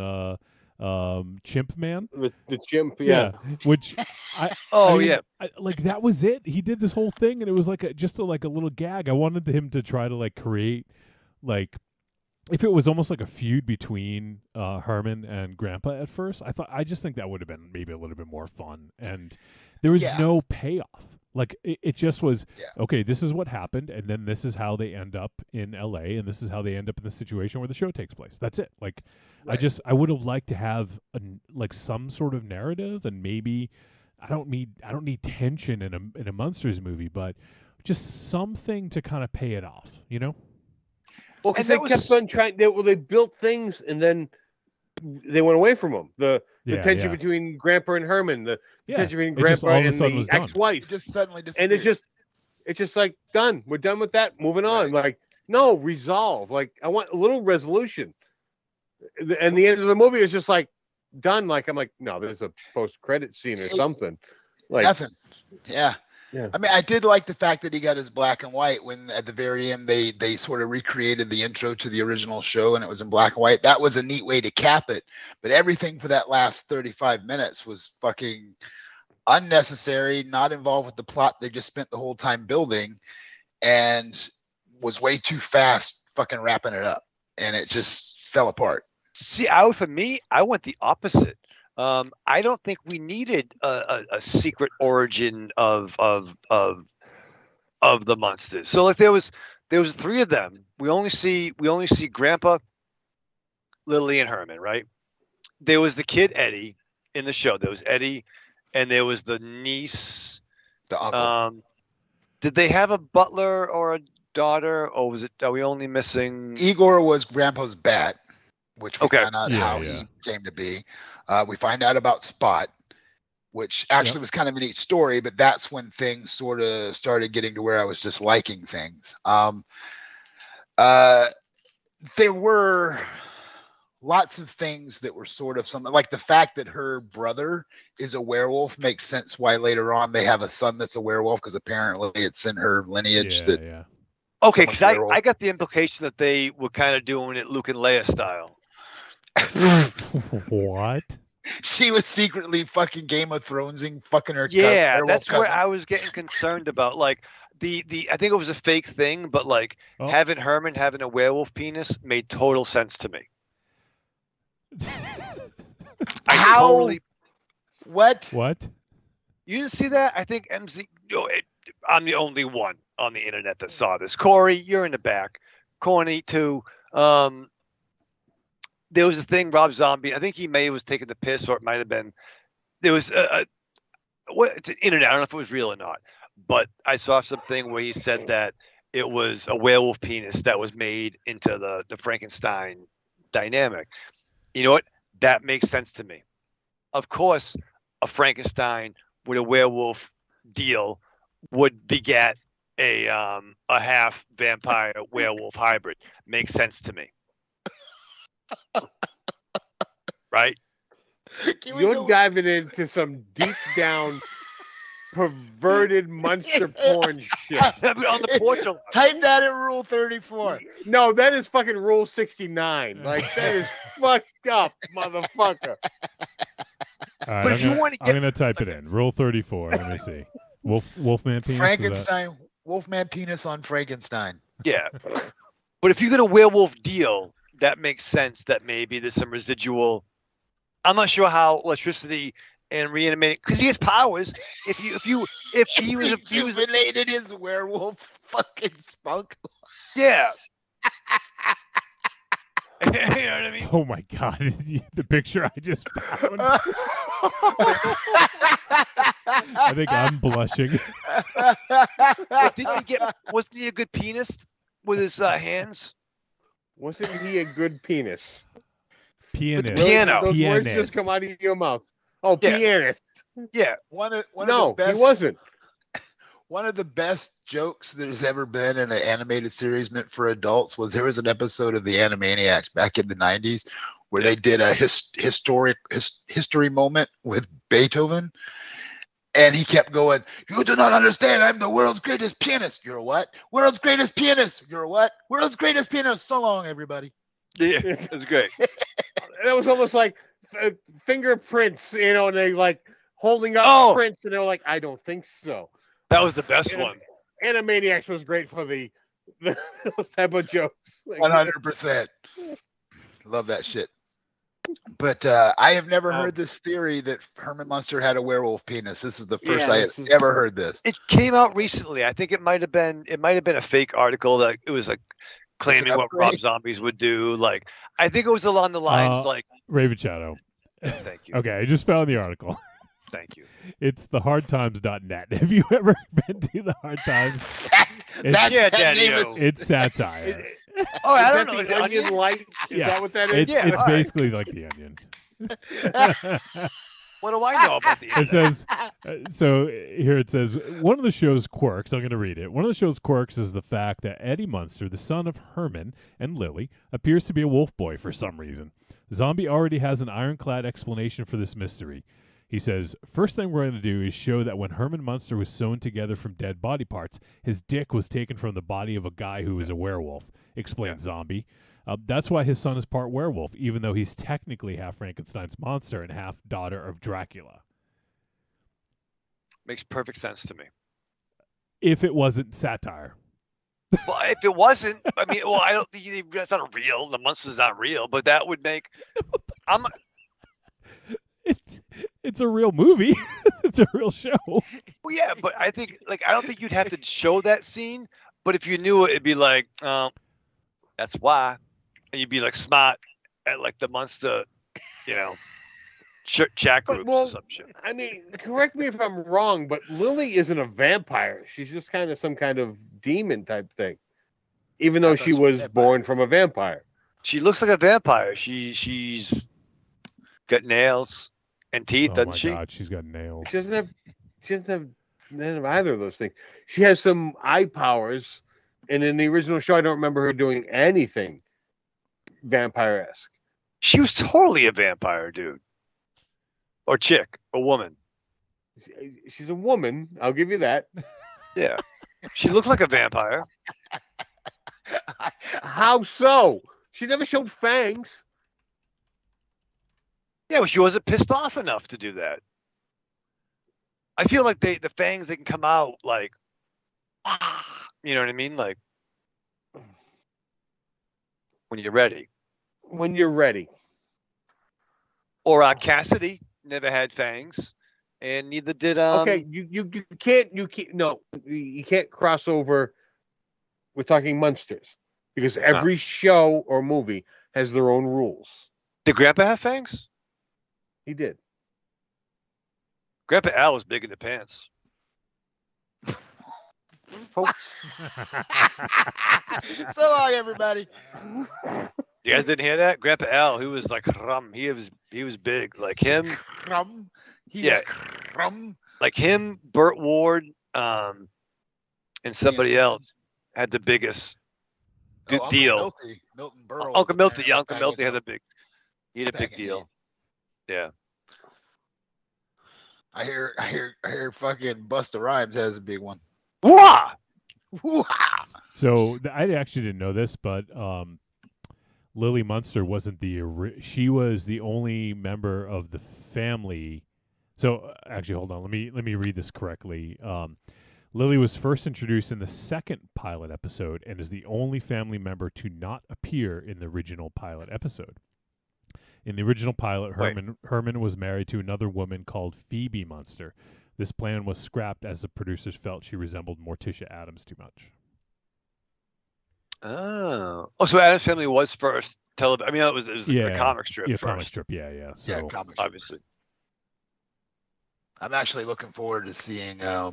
chimp man. The chimp, yeah. Which that was it. He did this whole thing, and it was just a little gag. I wanted him to try to create if it was almost like a feud between Herman and Grandpa at first. I just think that would have been maybe a little bit more fun, and there was no payoff. It just was, okay, this is what happened, and then this is how they end up in L.A., and this is how they end up in the situation where the show takes place. That's it. Right. I would have liked to have some sort of narrative, and maybe I don't need tension in a Munsters movie, but just something to kind of pay it off, Well, because they kept on trying. They built things, and then they went away from them. The tension between Grandpa and Herman, the tension between Grandpa and the ex-wife, just suddenly disappeared. And it's just done. We're done with that. Moving on. No, resolve. I want a little resolution. And the end of the movie is just done. I'm no, there's a post-credit scene or something. Nothing. Yeah. Yeah. I mean, I did like the fact that he got his black and white when at the very end they sort of recreated the intro to the original show and it was in black and white. That was a neat way to cap it. But everything for that last 35 minutes was fucking unnecessary, not involved with the plot they just spent the whole time building, and was way too fast fucking wrapping it up. And it just fell apart. See, for me, I went the opposite. I don't think we needed a secret origin of the Munsters. So there was three of them. We only see Grandpa, Lily, and Herman, right? There was the kid Eddie in the show. There was Eddie, and there was the niece, the uncle. Did they have a butler or a daughter, or are we only missing? Igor was Grandpa's bat, which we found out how he came to be. We find out about Spot, which actually was kind of a neat story, but that's when things sort of started getting to where I was just liking things. There were lots of things that were sort of something like the fact that her brother is a werewolf makes sense why later on they have a son that's a werewolf, because apparently it's in her lineage that. Okay, because I got the implication that they were kind of doing it Luke and Leia style. What? She was secretly fucking Game of Thronesing fucking her. Yeah, that's where I was getting concerned about. Like the I think it was a fake thing, but like having Herman having a werewolf penis made total sense to me. What? You didn't see that? I think MZ. I'm the only one on the internet that saw this. Corey, you're in the back. Corny too. There was a thing, Rob Zombie. I think he may have was taking the piss, or it might have been. There was it's the internet. I don't know if it was real or not, but I saw something where he said that it was a werewolf penis that was made into the Frankenstein dynamic. You know what? That makes sense to me. Of course, a Frankenstein with a werewolf deal would beget a half vampire werewolf hybrid. Makes sense to me. Right? You're diving into some deep down perverted monster porn shit. On the portal. Type that in Rule 34. No, that is fucking Rule 69. Like, that is fucked up, motherfucker. All right, I'm gonna type it in. Rule 34. Let me see. Wolfman penis. Frankenstein. Wolfman penis on Frankenstein. Yeah. But if you get a werewolf deal, that makes sense that maybe there's some residual. I'm not sure how electricity and reanimating, because he has powers. If he was rejuvenated his werewolf fucking spunk. Yeah. You know what I mean? Oh my god, the picture I just found. I think I'm blushing. Wasn't he a good pianist with his hands? Wasn't he a good penis? Pianist. Those words just come out of your mouth. Oh, yeah. Pianist. Yeah. One of the best, he wasn't. One of the best jokes that has ever been in an animated series meant for adults was there was an episode of the Animaniacs back in the 90s where they did a history moment with Beethoven. And he kept going, "You do not understand. I'm the world's greatest pianist." "You're a what?" "World's greatest pianist." "You're a what?" "World's greatest pianist." "So long, everybody." Yeah, that's great. That was almost like fingerprints, and they like holding up prints, and they're like, "I don't think so." That was the best one. Animaniacs was great for those type of jokes. 100%. Love that shit. But I have never heard this theory that Herman Munster had a werewolf penis. This is the first I have ever heard this. It came out recently. I think it might have been a fake article that it was like claiming what Rob Zombies would do. Like, I think it was along the lines like Raven Shadow. Thank you. Okay, I just found the article. Thank you. It's thehardtimes.net. Have you ever been to the Hard Times? It's satire. Oh, I don't know. The Onion Light? Is that what that is? It's basically like the Onion. What do I know about the Onion? It says, so here it says, one of the show's quirks, I'm going to read it. One of the show's quirks is the fact that Eddie Munster, the son of Herman and Lily, appears to be a wolf boy for some reason. Zombie already has an ironclad explanation for this mystery. He says, first thing we're going to do is show that when Herman Munster was sewn together from dead body parts, his dick was taken from the body of a guy who was a werewolf, explained Zombie. That's why his son is part werewolf, even though he's technically half Frankenstein's monster and half daughter of Dracula. Makes perfect sense to me. If it wasn't satire. Well, if it wasn't, I mean, I don't think that's not real. The monster's not real, but that would make. It's a real movie. It's a real show. Well, yeah, but I think I don't think you'd have to show that scene. But if you knew it, it'd be like, that's why, and you'd be like smart at like the monster, chat groups or some shit. I mean, correct me if I'm wrong, but Lily isn't a vampire. She's just kind of some kind of demon type thing, even though she was born from a vampire. She looks like a vampire. She's got nails and teeth, doesn't she? Oh my God, she's got nails. She doesn't have none of either of those things. She has some eye powers, and in the original show, I don't remember her doing anything vampire-esque. She was totally a vampire, dude. Or chick, a woman. She's a woman. I'll give you that. Yeah. She looked like a vampire. How so? She never showed fangs. Yeah, but she wasn't pissed off enough to do that. I feel like the fangs, they can come out like, you know what I mean? Like, when you're ready. When you're ready. Or Cassidy never had fangs, and neither did Okay, you can't cross over. We're talking Munsters because every show or movie has their own rules. Did Grandpa have fangs? He did. Grandpa Al was big in the pants. Folks. So long, everybody. You guys didn't hear that? Grandpa Al, he was like he was big. Like him. Like him, Burt Ward, and somebody else had the biggest deal. Milton Berle. Uncle Milty, Uncle Milty had a big deal. Yeah. I hear fucking Busta Rhymes has a big one. Wah! So I actually didn't know this, but Lily Munster wasn't she was the only member of the family. So actually, hold on. Let me read this correctly. Lily was first introduced in the second pilot episode and is the only family member to not appear in the original pilot episode. In the original pilot, Herman was married to another woman called Phoebe Munster. This plan was scrapped as the producers felt she resembled Morticia Addams too much. Oh, so Addams Family was first television. I mean, it was the comic strip first. Comic strip, yeah. So comic strip. Obviously. I'm actually looking forward to seeing oh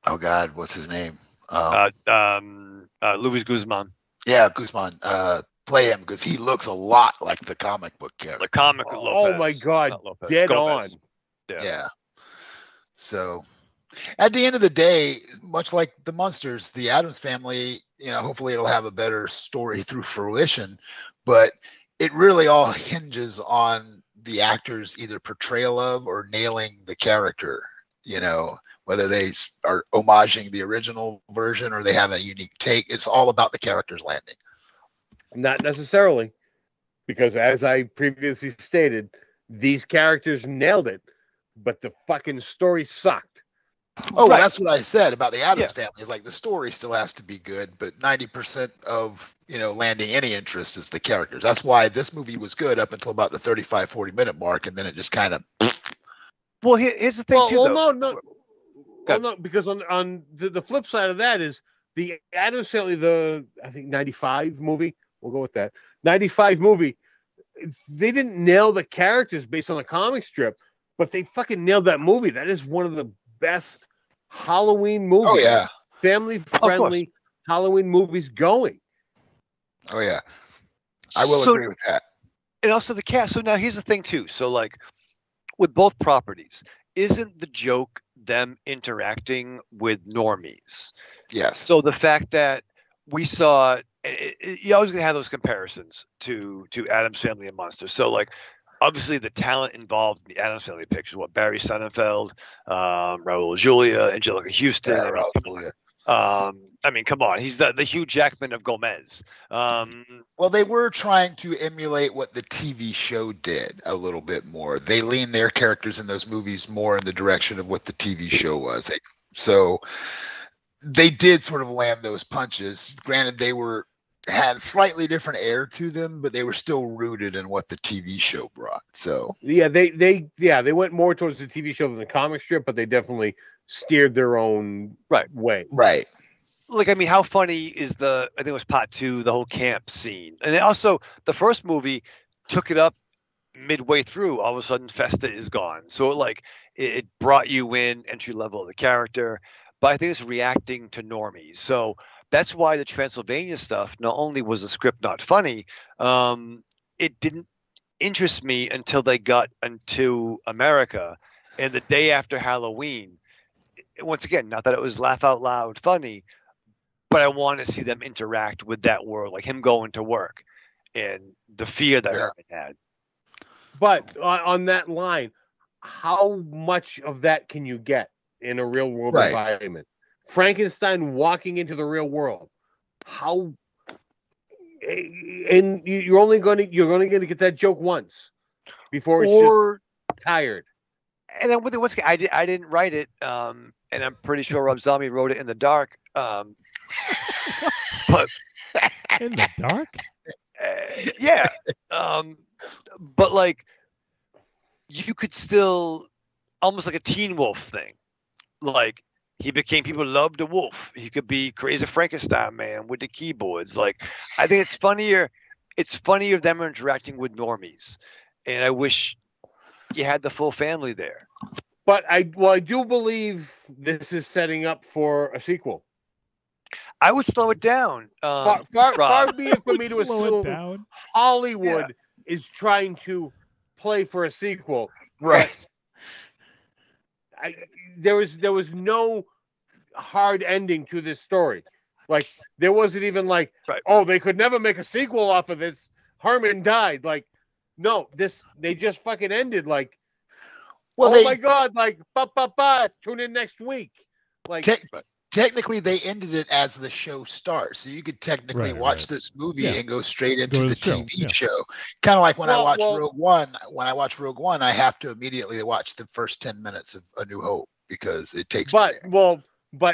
God, what's his name? Luis Guzman. Yeah, Guzman. Play him because he looks a lot like the comic book character. The comic Lopez. Oh my God, dead Gomez. on. Yeah. So, at the end of the day, much like the Munsters, the Addams Family, hopefully it'll have a better story through fruition, but it really all hinges on the actors' either portrayal of or nailing the character, whether they are homaging the original version or they have a unique take. It's all about the characters landing. Not necessarily, because as I previously stated, these characters nailed it, but the fucking story sucked. Oh, well, that's what I said about the Addams Family. It's like the story still has to be good, but 90% of, landing any interest is the characters. That's why this movie was good up until about the 35, 40-minute mark, and then it just kind of... Well, here's the thing, No, because on the flip side of that is the Addams Family, I think 95 movie, we'll go with that, 95 movie, they didn't nail the characters based on the comic strip, but they fucking nailed that movie. That is one of the best Halloween movies. Oh, yeah. Family-friendly Halloween movies going. Oh, yeah. I will agree with that. And also the cast. So now here's the thing, too. So, like, with both properties, isn't the joke them interacting with normies? Yes. So the fact that we saw, you're always going to have those comparisons to Addams Family and Munsters. So, like, obviously the talent involved in the Addams Family pictures, Barry Sonnenfeld, Raul Julia, Angelica Houston. I mean, come on. He's the Hugh Jackman of Gomez. Well, they were trying to emulate what the TV show did a little bit more. They leaned their characters in those movies more in the direction of what the TV show was. So they did sort of land those punches. Granted, they had slightly different air to them, but they were still rooted in what the TV show brought. So they went more towards the TV show than the comic strip, but they definitely steered their own way. Right. Like, I mean, how funny is I think it was part 2, the whole camp scene. And then also the first movie took it up midway through. All of a sudden Festa is gone. So it brought you in entry level of the character, but I think it's reacting to normies. So that's why the Transylvania stuff, not only was the script not funny, it didn't interest me until they got into America. And the day after Halloween, once again, not that it was laugh out loud funny, but I want to see them interact with that world, like him going to work. and the fear that Herman had. But on that line, how much of that can you get in a real world environment? Frankenstein walking into the real world. How? And you're only going to get that joke once before it's just tired. And then once again, I didn't write it, and I'm pretty sure Rob Zombie wrote it in the dark. But in the dark, yeah. But like, you could still almost like a Teen Wolf thing, like. He became, people loved the wolf. He could be Crazy Frankenstein man with the keyboards. Like, I think it's funnier. It's funnier them interacting with normies. And I wish you had the full family there. But I do believe this is setting up for a sequel. I would slow it down. Far be it for me to assume Hollywood is trying to play for a sequel. Right. There was no hard ending to this story. Like, there wasn't even like, oh, they could never make a sequel off of this. Herman died. Like, no, they just fucking ended. Like, well, my God, like, tune in next week. Like, technically, they ended it as the show starts, so you could technically watch this movie and go straight into the TV show. Kind of like when I watch Rogue One. When I watch Rogue One, I have to immediately watch the first 10 minutes of A New Hope because it takes. But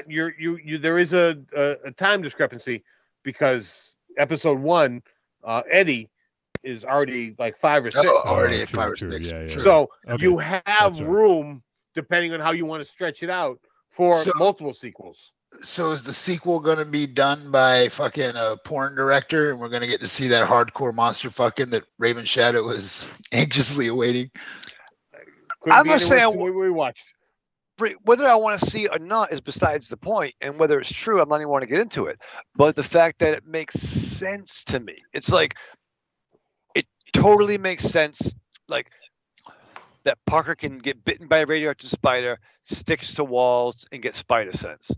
there is a time discrepancy because episode 1, Eddie is already like 5 or 6. Already at 5 or 6. Yeah. So you have room, depending on how you want to stretch it out, for multiple sequels. So is the sequel going to be done by fucking a porn director, and we're going to get to see that hardcore monster fucking that Raven Shadow was anxiously awaiting? I'm not saying we watched. Whether I want to see it or not is besides the point, and whether it's true, I'm not even want to get into it. But the fact that it makes sense to me, it's like it totally makes sense. Like, that Parker can get bitten by a radioactive spider, sticks to walls, and get spider sense.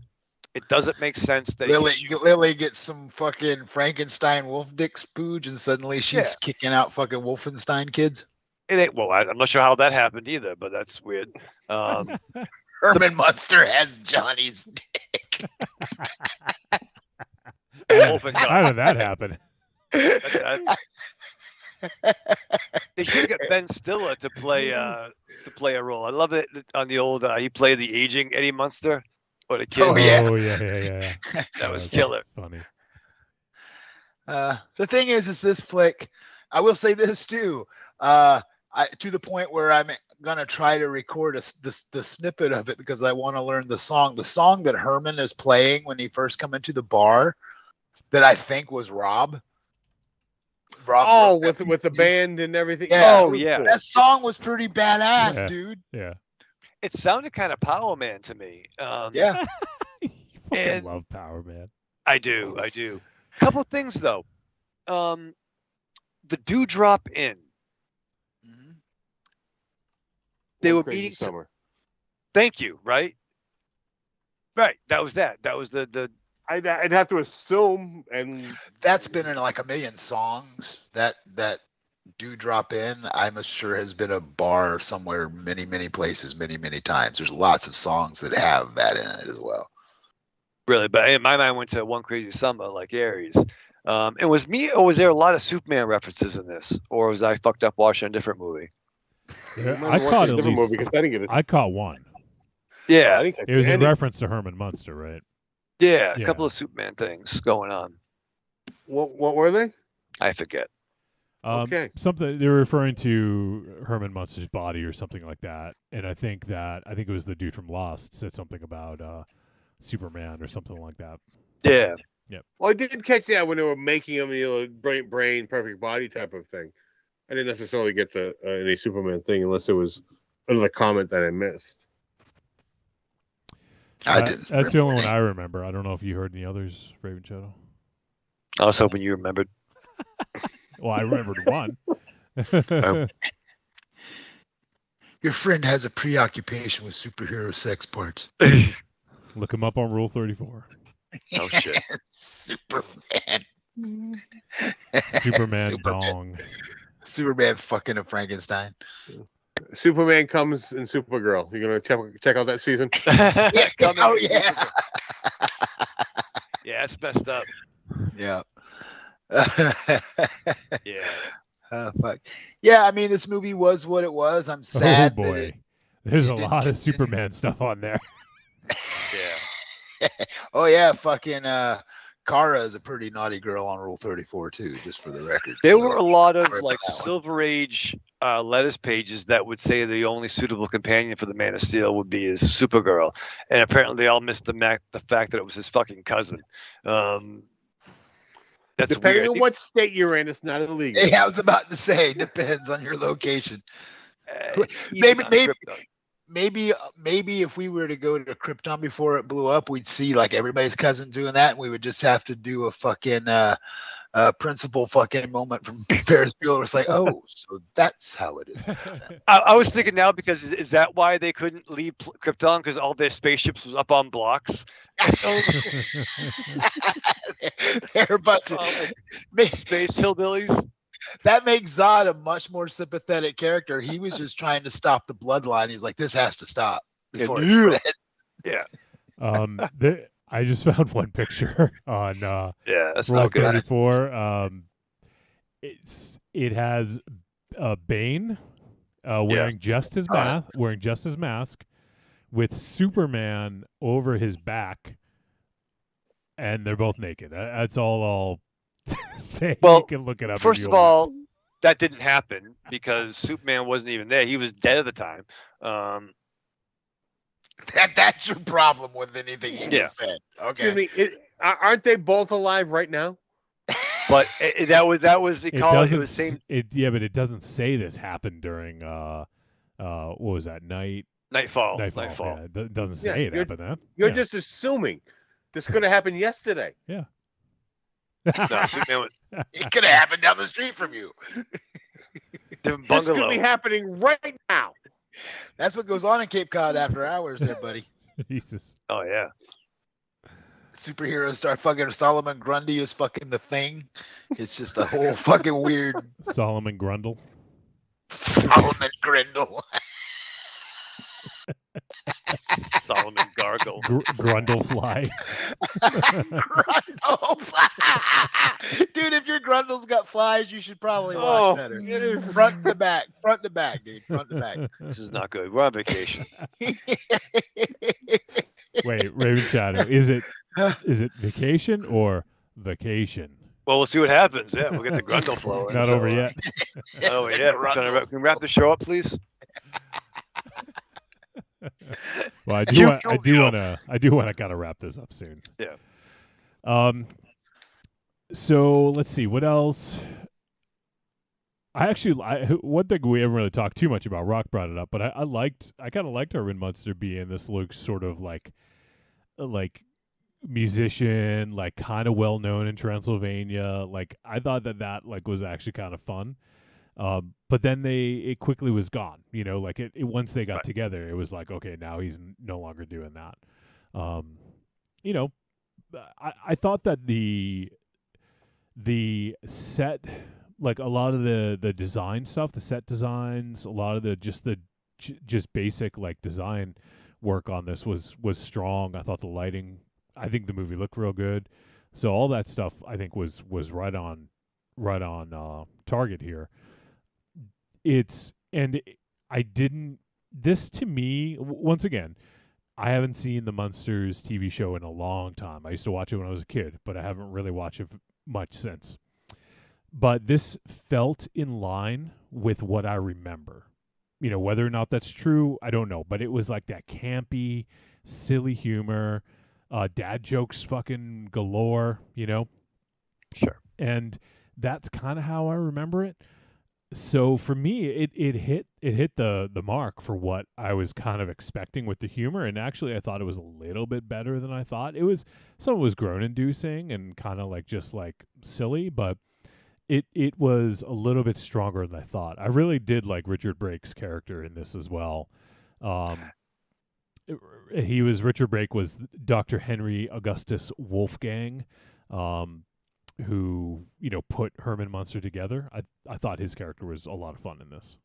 It doesn't make sense that Lily gets some fucking Frankenstein wolf dick spooge, and suddenly she's kicking out fucking Wolfenstein kids. It ain't. Well, I'm not sure how that happened either, but that's weird. Herman Munster has Johnny's dick. How did that happen? They should get Ben Stiller to play a role. I love it on the old. He played the aging Eddie Munster or the kid. Oh yeah. That was killer. Funny. The thing is this flick. I will say this too. To the point where I'm gonna try to record the snippet of it because I want to learn the song. The song that Herman is playing when he first come into the bar, that I think was Rob. With the band and everything. Yeah. Oh yeah, that song was pretty badass, dude. Yeah. It sounded kind of Power Man to me. Yeah. I love Power Man. I do. Couple things though. The Dewdrop Inn. They were meeting summer. Thank you. Right. That was that. That was the. I'd have to assume, and that's been in like a million songs. That Dewdrop Inn, I'm sure, has been a bar somewhere, many places, many times. There's lots of songs that have that in it as well. Really, but in my mind went to One Crazy Summer, like Aries. It was me, or was there a lot of Superman references in this, or was I fucked up watching a different movie? Yeah, I caught at least. I caught one. Yeah, it was in reference to Herman Munster, right? Yeah, a couple of Superman things going on. What were they? I forget. Okay. Something they were referring to Herman Munster's body or something like that, and I think it was the dude from Lost said something about Superman or something like that. Yeah. Yep. Well, I did catch that when they were making him, brain, perfect body type of thing. I didn't necessarily get to any Superman thing unless it was another comment that I missed. I didn't. That's the only one I remember. I don't know if you heard any others, Raven Shadow. I was hoping you remembered. Well, I remembered one. Your friend has a preoccupation with superhero sex parts. Look him up on Rule 34. Oh shit. Superman. Superman dong. Superman fucking a Frankenstein. Superman comes in Supergirl. You gonna check out that season? Oh yeah. Yeah, it's messed up. Yeah. Yeah. Oh fuck. Yeah, I mean this movie was what it was. I'm sad. Oh boy. There's a lot of Superman stuff on there. Yeah. Oh yeah, fucking Kara is a pretty naughty girl on Rule 34 too, just for the record. There were a lot of like Silver Age lettuce pages that would say the only suitable companion for the Man of Steel would be his Supergirl, and apparently they all missed the fact that it was his fucking cousin. That's Depending weird. on what state you're in, it's not illegal. Yeah, I was about to say, depends on your location. Even on Krypton. Maybe if we were to go to Krypton before it blew up, we'd see like everybody's cousin doing that, and we would just have to do a fucking principal fucking moment from Ferris Bueller. It's like, oh, so that's how it is. I was thinking now, because is that why they couldn't leave Krypton? Because all their spaceships was up on blocks. They're a bunch of space hillbillies. That makes Zod a much more sympathetic character. He was just trying to stop the bloodline. He's like, this has to stop before it spreads. Yeah. I just found one picture on that's Roll not good. 34. It has Bane wearing just his mask, with Superman over his back, and they're both naked. That's all I'll say. Well, you can look it up. First of all, that didn't happen because Superman wasn't even there. He was dead at the time. That's your problem with anything you just said. Okay. Excuse me, aren't they both alive right now? But that was the call. It was same. Yeah, but it doesn't say this happened during what was that night? Nightfall. Yeah, it doesn't say it happened then. You're just assuming this could have happened yesterday. Yeah. No, Superman was, it could have happened down the street from you. Different This bungalow. could be happening right now. That's what goes on in Cape Cod after hours there, buddy. Jesus. Oh, yeah. Superheroes start fucking Solomon Grundy is fucking the Thing. It's just a whole fucking weird Solomon Grundle. Solomon Grindle. Solomon Gargle. Grundlefly. Grundlefly. Dude, if your Grundle's got flies, you should probably watch better. Front to back, dude. Front to back. This is not good. We're on vacation. Wait, Raven Shadow, is it vacation or vacation? Well, we'll see what happens. Yeah, we'll get the Grundle flow. Not over yet. Not over yet. Can we wrap the show up, please? Well, I do want to kind of wrap this up soon. Yeah. So let's see what else. One thing we haven't really talked too much about. Rock brought it up, but I kind of liked Erwin Munster being this sort of like musician, like kind of well known in Transylvania. Like I thought that like was actually kind of fun. But then it quickly was gone, like it once they got together, it was like, okay, now he's no longer doing that. I thought that the set, like a lot of the design stuff, the set designs, a lot of the just basic like design work on this was strong. I thought the lighting, I think the movie looked real good. So all that stuff I think was right on target here. This to me, once again, I haven't seen the Munsters TV show in a long time. I used to watch it when I was a kid, but I haven't really watched it much since. But this felt in line with what I remember. Whether or not that's true, I don't know. But it was like that campy, silly humor, dad jokes fucking galore, Sure. And that's kind of how I remember it. So for me, it hit the mark for what I was kind of expecting with the humor, and actually I thought it was a little bit better than I thought. Some of it was groan-inducing and kind of like just like silly, but it was a little bit stronger than I thought. I really did like Richard Brake's character in this as well. Richard Brake was Dr. Henry Augustus Wolfgang. who put Herman Munster together. I thought his character was a lot of fun in this.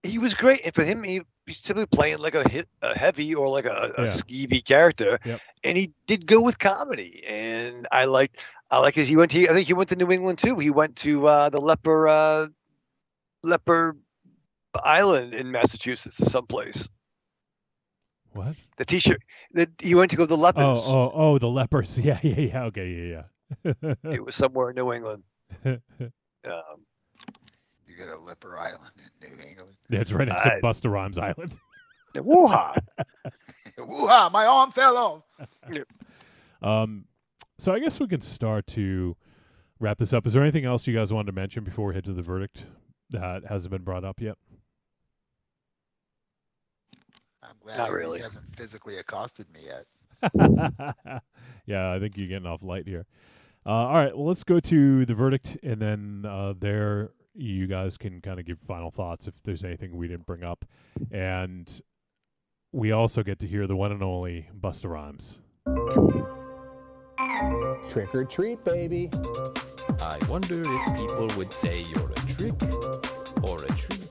He was great, and for him, he's typically playing like a heavy or like a skeevy character, and he did go with comedy. And I like his. I think he went to New England too. He went to the Leper Island in Massachusetts, someplace. What? The T-shirt that he went to go to the Lepers. Oh, the Lepers. Yeah. Okay, yeah. It was somewhere in New England. You got a Leper Island in New England. Yeah, it's right next to Busta Rhymes Island. Woo-ha! Woo-ha! My arm fell off. So I guess we can start to wrap this up. Is there anything else you guys wanted to mention before we head to the verdict that hasn't been brought up yet? I'm glad he hasn't physically accosted me yet. Yeah, I think you're getting off light here. All right, well, let's go to the verdict, and then there you guys can kind of give final thoughts if there's anything we didn't bring up. And we also get to hear the one and only Busta Rhymes. Trick or treat, baby. I wonder if people would say you're a trick or a treat.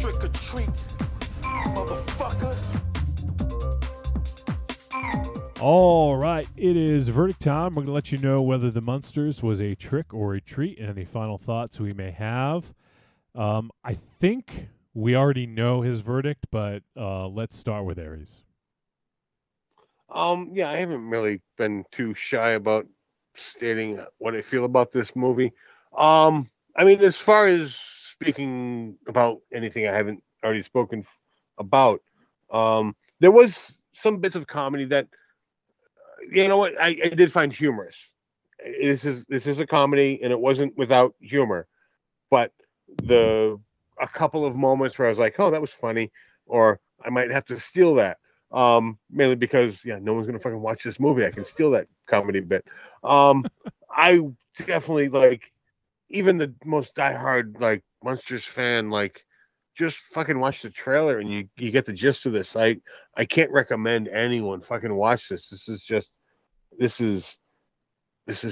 Trick or treat, motherfucker. All right, it is verdict time. We're going to let you know whether the Munsters was a trick or a treat, and any final thoughts we may have. I think we already know his verdict, but let's start with Aries. Yeah, I haven't really been too shy about stating what I feel about this movie. I mean, as far as speaking about anything I haven't already spoken about, there was some bits of comedy that, you know what, I did find humorous. This is a comedy, and it wasn't without humor, but a couple of moments where I was like, oh, that was funny, or I might have to steal that. Mainly because no one's gonna fucking watch this movie. I can steal that comedy bit. I definitely, like, even the most diehard like Munsters fan, like, just fucking watch the trailer and you get the gist of this. I can't recommend anyone fucking watch this. This is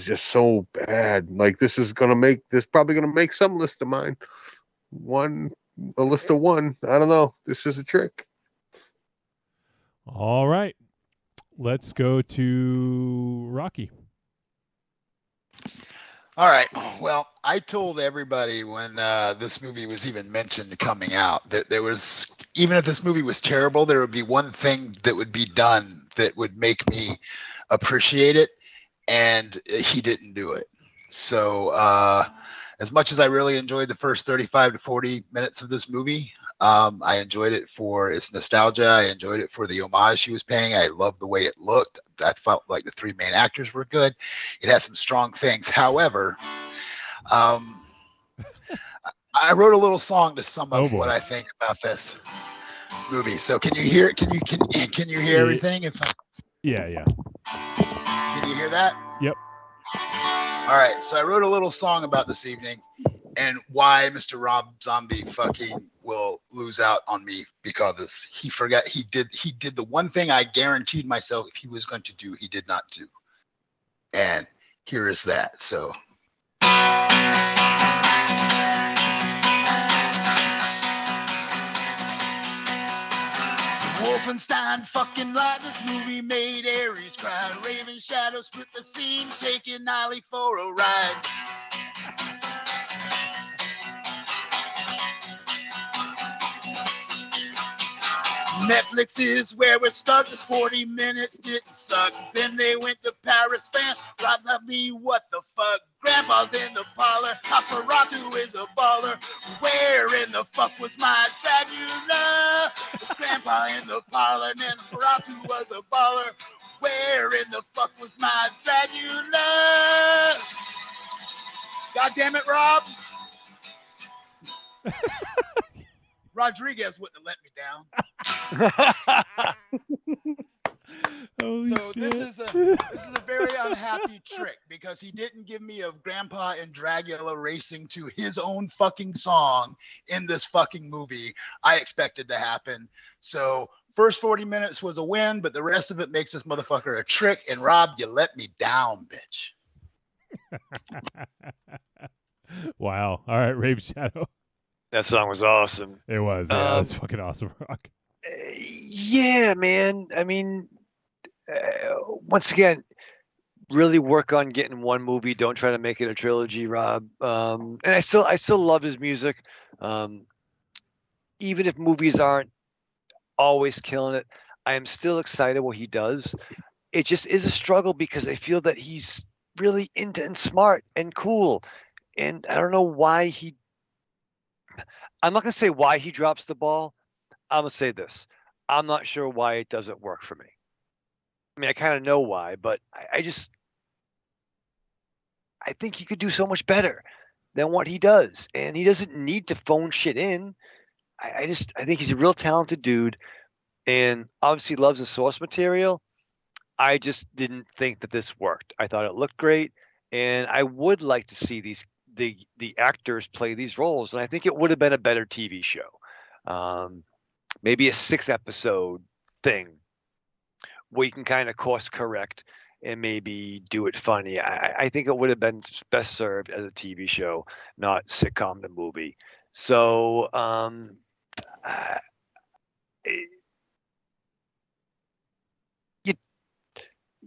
just so bad. Like, this is probably gonna make some list of mine. A list of one. I don't know. This is a trick. All right. Let's go to Rocky. All right. Well, I told everybody when this movie was even mentioned coming out that there was, even if this movie was terrible, there would be one thing that would be done that would make me appreciate it, and he didn't do it. So as much as I really enjoyed the first 35 to 40 minutes of this movie, I enjoyed it for its nostalgia. I enjoyed it for the homage she was paying. I loved the way it looked. I felt like the three main actors were good. It has some strong things. However, I wrote a little song to sum up what I think about this movie. So can you hear it? Can you hear everything? Yeah. Can you hear that? Yep. All right. So I wrote a little song about this evening and why Mr. Rob Zombie fucking will lose out on me, because he forgot he did the one thing I guaranteed myself if he was going to do, he did not do. And here is that. So Wolfenstein fucking live, this movie made Ares cry. Raven Shadow split the scene, taking Ollie for a ride. Netflix is where it started. 40 minutes didn't suck. Then they went to Paris, France. Rob Zombie, what the fuck? Grandpa's in the parlor. Nosferatu is a baller. Where in the fuck was my Dracula? Grandpa in the parlor, and then Nosferatu was a baller. Where in the fuck was my Dracula? God damn it, Rob. Rodriguez wouldn't have let me down. This is a very unhappy trick, because he didn't give me a Grandpa and Dracula racing to his own fucking song in this fucking movie I expected to happen. So first 40 minutes was a win, but the rest of it makes this motherfucker a trick. And Rob, you let me down, bitch. Wow. All right, Raven Shadow. That song was awesome. It was. Yeah, it was fucking awesome rock. Yeah, man. I mean, once again, really work on getting one movie. Don't try to make it a trilogy, Rob. And I still love his music. Even if movies aren't always killing it, I am still excited what he does. It just is a struggle because I feel that he's really into and smart and cool. And I don't know why I'm not going to say why he drops the ball. I'm going to say this. I'm not sure why it doesn't work for me. I mean, I kind of know why, but I think he could do so much better than what he does. And he doesn't need to phone shit in. I think he's a real talented dude and obviously loves the source material. I just didn't think that this worked. I thought it looked great, and I would like to see the actors play these roles, and I think it would have been a better TV show. Maybe a 6-episode thing where you can kind of course correct and maybe do it funny. I think it would have been best served as a TV show, not sitcom to movie. So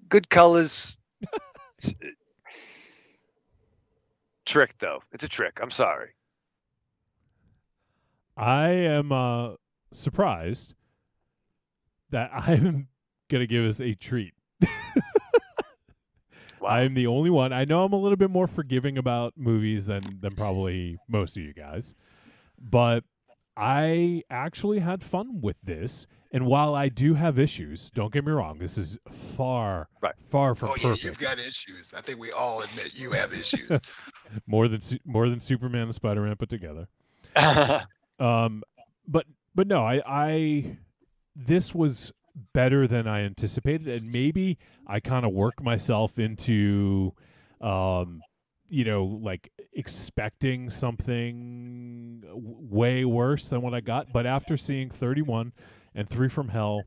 good colors. Trick, though. It's a trick. I'm sorry. I am surprised that I'm going to give us a treat. Wow. I'm the only one. I know I'm a little bit more forgiving about movies than probably most of you guys, but I actually had fun with this. And while I do have issues, don't get me wrong, this is far from perfect. Yeah, you've got issues. I think we all admit you have issues. more than Superman and Spider-Man put together. But no, I this was better than I anticipated, and maybe I kind of work myself into like expecting something way worse than what I got. But after seeing 31 and 3 from Hell,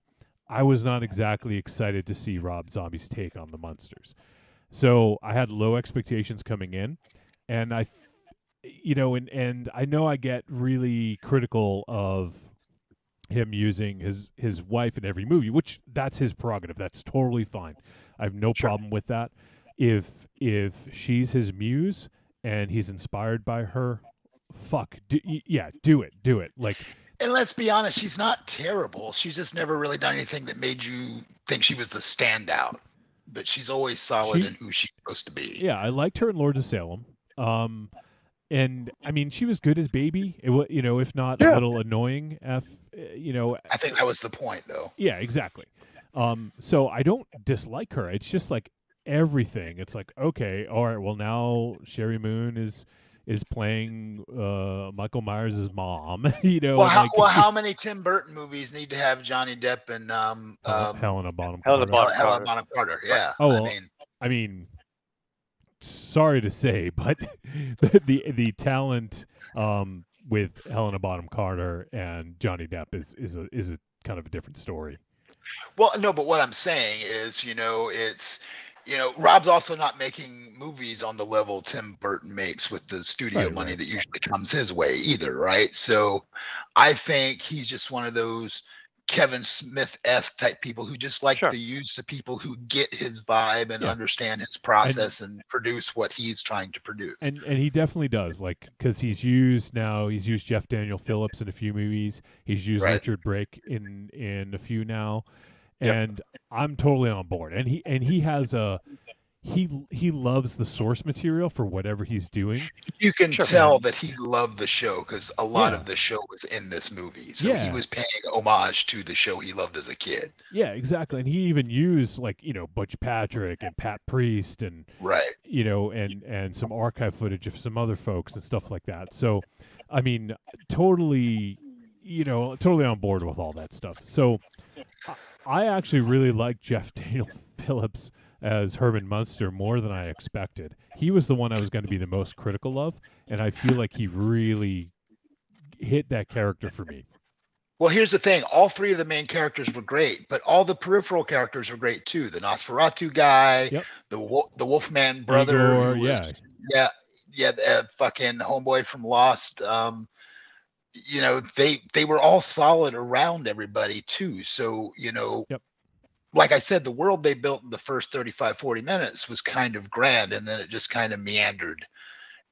I was not exactly excited to see Rob Zombie's take on the Munsters. So I had low expectations coming in, and and I know I get really critical of him using his wife in every movie, which that's his prerogative. That's totally fine. I have no problem with that. If she's his muse and he's inspired by her, do it. Like, and let's be honest, she's not terrible. She's just never really done anything that made you think she was the standout. But she's always solid in who she's supposed to be. Yeah, I liked her in Lords of Salem. And I mean, she was good as Baby. If not a little annoying. I think that was the point, though. Yeah, exactly. So I don't dislike her. It's just like everything. It's like, okay, all right. Well, now Sherry Moon is playing Michael Myers' mom. How many Tim Burton movies need to have Johnny Depp and Helena Bonham Carter? Yeah. Oh, well, I mean, sorry to say, but the talent with Helena Bonham Carter and Johnny Depp is a kind of a different story. Well, no, but what I'm saying is, it's Rob's also not making movies on the level Tim Burton makes with the studio money that usually comes his way either, right? So I think he's just one of those Kevin Smith-esque type people who just like to use the people who get his vibe and understand his process and produce what he's trying to produce. And he definitely does, like, because he's used Jeff Daniel Phillips in a few movies. He's used Richard Brake in a few now. And I'm totally on board. And he has he loves the source material for whatever he's doing. You can tell that he loved the show because a lot of the show was in this movie. So he was paying homage to the show he loved as a kid. Yeah, exactly. And he even used Butch Patrick and Pat Priest and and some archive footage of some other folks and stuff like that. So I mean, totally on board with all that stuff. So I actually really like Jeff Daniel Phillips as Herman Munster more than I expected. He was the one I was going to be the most critical of, and I feel like he really hit that character for me. Well, here's the thing. All three of the main characters were great, but all the peripheral characters were great too. The Nosferatu guy, the Wolfman brother, Igor, who was, the fucking homeboy from Lost. They were all solid around everybody too. So, like I said, the world they built in the first 35, 40 minutes was kind of grand, and then it just kind of meandered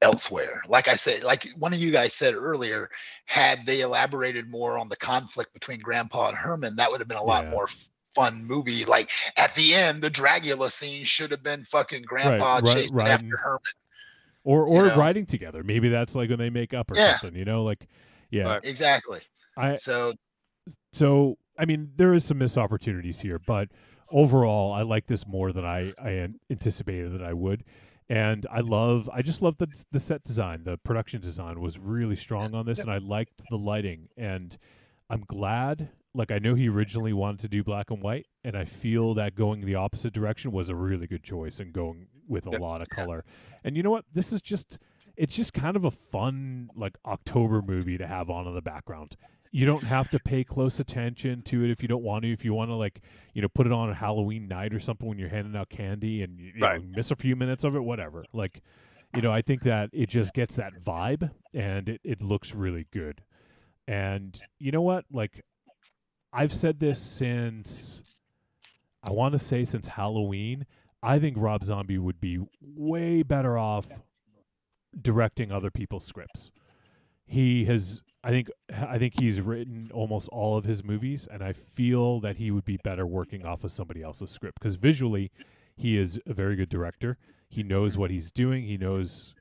elsewhere. Like I said, like one of you guys said earlier, had they elaborated more on the conflict between Grandpa and Herman, that would have been a lot more fun movie. Like at the end, the Dracula scene should have been fucking Grandpa chasing after Herman. Or riding together. Maybe that's like when they make up or something, Exactly. So I mean, there is some missed opportunities here, but overall, I like this more than I anticipated that I would. And I just love the set design. The production design was really strong on this, and I liked the lighting. And I'm glad, like I know he originally wanted to do black and white, and I feel that going the opposite direction was a really good choice and going with a lot of color. And you know what? It's just kind of a fun, like, October movie to have on in the background. You don't have to pay close attention to it if you don't want to. If you want to, like, put it on a Halloween night or something when you're handing out candy and you miss a few minutes of it, whatever. Like, I think that it just gets that vibe and it looks really good. And you know what? Like, I've said this since Halloween. I think Rob Zombie would be way better off directing other people's scripts. I think he's written almost all of his movies, and I feel that he would be better working off of somebody else's script because visually, he is a very good director. He knows what he's doing.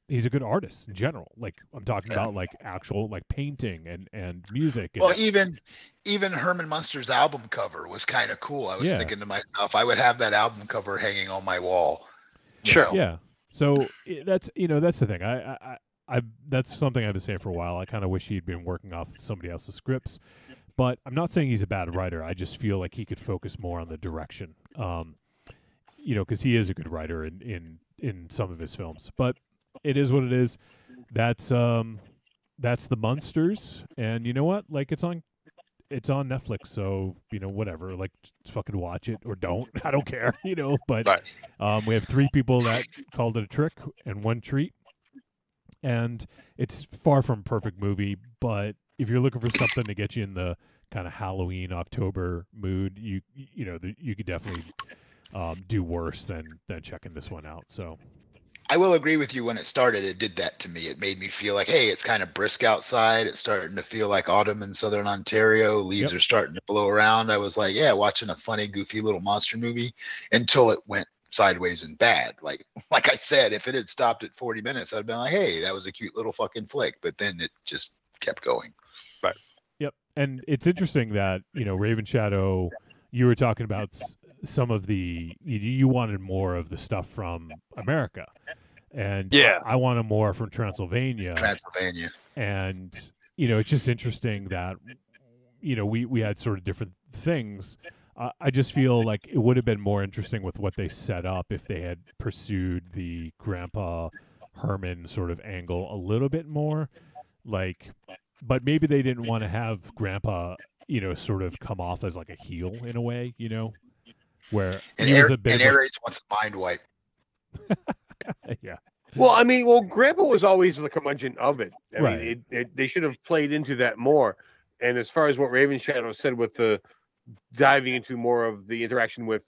He's a good artist in general. Like I'm talking about like actual like painting and music. Well, even Herman Munsters' album cover was kind of cool. I was thinking to myself, I would have that album cover hanging on my wall. Sure. Yeah. So that's the thing. I that's something I've been saying for a while. I kind of wish he'd been working off somebody else's scripts, but I'm not saying he's a bad writer. I just feel like he could focus more on the direction. Because he is a good writer in some of his films. But it is what it is. That's the Munsters, and you know what? Like it's on Netflix, so whatever. Like just fucking watch it or don't. I don't care. But we have 3 people that called it a trick and 1 treat. And it's far from a perfect movie, but if you're looking for something to get you in the kind of Halloween October mood, you could definitely do worse than checking this one out. So I will agree with you. When it started, it did that to me. It made me feel like, hey, it's kind of brisk outside. It's starting to feel like autumn in southern Ontario. Leaves are starting to blow around. I was like, yeah, watching a funny, goofy little monster movie until it went sideways and bad. Like I said, if it had stopped at 40 minutes, I'd been like, hey, that was a cute little fucking flick. But then it just kept going. Right. Yep. And it's interesting that, Raven Shadow, you were talking about some of you wanted more of the stuff from America. And I wanted more from Transylvania. And, it's just interesting that, we had sort of different things. I just feel like it would have been more interesting with what they set up if they had pursued the Grandpa Herman sort of angle a little bit more. Like, but maybe they didn't want to have Grandpa, sort of come off as like a heel in a way, where and he was a bit. And Ares wants a mind wipe. Yeah. Well, Grandpa was always the curmudgeon of it. I mean, they should have played into that more. And as far as what Raven Shadow said with the diving into more of the interaction with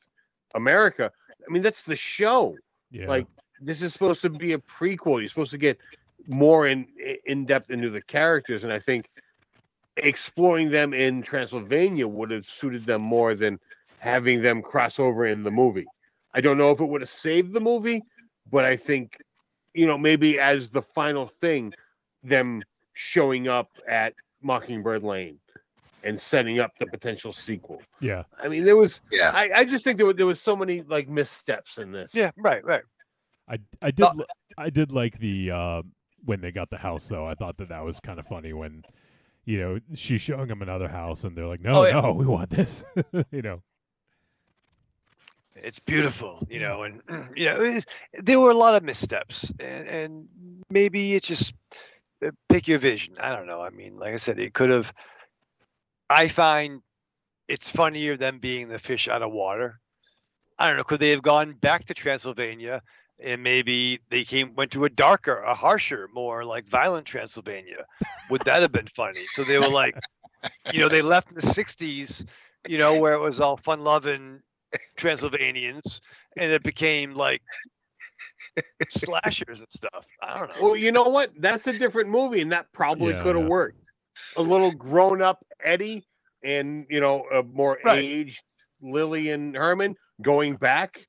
America, I mean, that's the show. Yeah. Like, this is supposed to be a prequel. You're supposed to get more in depth into the characters, and I think exploring them in Transylvania would have suited them more than having them cross over in the movie. I don't know if it would have saved the movie, but I think, maybe as the final thing, them showing up at Mockingbird Lane and setting up the potential sequel. Yeah. I mean, there was. Yeah. I just think there was so many like missteps in this. Yeah. Right. I did like the when they got the house though. I thought that was kind of funny when, she's showing them another house and they're like, no, we want this. It's beautiful, and there were a lot of missteps, and maybe it's just pick your vision. I don't know. I mean, like I said, it could have. I find it's funnier than being the fish out of water. I don't know. Could they have gone back to Transylvania and maybe they went to a harsher, more like violent Transylvania? Would that have been funny? So they were like, they left in the 60s, where it was all fun-loving Transylvanians, and it became like slashers and stuff. I don't know. Well, you know what? That's a different movie, and that probably could have worked. A little grown-up Eddie and, a more aged Lily and Herman going back.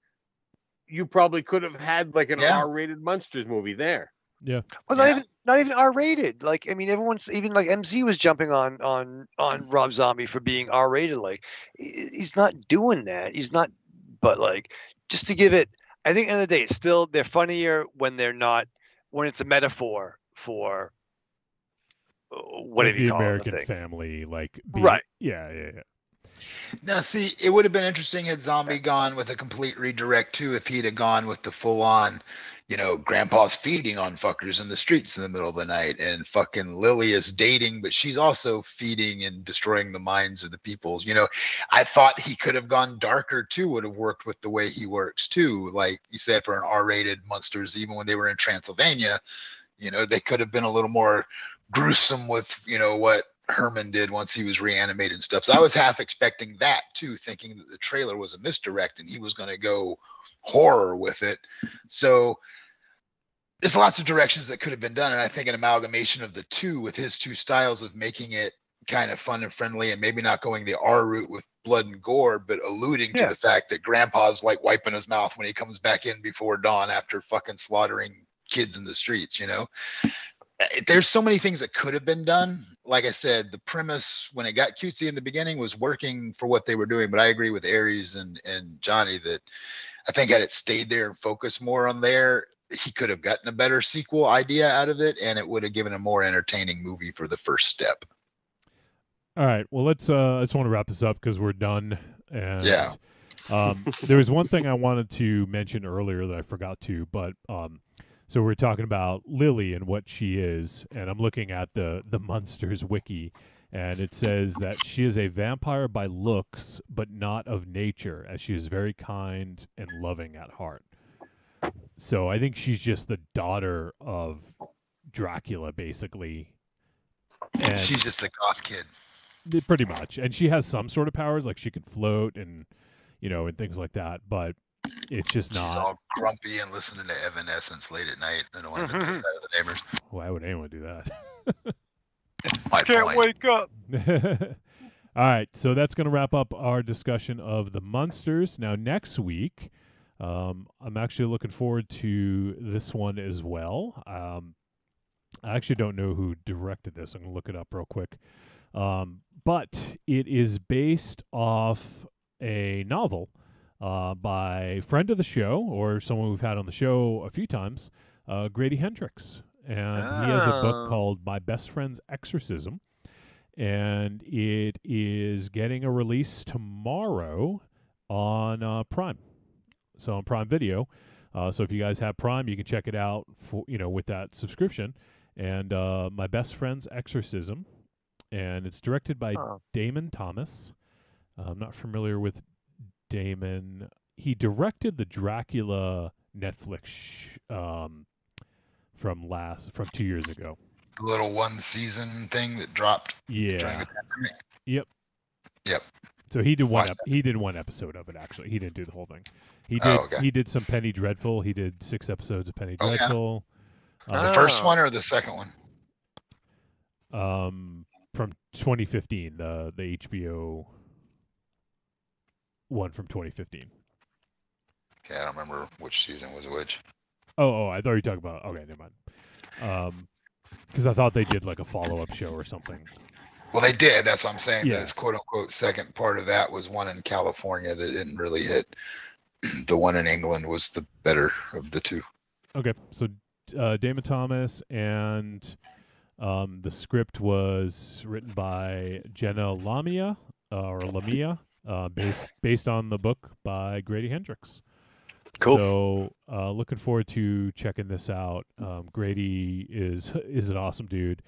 You probably could have had like an R-rated Munsters movie there. Yeah. Well, not even R-rated. Like, I mean, everyone's, even like MZ was jumping on Rob Zombie for being R-rated. Like, he's not doing that. He's not. But like, just to give it, I think at the end of the day, it's still, they're funnier when they're not, when it's a metaphor for whatever like you call American it. Family, like right. Yeah. Now, see, it would have been interesting had Zombie gone with a complete redirect too, if he'd have gone with the full-on, grandpa's feeding on fuckers in the streets in the middle of the night, and fucking Lily is dating, but she's also feeding and destroying the minds of the people. I thought he could have gone darker too, would have worked with the way he works too. Like you said, for an R-rated Munsters, even when they were in Transylvania, they could have been a little more gruesome with, what Herman did once he was reanimated and stuff. So I was half expecting that too, thinking that the trailer was a misdirect and he was going to go horror with it. So there's lots of directions that could have been done, and I think an amalgamation of the two, with his two styles of making it kind of fun and friendly, and maybe not going the R route with blood and gore, but alluding to the fact that grandpa's like wiping his mouth when he comes back in before dawn after fucking slaughtering kids in the streets. There's so many things that could have been done. Like I said, the premise, when it got cutesy in the beginning, was working for what they were doing. But I agree with Aries and Johnny that I think had it stayed there and focused more on there, he could have gotten a better sequel idea out of it, and it would have given a more entertaining movie for the first step. All right. Well, I just want to wrap this up because we're done. And, there was one thing I wanted to mention earlier that I forgot to, but so we're talking about Lily and what she is, and I'm looking at the Munsters wiki, and it says that she is a vampire by looks, but not of nature, as she is very kind and loving at heart. So I think she's just the daughter of Dracula, basically. And she's just a goth kid. Pretty much. And she has some sort of powers, like she can float and, and things like that, but it's just not. She's all grumpy and listening to Evanescence late at night and don't want to piss out of the neighbors. Why would anyone do that? Can't wake up. All right, so that's going to wrap up our discussion of the Munsters. Now, next week, I'm actually looking forward to this one as well. I actually don't know who directed this. I'm going to look it up real quick. But it is based off a novel by friend of the show, or someone we've had on the show a few times, Grady Hendrix. And he has a book called My Best Friend's Exorcism. And it is getting a release tomorrow on Prime. So on Prime Video. So if you guys have Prime, you can check it out for, with that subscription. And My Best Friend's Exorcism. And it's directed by Damon Thomas. I'm not familiar with Damon. He directed the Dracula Netflix from 2 years ago. The little one season thing that dropped during the pandemic. Yep. So he did one episode of it. Actually, he didn't do the whole thing. He did some Penny Dreadful. He did 6 episodes of Penny Dreadful. Yeah. The first one or the second one? From 2015, the HBO one from 2015. Okay, I don't remember which season was which. Oh, I thought you were talking about. Okay, never mind. Because I thought they did like a follow-up show or something. Well, they did. That's what I'm saying. Yeah. This quote-unquote second part of that was one in California that didn't really hit. The one in England was the better of the two. Okay, so Damon Thomas, and the script was written by Jenna Lamia, based on the book by Grady Hendrix. Cool. So looking forward to checking this out. Grady is an awesome dude,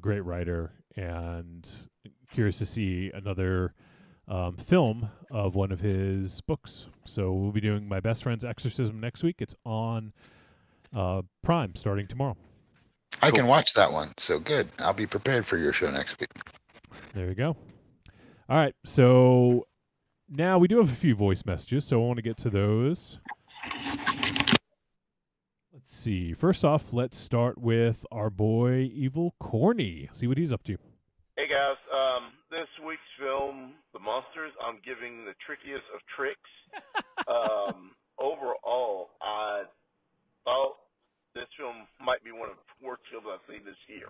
great writer, and curious to see another film of one of his books. So we'll be doing My Best Friend's Exorcism next week. It's on Prime starting tomorrow. I can watch that one. So good. I'll be prepared for your show next week. There you go. All right. So now we do have a few voice messages, so I want to get to those. Let's see. First off, let's start with our boy Evil Corny. See what he's up to. Hey guys, this week's film, The Munsters, I'm giving the trickiest of tricks. Overall, I thought this film might be one of the worst films I've seen this year.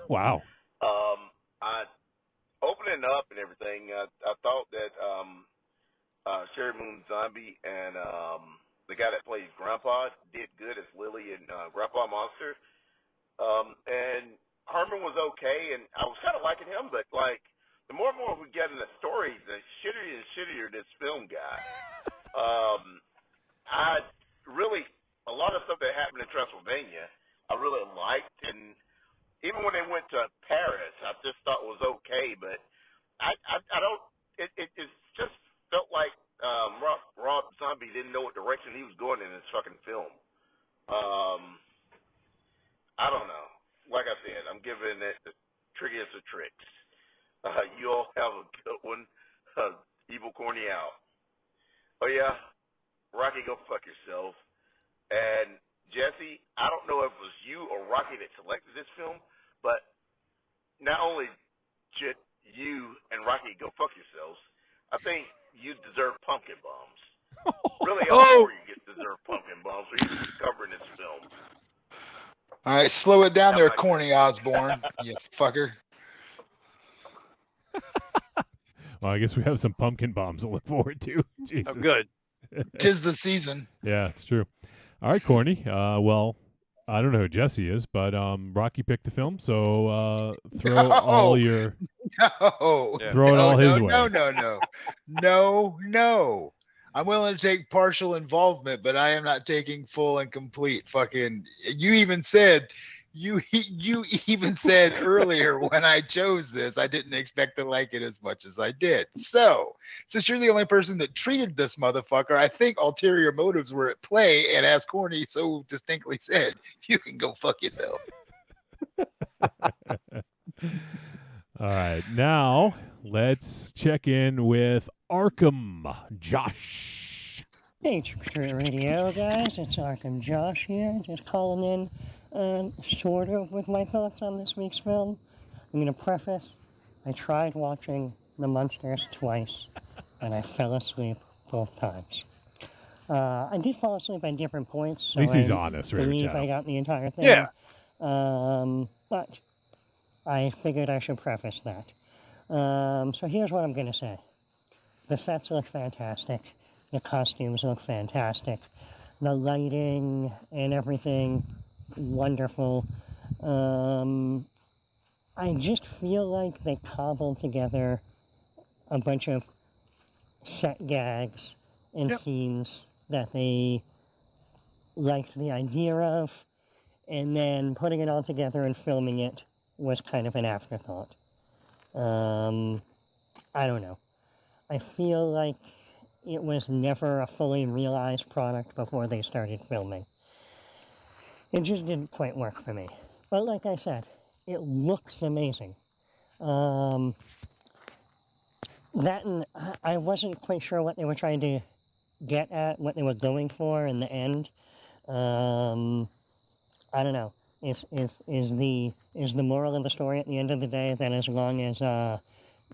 Wow. I opening up and everything, I thought that Sherry Moon Zombie and the guy that plays Grandpa did good as Lily and Grandpa Monster. And Herman was okay, and I was kind of liking him, but like the more and more we get in the story, the shittier and shittier this film got. I really, a lot of stuff that happened in Transylvania, I really liked, and even when they went to Paris, I just thought was okay, but I don't. It just felt like Rob Zombie didn't know what direction he was going in this fucking film. I don't know. Like I said, I'm giving it the trickiest of tricks. You all have a good one. Evil Corny out. Oh yeah, Rocky, go fuck yourself. And Jesse, I don't know if it was you or Rocky that selected this film, but not only should you and Rocky go fuck yourselves, I think you deserve pumpkin bombs. Really, all four of you deserve pumpkin bombs for you covering this film. All right, slow it down there, Corny Osborne, you fucker. Well, I guess we have some pumpkin bombs to look forward to. Jesus. I'm good. 'Tis the season. Yeah, it's true. All right, Corny. Well, I don't know who Jesse is, but Rocky picked the film, so throw all your throw it all his way. No. I'm willing to take partial involvement, but I am not taking full and complete fucking. You even said earlier when I chose this, I didn't expect to like it as much as I did. So, since you're the only person that treated this motherfucker, I think ulterior motives were at play. And as Corny so distinctly said, you can go fuck yourself. All right, now let's check in with Arkham Josh. Hey, Trick Radio guys, it's Arkham Josh here, just calling in sort of with my thoughts on this week's film. I'm going to preface, I tried watching The Munsters twice, and I fell asleep both times. I did fall asleep at different points, so at least he's honest, I right? believe I got the entire thing. Yeah. But I figured I should preface that. So here's what I'm going to say. The sets look fantastic. The costumes look fantastic. The lighting and everything, wonderful. I just feel like they cobbled together a bunch of set gags and scenes that they liked the idea of, and then putting it all together and filming it was kind of an afterthought. I don't know. I feel like it was never a fully realized product before they started filming. It just didn't quite work for me. But like I said, it looks amazing. That and I wasn't quite sure what they were trying to get at, what they were going for in the end. I don't know. Is the moral of the story at the end of the day that as long as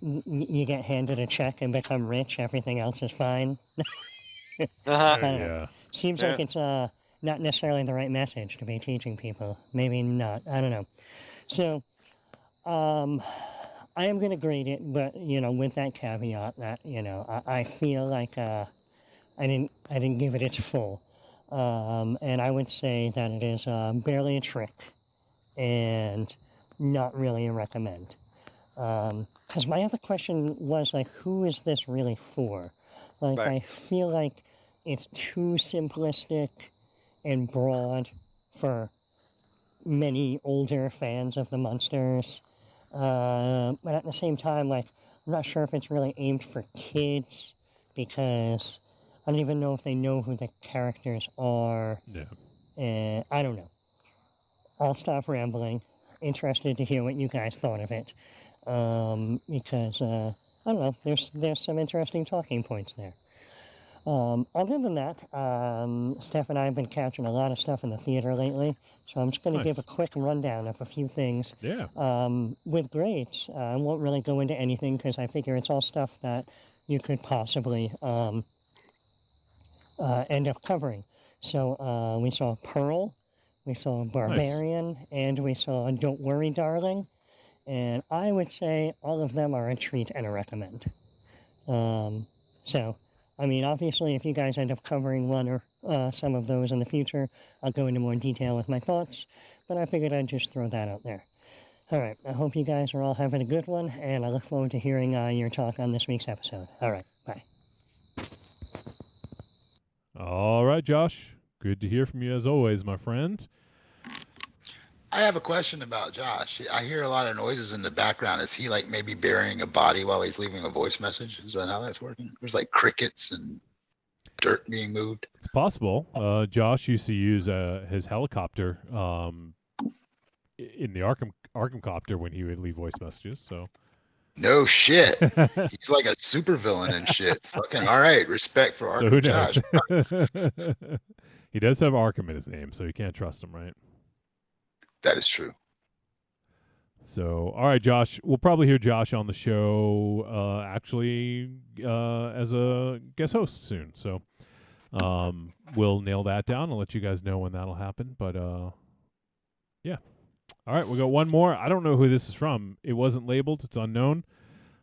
you get handed a check and become rich, everything else is fine? I don't know. Seems like it's not necessarily the right message to be teaching people. Maybe not. I don't know. So, I am going to grade it, but, with that caveat that, I feel like I didn't give it its full. And I would say that it is barely a trick and not really a recommend. Because my other question was, who is this really for? I feel like it's too simplistic and broad for many older fans of the Munsters. But at the same time, like, I'm not sure if it's really aimed for kids because I don't even know if they know who the characters are. Yeah. I don't know. I'll stop rambling. Interested to hear what you guys thought of it. Because, I don't know, there's some interesting talking points there. Other than that, Steph and I have been catching a lot of stuff in the theater lately, so I'm just going to give a quick rundown of a few things. Yeah. With grades, I won't really go into anything because I figure it's all stuff that you could possibly end up covering. So we saw Pearl, we saw Barbarian, and we saw Don't Worry, Darling. And I would say all of them are a treat and a recommend. So, I mean, obviously, if you guys end up covering one or some of those in the future, I'll go into more detail with my thoughts, but I figured I'd just throw that out there. All right, I hope you guys are all having a good one, and I look forward to hearing your talk on this week's episode. All right, bye. All right, Josh. Good to hear from you as always, my friend. I have a question about Josh. I hear a lot of noises in the background. Is he like maybe burying a body while he's leaving a voice message? Is that how that's working? There's like crickets and dirt being moved. It's possible. Josh used to use his helicopter in the Arkham copter when he would leave voice messages. So. No shit. He's like a supervillain and shit. Fucking all right. Respect for Arkham. So who knows? He does have Arkham in his name, so you can't trust him, right? That is true. So, all right, Josh. We'll probably hear Josh on the show actually as a guest host soon. So we'll nail that down. I'll let you guys know when that'll happen. But yeah. All right, we got one more. I don't know who this is from. It wasn't labeled. It's unknown.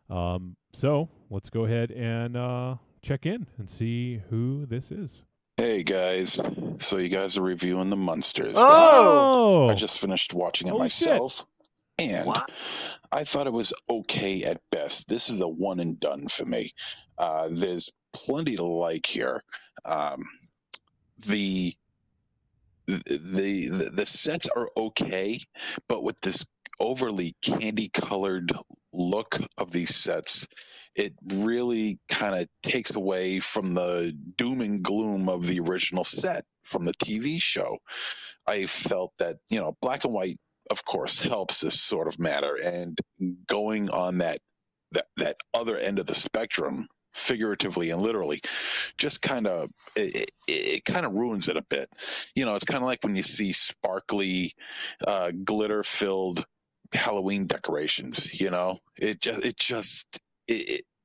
So let's go ahead and check in and see who this is. Hey guys, so you guys are reviewing the Munsters. Oh! I just finished watching it myself, and I thought it was okay at best. This is a one and done for me. There's plenty to like here. The sets are okay, but with this overly candy-colored look of these sets, it really kind of takes away from the doom and gloom of the original set from the TV show. I felt that, black and white, of course, helps this sort of matter, and going on that other end of the spectrum, figuratively and literally, just kind of it kind of ruins it a bit. It's kind of like when you see sparkly, glitter-filled Halloween decorations.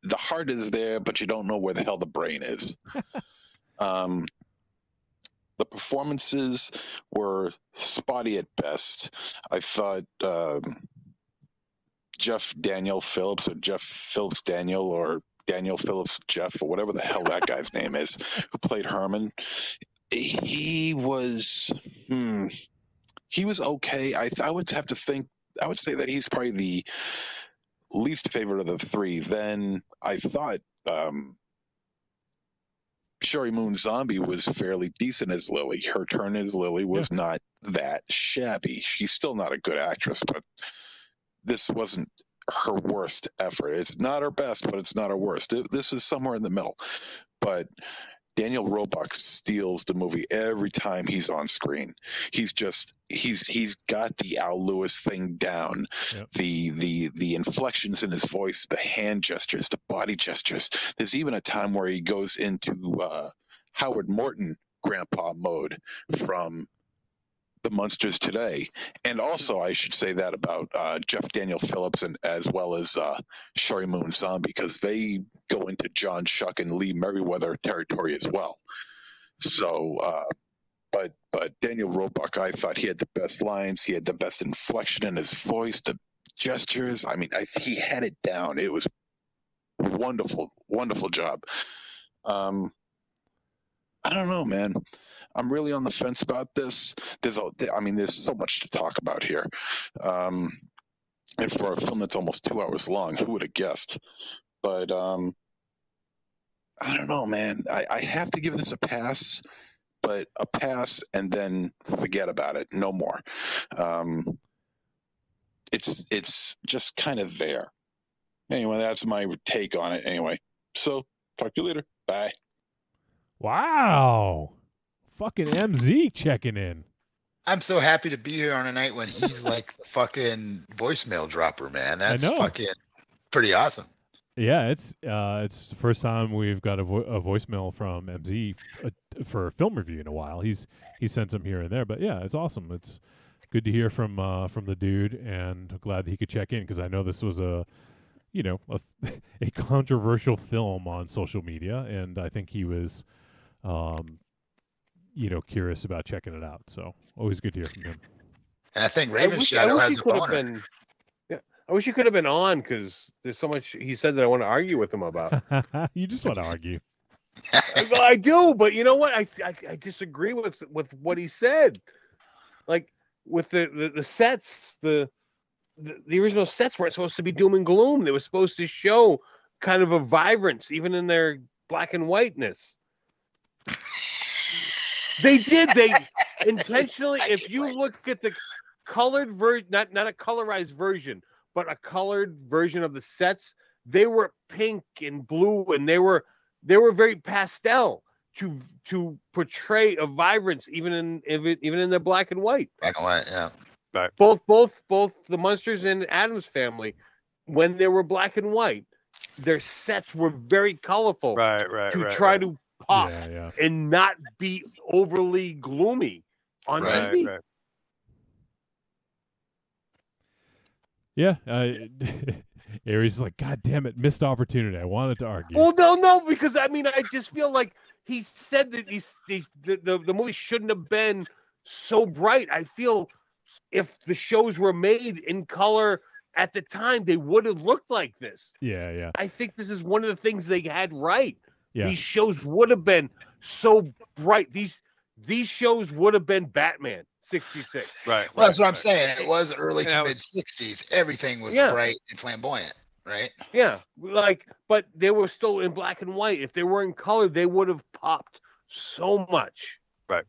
The heart is there, but you don't know where the hell the brain is. The performances were spotty at best. I thought Jeff Daniel Phillips, or Jeff Phillips Daniel, or Daniel Phillips Jeff, or whatever the hell that guy's name is, who played Herman, he was okay. I would have to think. I would say that he's probably the least favorite of the three. Then I thought Sherry Moon Zombie was fairly decent as Lily. Her turn as Lily was not that shabby. She's still not a good actress, but this wasn't her worst effort. It's not her best, but it's not her worst. This is somewhere in the middle. But Daniel Roebuck steals the movie every time he's on screen. He's got the Al Lewis thing down. Yep. The inflections in his voice, the hand gestures, the body gestures. There's even a time where he goes into Howard Morton grandpa mode from the Munsters Today. And also, I should say that about Jeff Daniel Phillips and as well as Sherry Moon Zombie, because they go into John Schuck and Lee Merriweather territory as well. So, but Daniel Roebuck, I thought he had the best lines. He had the best inflection in his voice, the gestures. I mean, he had it down. It was wonderful, wonderful job. I don't know, man. I'm really on the fence about this. There's so much to talk about here. And for a film that's almost 2 hours long, who would have guessed? But I don't know, man. I have to give this a pass, but a pass and then forget about it. No more. it's just kind of there. Anyway, that's my take on it. Anyway, so talk to you later. Bye. Wow. Fucking MZ checking in. I'm so happy to be here on a night when he's like the fucking voicemail dropper, man. That's fucking pretty awesome. Yeah, it's the first time we've got a voicemail from MZ for a film review in a while. He sends them here and there, but yeah, it's awesome. It's good to hear from the dude, and glad that he could check in, because I know this was a controversial film on social media, and I think he was curious about checking it out. So always good to hear from him. And I think Raven Shadow has a boner. I wish you could have been on, because there's so much he said that I want to argue with him about. You just want to argue. I do, but you know what? I disagree with what he said. Like with the sets, the original sets weren't supposed to be doom and gloom. They were supposed to show kind of a vibrance, even in their black and whiteness. They did. They intentionally. If you look at the colored version, not a colorized version, but a colored version of the sets, they were pink and blue, and they were very pastel to portray a vibrance, even in the black and white. Black and white, yeah. Right. Both the Munsters and Addams Family, when they were black and white, their sets were very colorful. Right. Try to pop and not be overly gloomy on TV. Right. Yeah, Aries is like, God damn it, missed opportunity. I wanted to argue. Well, no, because I just feel like he said that the movie shouldn't have been so bright. I feel if the shows were made in color at the time, they would have looked like this. Yeah. I think this is one of the things they had right. Yeah. These shows would have been so bright. These shows would have been Batman 66. Right. Well, that's what I'm saying. It was early to mid 60s. Everything was bright and flamboyant, right? Yeah, but they were still in black and white. If they were in color, they would have popped so much. Right.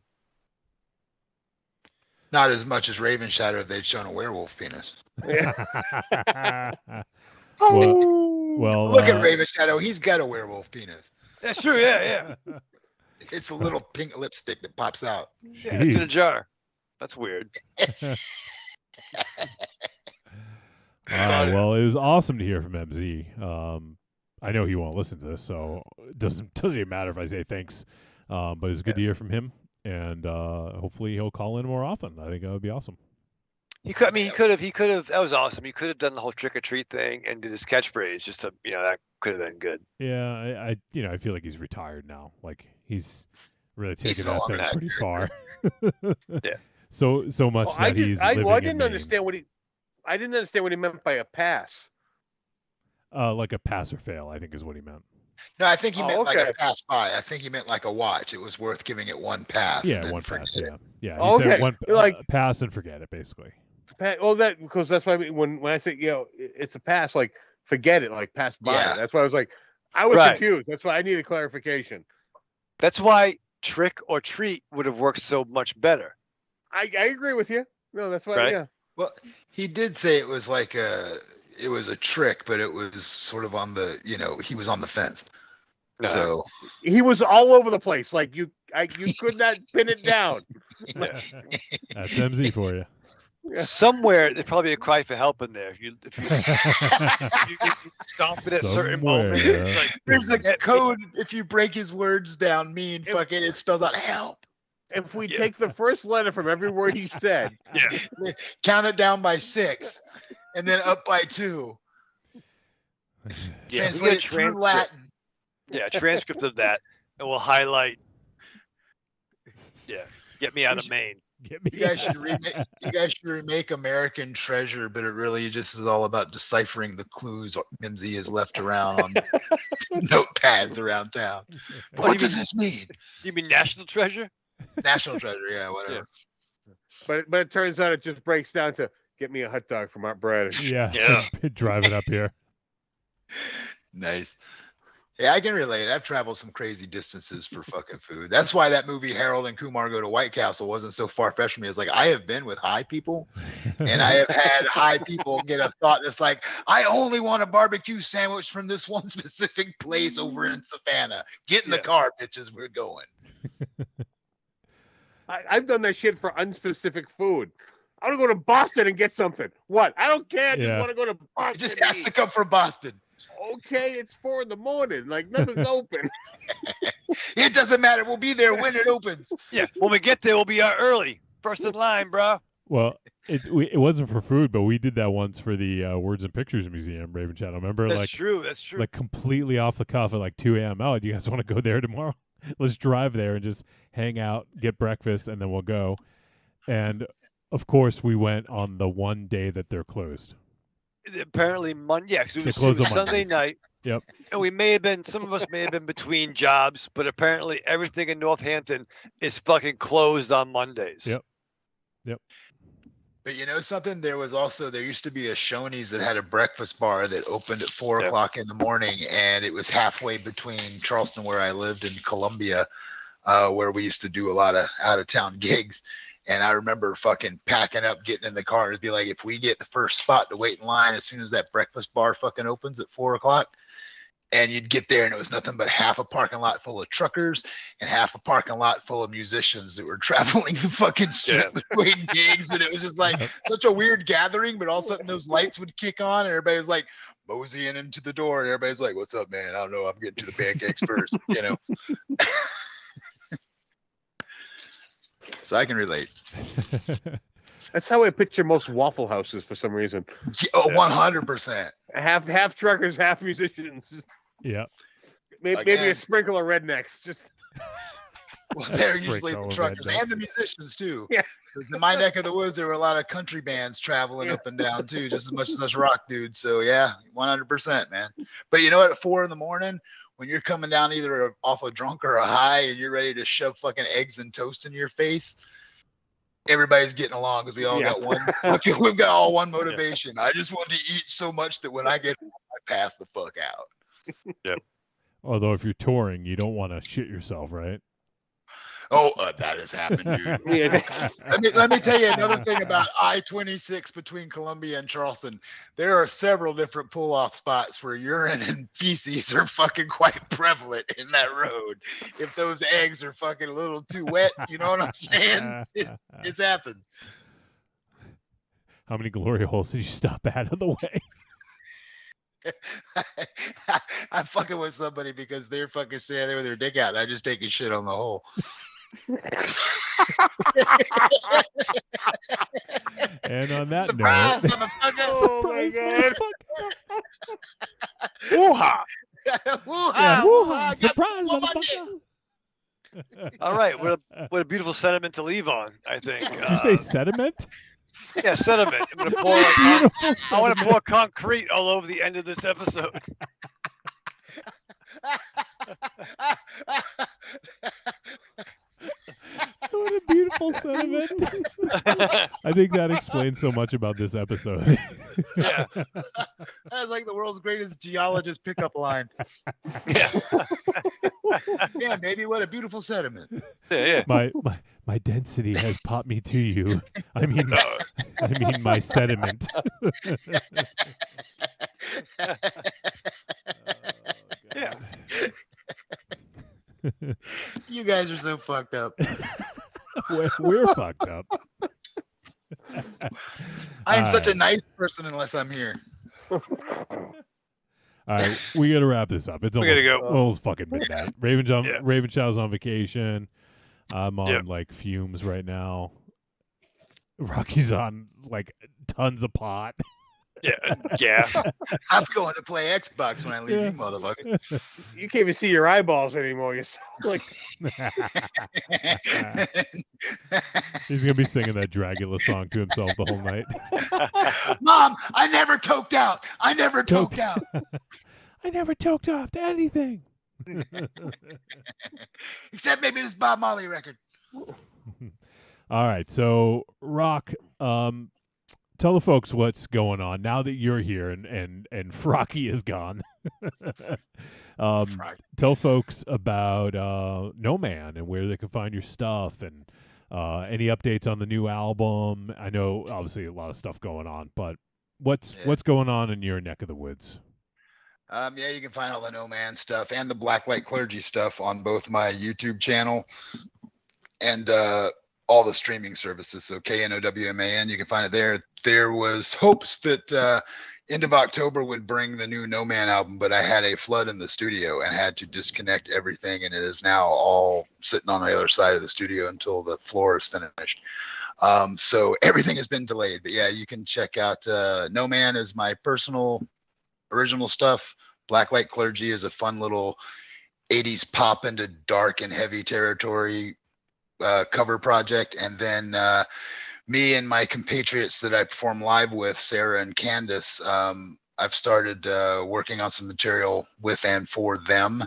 Not as much as Raven Shadow if they'd shown a werewolf penis. Well, look at Raven Shadow. He's got a werewolf penis. That's true. Yeah. It's a little pink lipstick that pops out. Yeah, it's in a jar. That's weird. Well, it was awesome to hear from MZ. I know he won't listen to this, so it doesn't even matter if I say thanks. But it's good to hear from him, and hopefully he'll call in more often. I think that would be awesome. He could have. That was awesome. He could have done the whole trick or treat thing and did his catchphrase. Just to, that could have been good. Yeah, I feel like he's retired now. Like he's really taken that thing pretty far. Yeah. So much that he's living I in didn't Maine. understand what he meant by a pass. Like a pass or fail, I think is what he meant. No, I think he meant like a pass by. I think he meant like a watch. It was worth giving it one pass. Yeah, one pass. Yeah. He said one pass and forget it, basically. Because that's why when I say it's a pass, like forget it, like pass by. Yeah. That's why I was like, I was confused. That's why I needed clarification. That's why trick or treat would have worked so much better. I agree with you. No, that's why. Right? Yeah. Well, he did say it was like it was a trick, but it was sort of on the, he was on the fence. So he was all over the place. Like you could not pin it down. That's MZ for you. Somewhere there's probably a cry for help in there. If you stomp it at certain moments, there's a code. If you break his words down, fucking it spells out help. If we take the first letter from every word he said, count it down by 6, and then up by 2. Translate it through Latin. Yeah, transcript of that, and we'll highlight. Yeah, get me out of Maine. You guys should remake American Treasure, but it really just is all about deciphering the clues MZ has left around on notepads around town. What does this mean? You mean National Treasure? National Treasure, yeah, whatever. Yeah. But it turns out it just breaks down to get me a hot dog from Aunt Brad. Yeah. Drive it up here. Nice. Yeah, I can relate. I've traveled some crazy distances for fucking food. That's why that movie Harold and Kumar Go to White Castle wasn't so far-fetched for me. It's like I have been with high people, and I have had high people get a thought that's like, I only want a barbecue sandwich from this one specific place over in Savannah. Get in the car, bitches. We're going. I've done that shit for unspecific food. I want to go to Boston and get something. What? I don't care. I just want to go to Boston. It just has to come from Boston. Okay, it's 4 a.m. Like nothing's open. It doesn't matter. We'll be there when it opens. Yeah, when we get there, we'll be out early. First in line, bro. Well, it wasn't for food, but we did that once for the Words and Pictures Museum, Raven Shadow. Remember? That's true. That's true. Like completely off the cuff at like 2 a.m. Oh, do you guys want to go there tomorrow? Let's drive there and just hang out, get breakfast, and then we'll go. And of course, we went on the one day that they're closed. Apparently Monday, yeah, because They it close was on Sunday Mondays. night. Yep. And some of us may have been between jobs, but apparently everything in Northampton is fucking closed on Mondays. Yep. But you know something? There used to be a Shoney's that had a breakfast bar that opened at 4 o'clock in the morning, and it was halfway between Charleston, where I lived, and Columbia, where we used to do a lot of out-of-town gigs. And I remember fucking packing up, getting in the car, and be like, if we get the first spot to wait in line as soon as that breakfast bar fucking opens at 4 o'clock, and you'd get there and it was nothing but half a parking lot full of truckers and half a parking lot full of musicians that were traveling the fucking street between gigs. And it was just like such a weird gathering, but all of a sudden those lights would kick on and everybody was like moseying into the door and everybody's like, what's up, man? I don't know. I'm getting to the pancakes first, you know? So I can relate. That's how I picture most Waffle Houses for some reason. Oh, 100%. Half truckers, half musicians. Yeah. Maybe a sprinkle of rednecks. Just well, they're usually the truckers and the musicians too. Yeah. In my neck of the woods, there were a lot of country bands traveling up and down too, just as much as us rock dudes. So yeah, 100%, man. But you know what? At 4 a.m, when you're coming down either off a drunk or a high, and you're ready to shove fucking eggs and toast in your face, everybody's getting along because we all got one. We've got all one motivation. I just want to eat so much that when I get home, I pass the fuck out. Yep. Although if you're touring, you don't want to shit yourself, right? Oh, that has happened, dude. Let me tell you another thing about I-26 between Columbia and Charleston. There are several different pull-off spots where urine and feces are fucking quite prevalent in that road. If those eggs are fucking a little too wet, you know what I'm saying? It's happened. How many glory holes did you stop out of the way? I'm fucking with somebody because they're fucking standing there with their dick out. And I just take a shit on the hole. And on that Surprise, note, oh my god! Woo-ha! Yeah, woo-ha! Surprise, motherfucker! All right, what a beautiful sentiment to leave on, I think. Did you say sediment? Yeah, sediment. I want to pour concrete all over the end of this episode. What a beautiful sentiment. I think that explains so much about this episode. Yeah. That's like the world's greatest geologist pickup line. Yeah, baby, what a beautiful sentiment. Yeah. My density has popped me to you. I mean my sediment. Yeah. You guys are so fucked up. We're fucked up. I am such a nice person unless I'm here. All right, we gotta wrap this up. It's almost fucking midnight. Raven Show's on vacation. I'm on like fumes right now. Rocky's on like tons of pot. Yeah, gas. I'm going to play Xbox when I leave you, motherfucker. You can't even see your eyeballs anymore. You're so, like he's gonna be singing that Dragula song to himself the whole night. Mom, I never toked out. I never toked out. I never toked off to anything. Except maybe this Bob Marley record. All right, so Rock, tell the folks what's going on now that you're here and Frocky is gone. Tell folks about No Man and where they can find your stuff and any updates on the new album. I know obviously a lot of stuff going on, but what's going on in your neck of the woods? You can find all the No Man stuff and the Blacklight Clergy stuff on both my YouTube channel and all the streaming services. So KNOWMAN, you can find it there. There was hopes that end of October would bring the new No Man album, but I had a flood in the studio and had to disconnect everything, and it is now all sitting on the other side of the studio until the floor is finished. So everything has been delayed. But yeah, you can check out No Man is my personal original stuff. Blacklight Clergy is a fun little 80s pop into dark and heavy territory cover project. And then me and my compatriots that I perform live with, Sarah and Candace, I've started working on some material with and for them.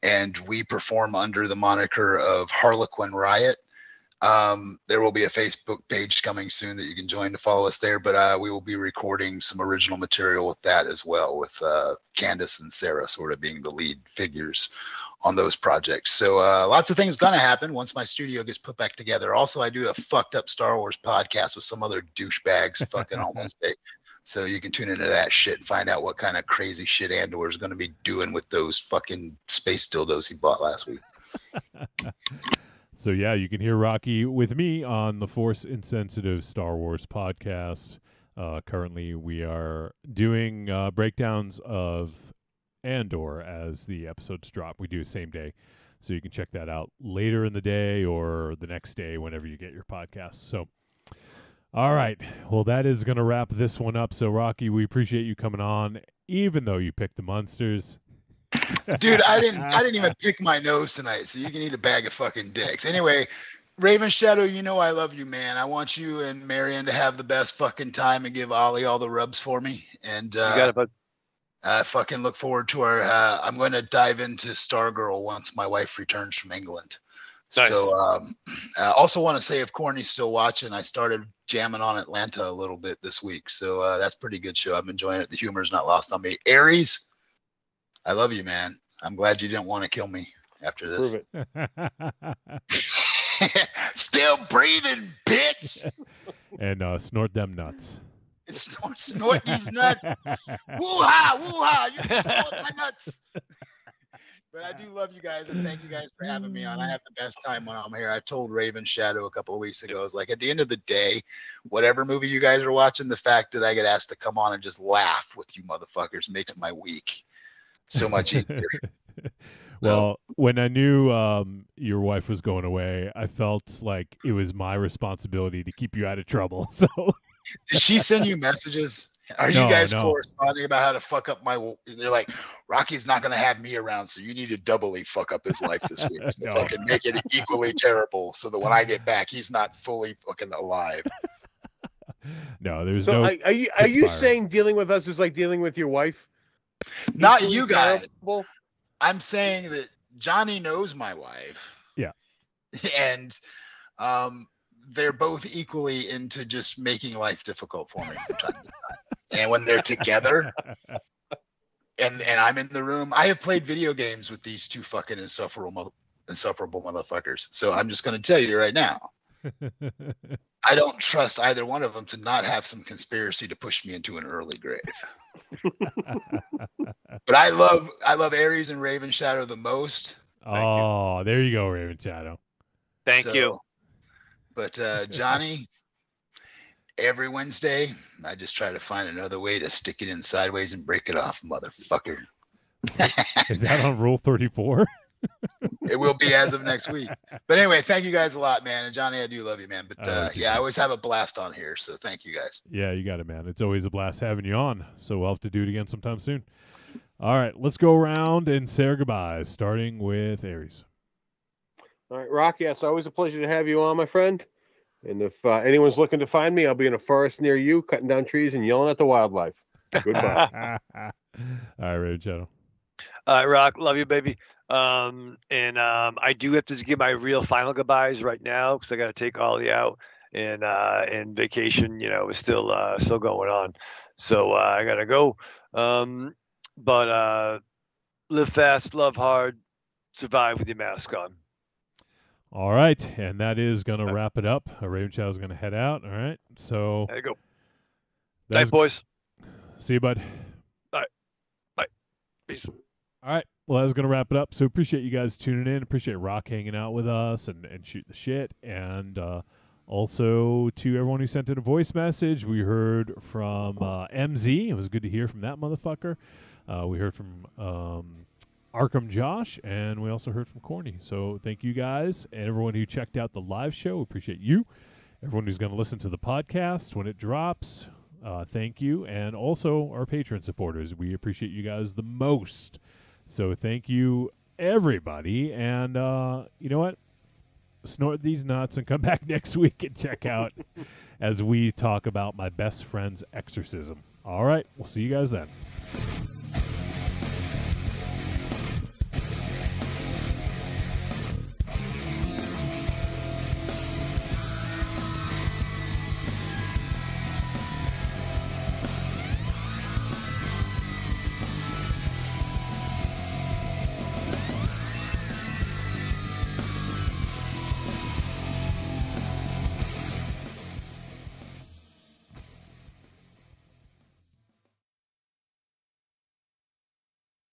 And we perform under the moniker of Harlequin Riot. There will be a Facebook page coming soon that you can join to follow us there, but we will be recording some original material with that as well, with Candace and Sarah sort of being the lead figures on those projects. So lots of things gonna happen once my studio gets put back together. Also, I do a fucked up Star Wars podcast with some other douchebags fucking on Wednesday. So you can tune into that shit and find out what kind of crazy shit Andor is going to be doing with those fucking space dildos he bought last week. So yeah, you can hear Rocky with me on the Force Insensitive Star Wars podcast. Currently, we are doing breakdowns of Andor as the episodes drop. We do same day, so you can check that out later in the day or the next day whenever you get your podcasts. So, all right, well, that is going to wrap this one up. So, Rocky, we appreciate you coming on, even though you picked the Munsters. Dude, I didn't even pick my nose tonight, so you can eat a bag of fucking dicks. Anyway, Raven Shadow, you know I love you, man. I want you and Marion to have the best fucking time and give Ollie all the rubs for me. And you got it, bud. I fucking look forward to our. I'm going to dive into Stargirl once my wife returns from England. Nice. So I also want to say, if Corny's still watching, I started jamming on Atlanta a little bit this week. So that's a pretty good show. I'm enjoying it. The humor is not lost on me. Aries, I love you, man. I'm glad you didn't want to kill me after this. Prove it. Still breathing, bitch. And snort them nuts. Snort these nuts. Woo-ha, woo-ha. You can snort my nuts. But I do love you guys, and thank you guys for having me on. I have the best time when I'm here. I told Raven Shadow a couple of weeks ago, I was like, at the end of the day, whatever movie you guys are watching, the fact that I get asked to come on and just laugh with you motherfuckers makes my week so much easier. Well, when I knew your wife was going away, I felt like it was my responsibility to keep you out of trouble. So, did she send you messages? Are you guys corresponding about how to fuck up my? They're like, Rocky's not going to have me around, so you need to doubly fuck up his life this week. So fucking make it equally terrible, so that when I get back, he's not fully fucking alive. No, there's so no. Are you saying dealing with us is like dealing with your wife? Not you guys. Terrible? I'm saying that Johnny knows my wife. Yeah. And they're both equally into just making life difficult for me from time to time. And when they're together and I'm in the room, I have played video games with these two fucking insufferable motherfuckers. So I'm just going to tell you right now, I don't trust either one of them to not have some conspiracy to push me into an early grave. But I love Aries and Raven Shadow the most. Oh, there you go, Raven Shadow. Thank you. But Johnny, every Wednesday, I just try to find another way to stick it in sideways and break it off, motherfucker. Is that on Rule 34? It will be as of next week. But anyway, thank you guys a lot, man. And Johnny, I do love you, man. But I always have a blast on here. So thank you guys. Yeah, you got it, man. It's always a blast having you on. So we'll have to do it again sometime soon. All right, let's go around and say our goodbyes, starting with Aries. All right, Rocky, it's always a pleasure to have you on, my friend. And if anyone's looking to find me, I'll be in a forest near you, cutting down trees and yelling at the wildlife. Goodbye. All right, Raven Shadow. All right, Rock, love you, baby. I do have to give my real final goodbyes right now because I got to take Ollie out and vacation, is still going on. So I gotta go. But live fast, love hard, survive with your mask on. All right, and that is going to wrap it up. Raven Chow is going to head out. All right, so there you go. That's- Night, boys. See you, bud. Bye. Bye. Peace. All right. Well, that was going to wrap it up. So appreciate you guys tuning in. Appreciate Rock hanging out with us and shoot the shit. And also to everyone who sent in a voice message, we heard from MZ. It was good to hear from that motherfucker. We heard from Arkham Josh, and we also heard from Corny. So thank you guys and everyone who checked out the live show. We appreciate you. Everyone who's going to listen to the podcast when it drops, thank you. And also our Patreon supporters. We appreciate you guys the most. So thank you, everybody. And you know what? Snort these nuts and come back next week and check out as we talk about my best friend's exorcism. All right. We'll see you guys then.